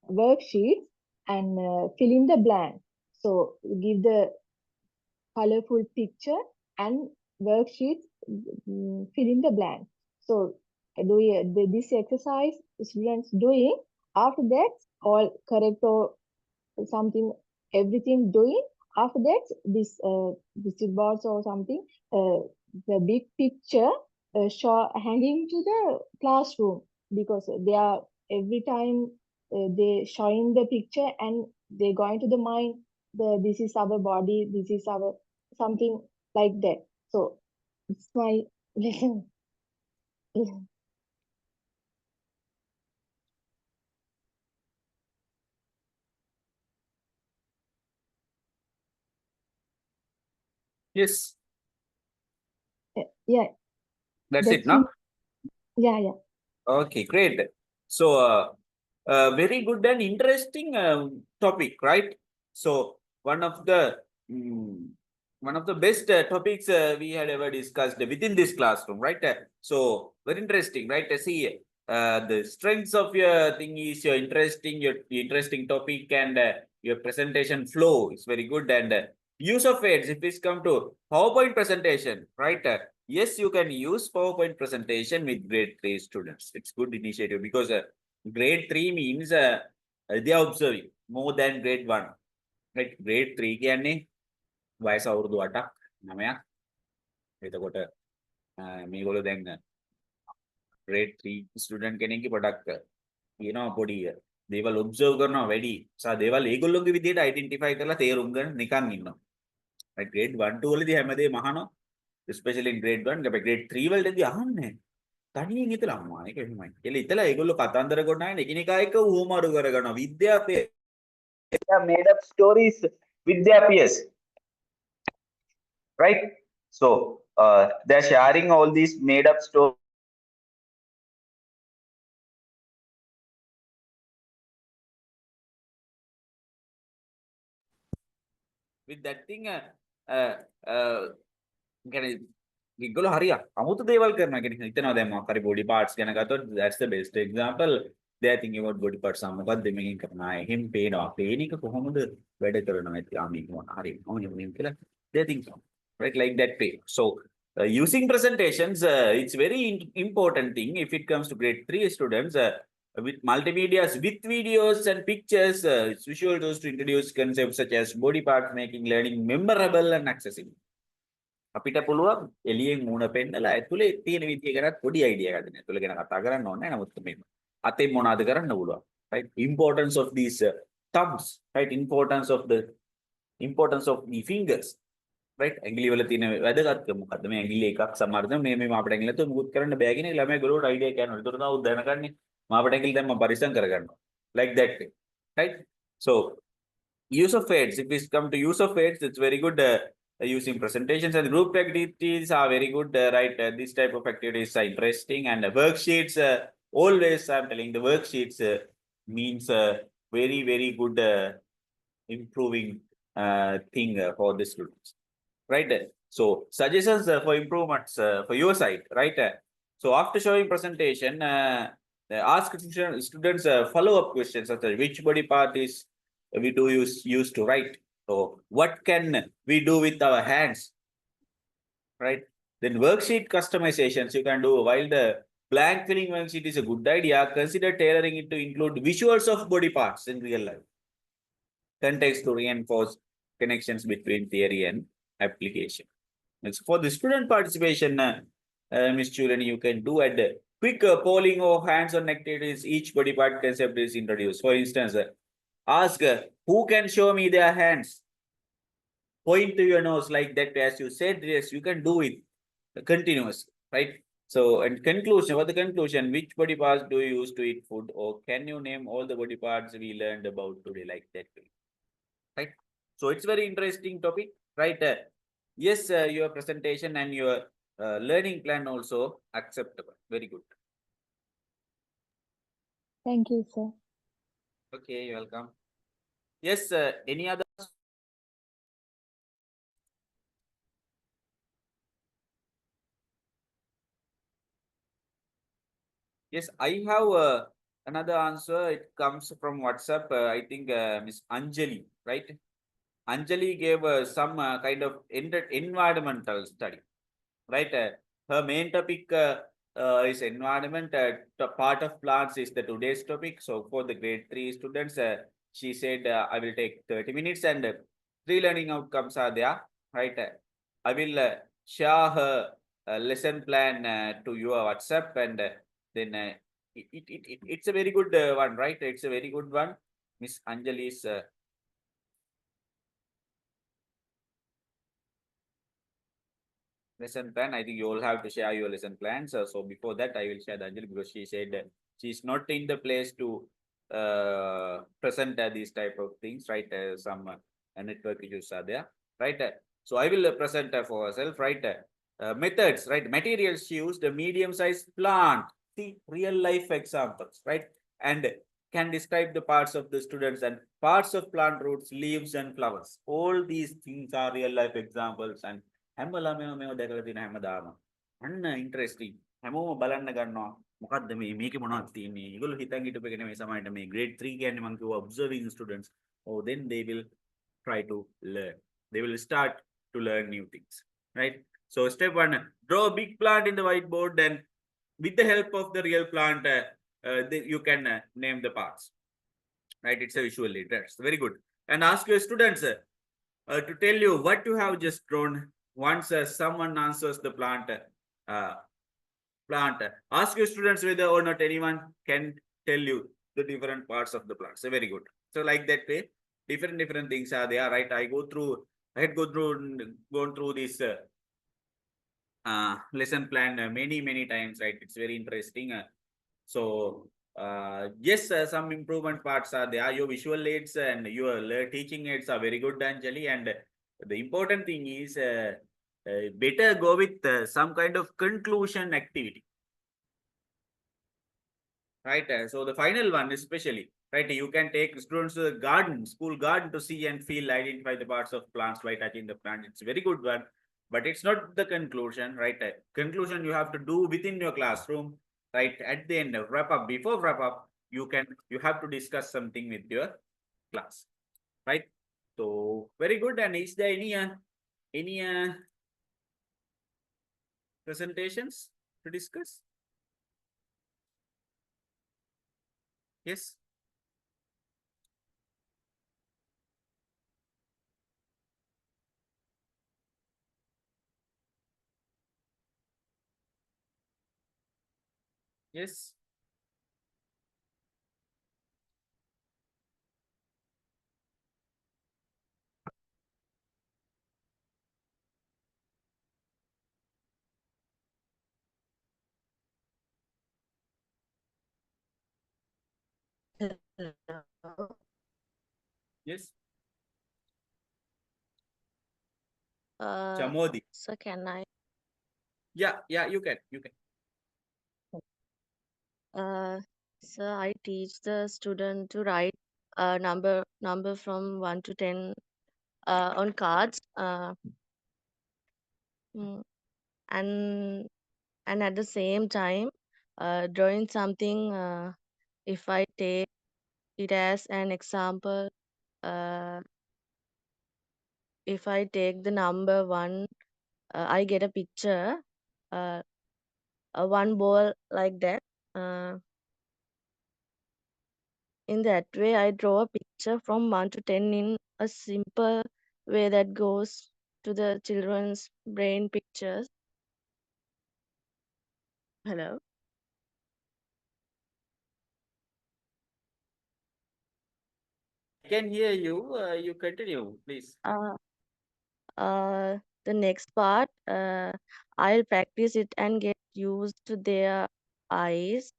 S5: worksheets and fill in the blank. So give the colorful picture and worksheets, fill in the blank. So this exercise students doing. After that, all correct or something, everything doing. After that, this visit boards or something, the big picture hanging to the classroom, because they are every time
S13: they showing the picture and they going to the mind, this is our body, this is our something like that. So it's my lesson.
S11: Yes,
S13: Yeah,
S11: that's it,
S13: that's
S11: no?
S13: yeah.
S11: Okay, great. So, very good and interesting topic, right? So, mm, one of the best topics we had ever discussed within this classroom, right? So, very interesting, right? See, the strengths of your thing is your interesting topic, and your presentation flow is very good, and use of aids. If it's come to PowerPoint presentation, right? Yes, you can use PowerPoint presentation with grade 3 students. It's good initiative because grade 3 means they are observing more than grade 1. Right? Grade 3 කියන්නේ වයස අවුරුදු 8ක් 9ක්. එතකොට මේගොල්ලෝ දැන් grade 3 student කෙනෙක්ගේ පොඩක් කියනවා පොඩි දේවල් observe කරනවා වැඩි. සහ දේවල් ඒගොල්ලෝගේ විදිහට identify කරලා තේරුම් ගන්න නිකන් ඉන්නවා. Right? Grade 1 2 වලදී හැමදේම අහනවා. Especially in grade 1, grade 3 වලදී අහන්නේ. තනියෙන් හිතලා අම්මා ඒක එහෙමයි. කියලා හිතලා ඒගොල්ලෝ කතන්දර ගොඩනගන එකිනෙකා එක්ක උහුමාරු කරගන්නවා. විද්‍යාපේ
S1: They have made up stories with their peers, right? So they're sharing all these made up stories.
S11: with that thing කියන්නේ ඒගොල්ලෝ හරිය අමුතු දේවල් කරනවා. කියන්නේ හිතනවා දැන් මොකක් හරි body parts ගැන ගත්තොත් that's the best example. They are thinking about body parts. මොකක්ද මේකෙන් කරනවා? එහෙම පේනවා. පේන එක කොහොමද වැඩ කරනවා? මේක මොන හරි මොන කියලා they think so. Right, like that way. So using presentations, it's very important thing if it comes to grade 3 students. With multimedias, with videos and pictures, it's visual tools to introduce concepts such as body part making learning memorable and accessible. අපිට පුළුවන් එළියෙන් මූණ පෙන්නලා ඇතුලේ තියෙන විදිය ගැනත් පොඩි idea එකක් දෙන්න. ඇතුලේ ගැන කතා කරන්න ඕනේ නැහැ. නමුත් මේ අතේ මොනවද කරන්න පුළුවන්. Right? Importance of these thumbs. Right? Importance of the fingers. Right? ඇඟිලි වල තියෙන වැදගත්කම මොකද්ද? මේ ඇඟිලි එකක් සමහරවිට මේ මාපට ඇඟිලි නැතුව මුකුත් කරන්න බෑ කියන එක ළමයි ගලවට අයිඩියා කියනවා. ඒතර තමයි දැනගන්නේ. මාපට ඇඟිලි දැන් මම පරිස්සම් කරගන්නවා. Like that way. Right? So use of aids. If we come to use of aids, it's very good. Using presentations and group activities are very good, right? This type of activities are interesting, and worksheets. Always, I'm telling the worksheets means very, very good improving thing for the students, right? So suggestions for improvements for your side, right? So after showing presentation, ask students follow-up questions such as which body part is we do use to write. So what can we do with our hands, right? Then worksheet customizations you can do. While the blank filling worksheet is a good idea, consider tailoring it to include visuals of body parts in real life. Context to reinforce connections between theory and application. It's for the student participation, Ms. Churan, you can do a quick polling of hands-on activities. Each body part concept is introduced. For instance, ask who can show me their hands. Point to your nose like that. As you said, yes, you can do it continuously, right? So, and conclusion, what the conclusion? Which body parts do you use to eat food? Or can you name all the body parts we learned about today, like that way? Right? So, it's very interesting topic, right? Yes, your presentation and your learning plan also acceptable. Very good.
S13: Thank you, sir.
S11: Okay, you're welcome. Yes, any other? Yes, I have another answer. It comes from WhatsApp. I think Miss Anjali, right? Anjali gave some kind of environmental study, right? Her main topic is environment. Part of plants is the today's topic. So for the grade 3 students, she said, I will take 30 minutes and 3 learning outcomes are there, right? I will share her lesson plan to your WhatsApp, and then it's a very good one, right? It's a very good one. Miss Anjali's lesson plan. I think you all have to share your lesson plans. So before that, I will share the Anjali because she said she's not in the place to present these type of things, right? Some network issues are there, right? So I will present for herself, right? Methods, right? Materials used, the medium-sized plant. See real life examples, right? And can describe the parts of the students and parts of plant roots, leaves, and flowers. All these things are real life examples and හැම ළමයම මේව දැකලා තියෙන හැමදාම. අන්න interesting. හැමෝම බලන්න ගන්නවා. මොකද්ද මේ මේකේ මොනවද තියෙන්නේ? ඒගොල්ලෝ හිතන් හිටපු එක නෙමෙයි සමහරට මේ grade 3 කියන්නේ මම කිව්වා observing students. Oh, then they will try to learn. They will start to learn new things, right? So step 1, draw a big plant in the whiteboard and with the help of the real plant, you can name the parts, right? It's a visual aid. That's very good. And ask your students to tell you what you have just drawn. Once someone answers the plant, ask your students whether or not anyone can tell you the different parts of the plant. So very good. So like that way, different things are there, right? I had gone through this lesson plan many times, right? It's very interesting. So yes, some improvement parts are there. Your visual aids and your teaching aids are very good, Anjali. And the important thing is better go with some kind of conclusion activity. Right. So the final one, especially, right? You can take students to the garden, school garden, to see and feel, identify the parts of plants by touching the plant. It's a very good one, but it's not the conclusion, right? Conclusion you have to do within your classroom, right? At the end of wrap up, before wrap up, you have to discuss something with your class, right? So very good. And is there any presentations to discuss? Yes. Yes.
S14: Hello.
S11: Yes.
S14: Uh,
S11: Chamodi.
S14: so can I?
S11: Yeah, you can.
S14: So I teach the student to write a number from 1 to 10 on cards. Mm, and at the same time, drawing something. If I take it as an example, uh, if I take the number 1, I get a picture, a one ball like that. In that way, I draw a picture from 1 to 10 in a simple way that goes to the children's brain pictures. Hello.
S11: I can hear you. You continue, please.
S14: The next part, I'll practice it and get used to their eyes.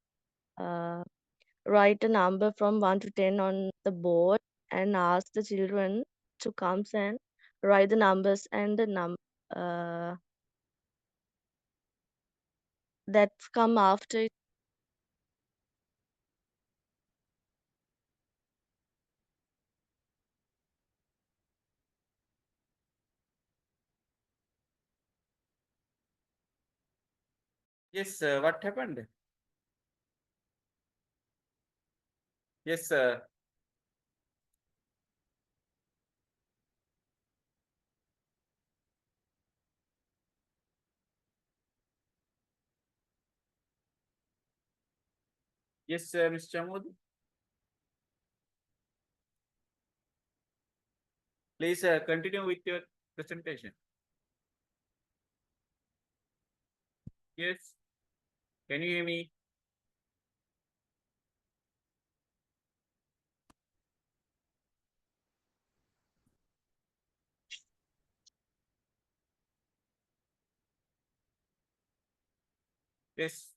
S14: Write a number from 1 to 10 on the board and ask the children to come and write the numbers and the that come after it.
S11: Yes, what happened? Yes, yes, Mr. Chamodi. Please continue with your presentation. Yes. Can you hear me? Yes.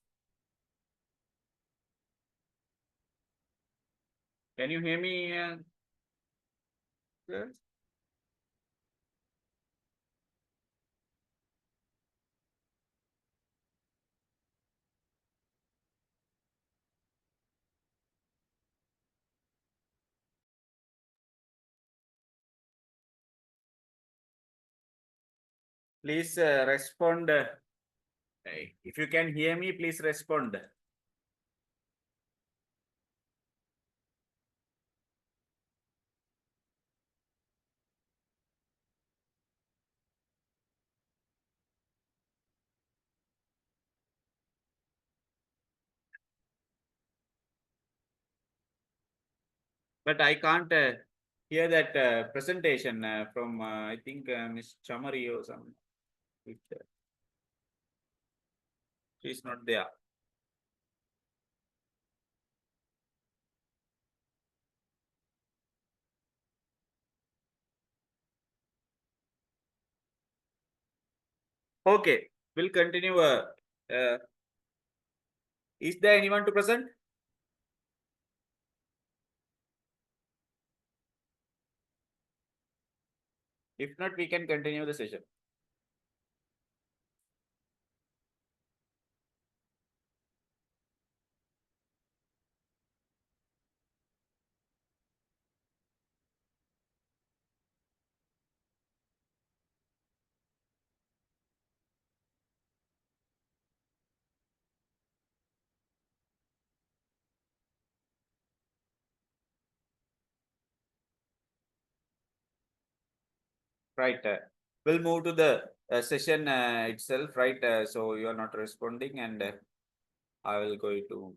S11: Can you hear me? Yes. Please respond. If you can hear me, please respond. But I can't hear that presentation from, I think, Ms. Chamari or something. She's not there. Okay, we'll continue. Is there anyone to present? If not, we can continue the session. Right. We'll move to the session itself, right? So you are not responding, and I will go to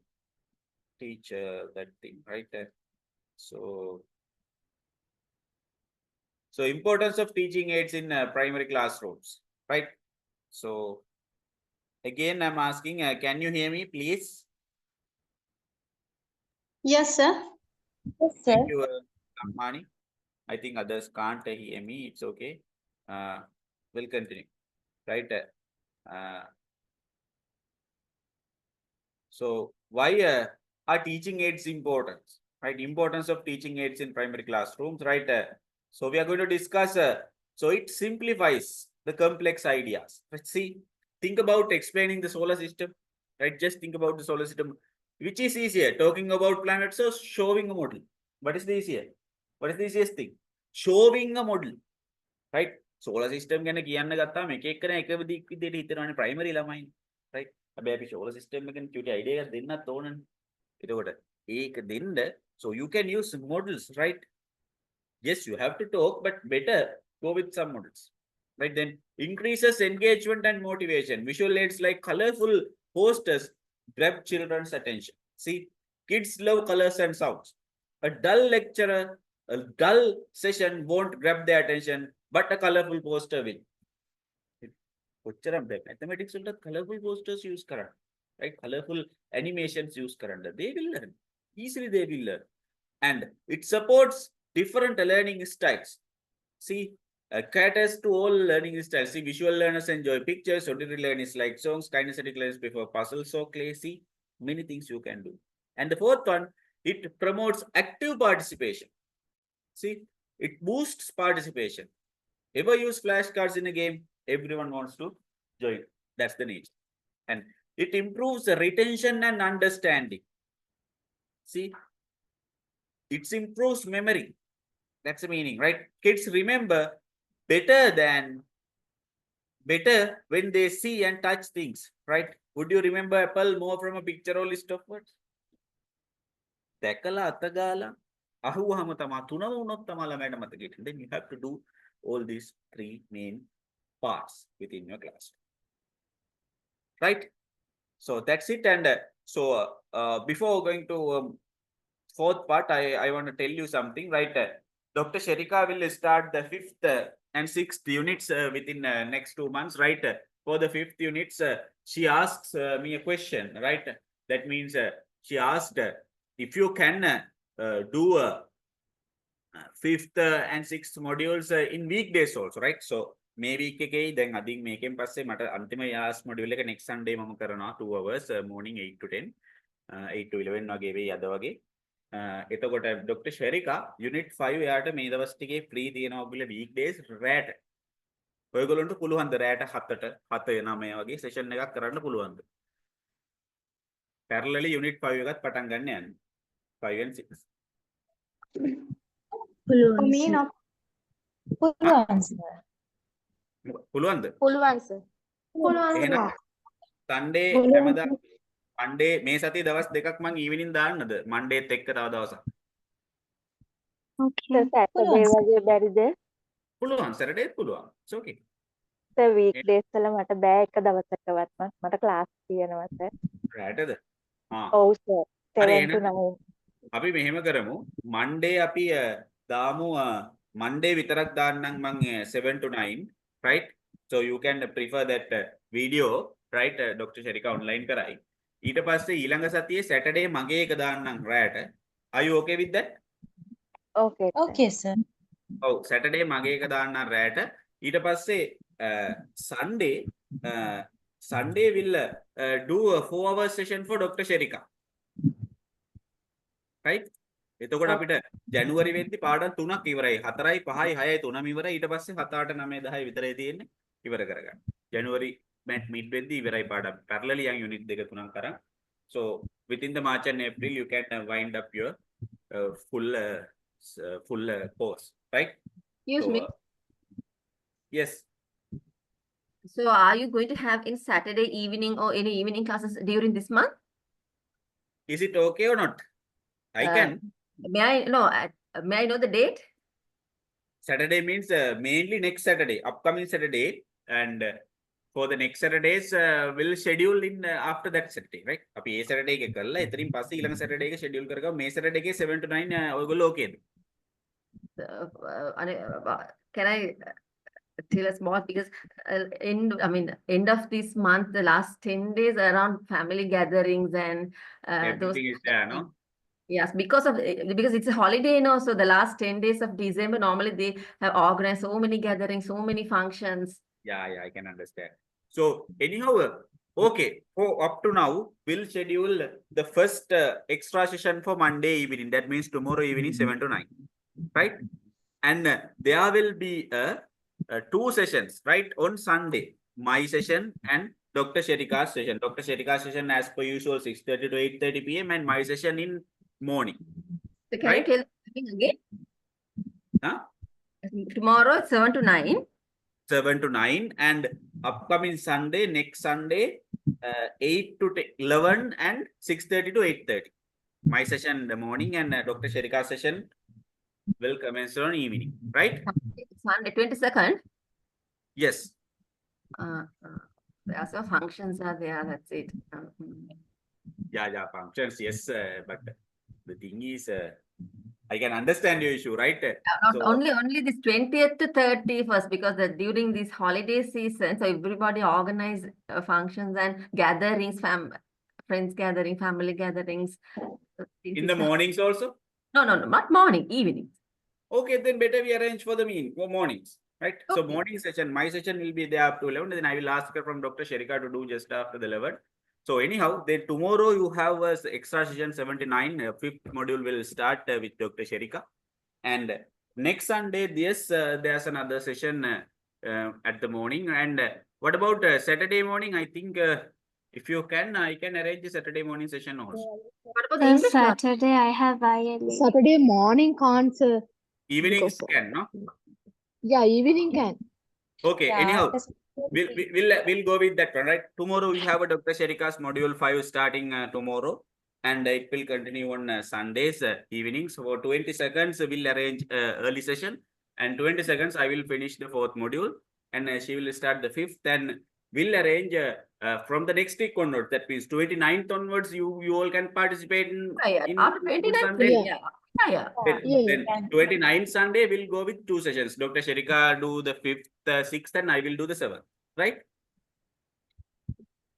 S11: teach that thing, right? So importance of teaching aids in primary classrooms, right? So again, I'm asking, can you hear me, please?
S2: Yes, sir.
S9: Yes, sir.
S11: Thank you, Ammani. I think others can't hear me. It's okay. We'll continue, right? So why are teaching aids important? Right? Importance of teaching aids in primary classrooms, right? So we are going to discuss. So it simplifies the complex ideas. Let's see. Think about explaining the solar system, right? Just think about the solar system. Which is easier, talking about planets or showing a model? What is the easier? What is the easiest thing? Showing a model, right? Solar system ගැන කියන්න ගත්තාම එක එක්කන එක විදිහට හිතනවානේ primary ළමයි, right? හැබැයි අපි solar system එකෙන් cute idea එකක් දෙන්නත් ඕනනේ. එතකොට ඒක දෙන්න, so you can use models, right? Yes, you have to talk, but better go with some models, right? Then increases engagement and motivation. Visual aids like colorful posters grab children's attention. See, kids love colors and sounds. A dull lecturer, a dull session won't grab their attention, but a colorful poster will. Mathematics will colorful posters use current, right? Colorful animations use current. They will learn. Easily they will learn. And it supports different learning styles. See, caters to all learning styles. See, visual learners enjoy pictures, auditory learners like songs, kinesthetic learners prefer puzzles or clay. See, many things you can do. And the fourth one, it promotes active participation. See, it boosts participation. Ever use flashcards in a game? Everyone wants to join. That's the nature. And it improves the retention and understanding. See, it improves memory. That's the meaning, right? Kids remember better when they see and touch things, right? Would you remember apple more from a picture or list of words? දැකලා අතගාලා අහුවහම තමා තුනම වුණොත් තමා ළමයට මතක හිටින්නේ. Then you have to do all these three main parts within your class, right? So that's it. And before going to fourth part, I want to tell you something, right? Dr. Sherika will start the fifth and sixth units within next 2 months, right? For the fifth units, she asks me a question, right? That means she asked if you can do fifth and sixth modules in weekdays also, right? So මේ week එකේ දැන් අදින් මේකෙන් පස්සේ මට අන්තිම යාස් module එක next Sunday මම කරනවා 2 hours morning 8 to 10 8 to 11 වගේ වෙයි අද වගේ. එතකොට Dr. Sherika unit 5 එයාට මේ දවස් ටිකේ free තියෙනවා ඔයගොල්ලෝ weekdays රැට. ඔයගොල්ලන්ට පුළුවන්ද රැට 7ට 7 9 වගේ session එකක් කරන්න පුළුවන්ද? parallelly unit 5 එකත් පටන් ගන්න යන්නේ. 5 and 6.
S2: For me,
S5: පුළුවන්
S2: not.
S9: පුළුවන් සර්.
S11: පුළුවන්ද?
S6: පුළුවන් sir.
S11: එහෙනම් Sunday හැමදාම Monday මේ සතියේ දවස් දෙකක් මම evening දාන්නද? Mondayත් එක්ක තව දවසක්.
S2: Okay.
S8: සර් සැටර්ඩේ වගේ බැරිද?
S11: පුළුවන් Saturday පුළුවන්. It's okay.
S8: සර් weekdays වල මට බෑ එක දවසකවත් මට ක්ලාස් තියෙනවා සර්.
S11: රැටද?
S8: ඔව් සර්.
S11: හරි
S8: 7 to
S11: එහෙනම්
S8: 9.
S11: අපි මෙහෙම කරමු. Monday අපි දාමු Monday විතරක් දාන්නම් මම 7 to 9 right? So you can prefer that video right? Dr. Sherika online කරයි. ඊට පස්සේ ඊළඟ සතියේ Saturday මගේ එක දාන්නම් රැට. Are you okay with that?
S8: Okay.
S9: Okay sir.
S11: ඔව් Saturday මගේ එක දාන්නම් රැට. ඊට පස්සේ Sunday will do a 4-hour session for Dr. Sherika. Right? එතකොට අපිට ජනවාරි වෙද්දි පාඩම් 3ක් ඉවරයි. 4යි 5යි 6යි 3ම ඉවරයි. ඊට පස්සේ 7 8 9 10 විතරයි තියෙන්නේ. ඉවර කරගන්න. ජනවාරි mid වෙද්දි ඉවරයි පාඩම්. parallelly යන් unit 2 3ක් කරන්. So within the March and April you can wind up your full course, right?
S4: Excuse me.
S11: Yes.
S4: So are you going to have in Saturday evening or any evening classes during this month?
S11: Is it okay or not? I can.
S4: May I know? May I know the date?
S11: Saturday means mainly next Saturday, upcoming Saturday, and for the next Saturdays we'll schedule in after that Saturday, right? අපි ඒ Saturday එක කරලා එතනින් පස්සේ ඊළඟ Saturday එක schedule කරගමු. මේ Saturday එකේ 7 to 9 ඔයගොල්ලෝ okayද?
S4: Can I tell us more? Because end of this month, the last 10 days around family gatherings and
S11: Everything is there, no?
S4: Yes, because it's a holiday, so the last 10 days of December, normally they have organized so many gatherings, so many functions.
S11: Yeah, I can understand. So anyhow, okay, up to now, we'll schedule the first extra session for Monday evening. That means tomorrow evening, 7 to 9, right? And there will be 2 sessions, right, on Sunday. My session and Dr. Sherika's session. Dr. Sherika's session as per usual 6:30 to 8:30 p.m. and my session in morning.
S4: So can
S11: right?
S4: you tell me again?
S11: Huh?
S4: Tomorrow 7 to 9.
S11: 7 to 9 and upcoming Sunday, next Sunday, 8 to 11 and 6:30 to 8:30. My session in the morning and Dr. Sherika's session will commence on evening, right?
S4: Sunday 22nd.
S11: Yes.
S4: There are some functions are there, that's it.
S11: Yeah, functions, yes. But the thing is, I can understand your issue, right?
S4: Not only this 20th to 31st, because during this holiday season, so everybody organize functions and gatherings, friends gathering, family gatherings.
S11: In the mornings also?
S4: No, not morning, evening.
S11: Okay, then better we arrange for the for mornings, right? Okay. So morning session, my session will be there up to 11. Then I will ask her from Dr. Sherika to do just after the 11. So anyhow, then tomorrow you have extra session 79, 5th module will start with Dr. Sherika. And next Sunday, yes, there's another session at the morning. And what about Saturday morning? I think if you can, I can arrange the Saturday morning session also.
S4: What about the English
S3: Saturday I have ILE.
S13: Saturday morning can't, sir.
S11: Evenings can, no?
S13: Yeah, evening can.
S11: Okay,
S9: Yeah,
S11: anyhow, we'll go with that one, right? Tomorrow we have a Dr. Sherika's module 5 starting tomorrow. And it will continue on Sundays evenings. For 20 seconds, we'll arrange early session. And 20 seconds, I will finish the 4th module. And she will start the 5th. And we'll arrange from the next week onwards. That means 29th onwards, you all can participate in
S4: after 29th,
S11: Sunday.
S4: Yeah.
S11: Then 29th Sunday, we'll go with 2 sessions. Dr. Sherika do the 5th, 6th, and I will do the 7th. Right?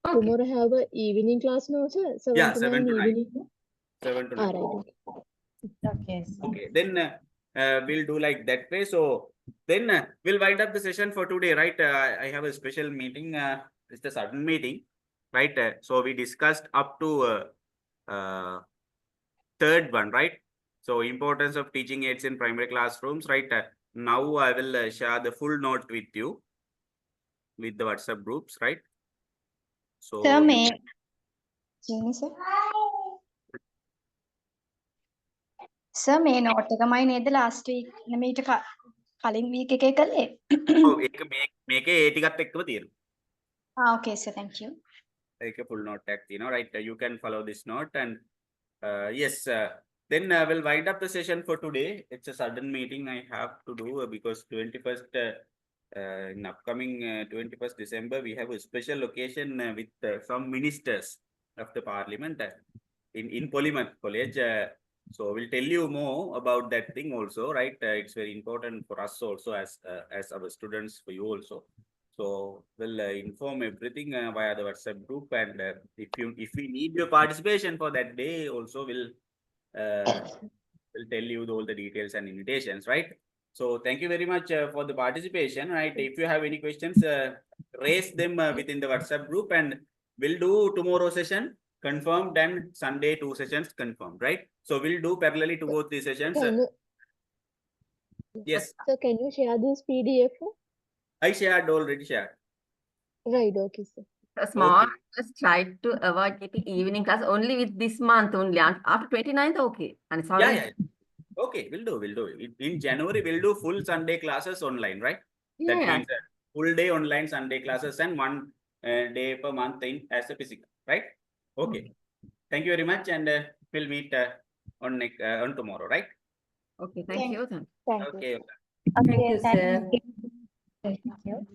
S13: Okay. Tomorrow have a evening class, no, sir? 7 to 9 evening.
S11: 7 to 9.
S13: Right.
S9: Okay.
S11: Okay. Then we'll do like that way. So Then we'll wind up the session for today, right? I have a special meeting. It's a sudden meeting, right? So we discussed up to third one, right? So importance of teaching aids in primary classrooms, right? Now I will share the full note with you with the WhatsApp groups, right? So
S2: Sir,
S11: you
S2: may sir? Sir, මේ note එකමයි නේද last week මීට කලින් week එකේ කළේ?
S11: ඔව් ඒක මේකේ ඒ ටිකත් එක්කම තියෙනවා.
S2: Okay, sir, thank you.
S11: Like a full note tag, right? You can follow this note and yes, then we'll wind up the session for today. It's a sudden meeting I have to do because 21st in upcoming 21st December we have a special occasion with some ministers of the parliament in Polymath College. So we'll tell you more about that thing also, right? It's very important for us also as our students, for you also. So we'll inform everything via the WhatsApp group, and if we need your participation for that day, also we'll tell you all the details and invitations, right? So thank you very much for the participation, right? If you have any questions, raise them within the WhatsApp group, and we'll do tomorrow session confirmed and Sunday 2 sessions confirmed, right? So we'll do parallelly to both these sessions.
S13: Can you,
S11: Yes,
S13: so can you share this PDF?
S11: I shared already shared.
S13: Right, okay, sir.
S4: A small
S11: Okay.
S4: just try to avoid getting evening class only with this month only. After 29th, okay. And it's already
S11: Yeah. Okay, we'll do. In January, we'll do full Sunday classes online, right? That
S4: Yeah.
S11: means full day online Sunday classes and 1 day per month in as a physical, right? Okay. Thank you very much, and we'll meet on tomorrow, right?
S4: Okay, thank you then.
S13: Thank you.
S11: Okay.
S4: Thank you,
S2: Thank
S4: sir.
S2: you. Thank you.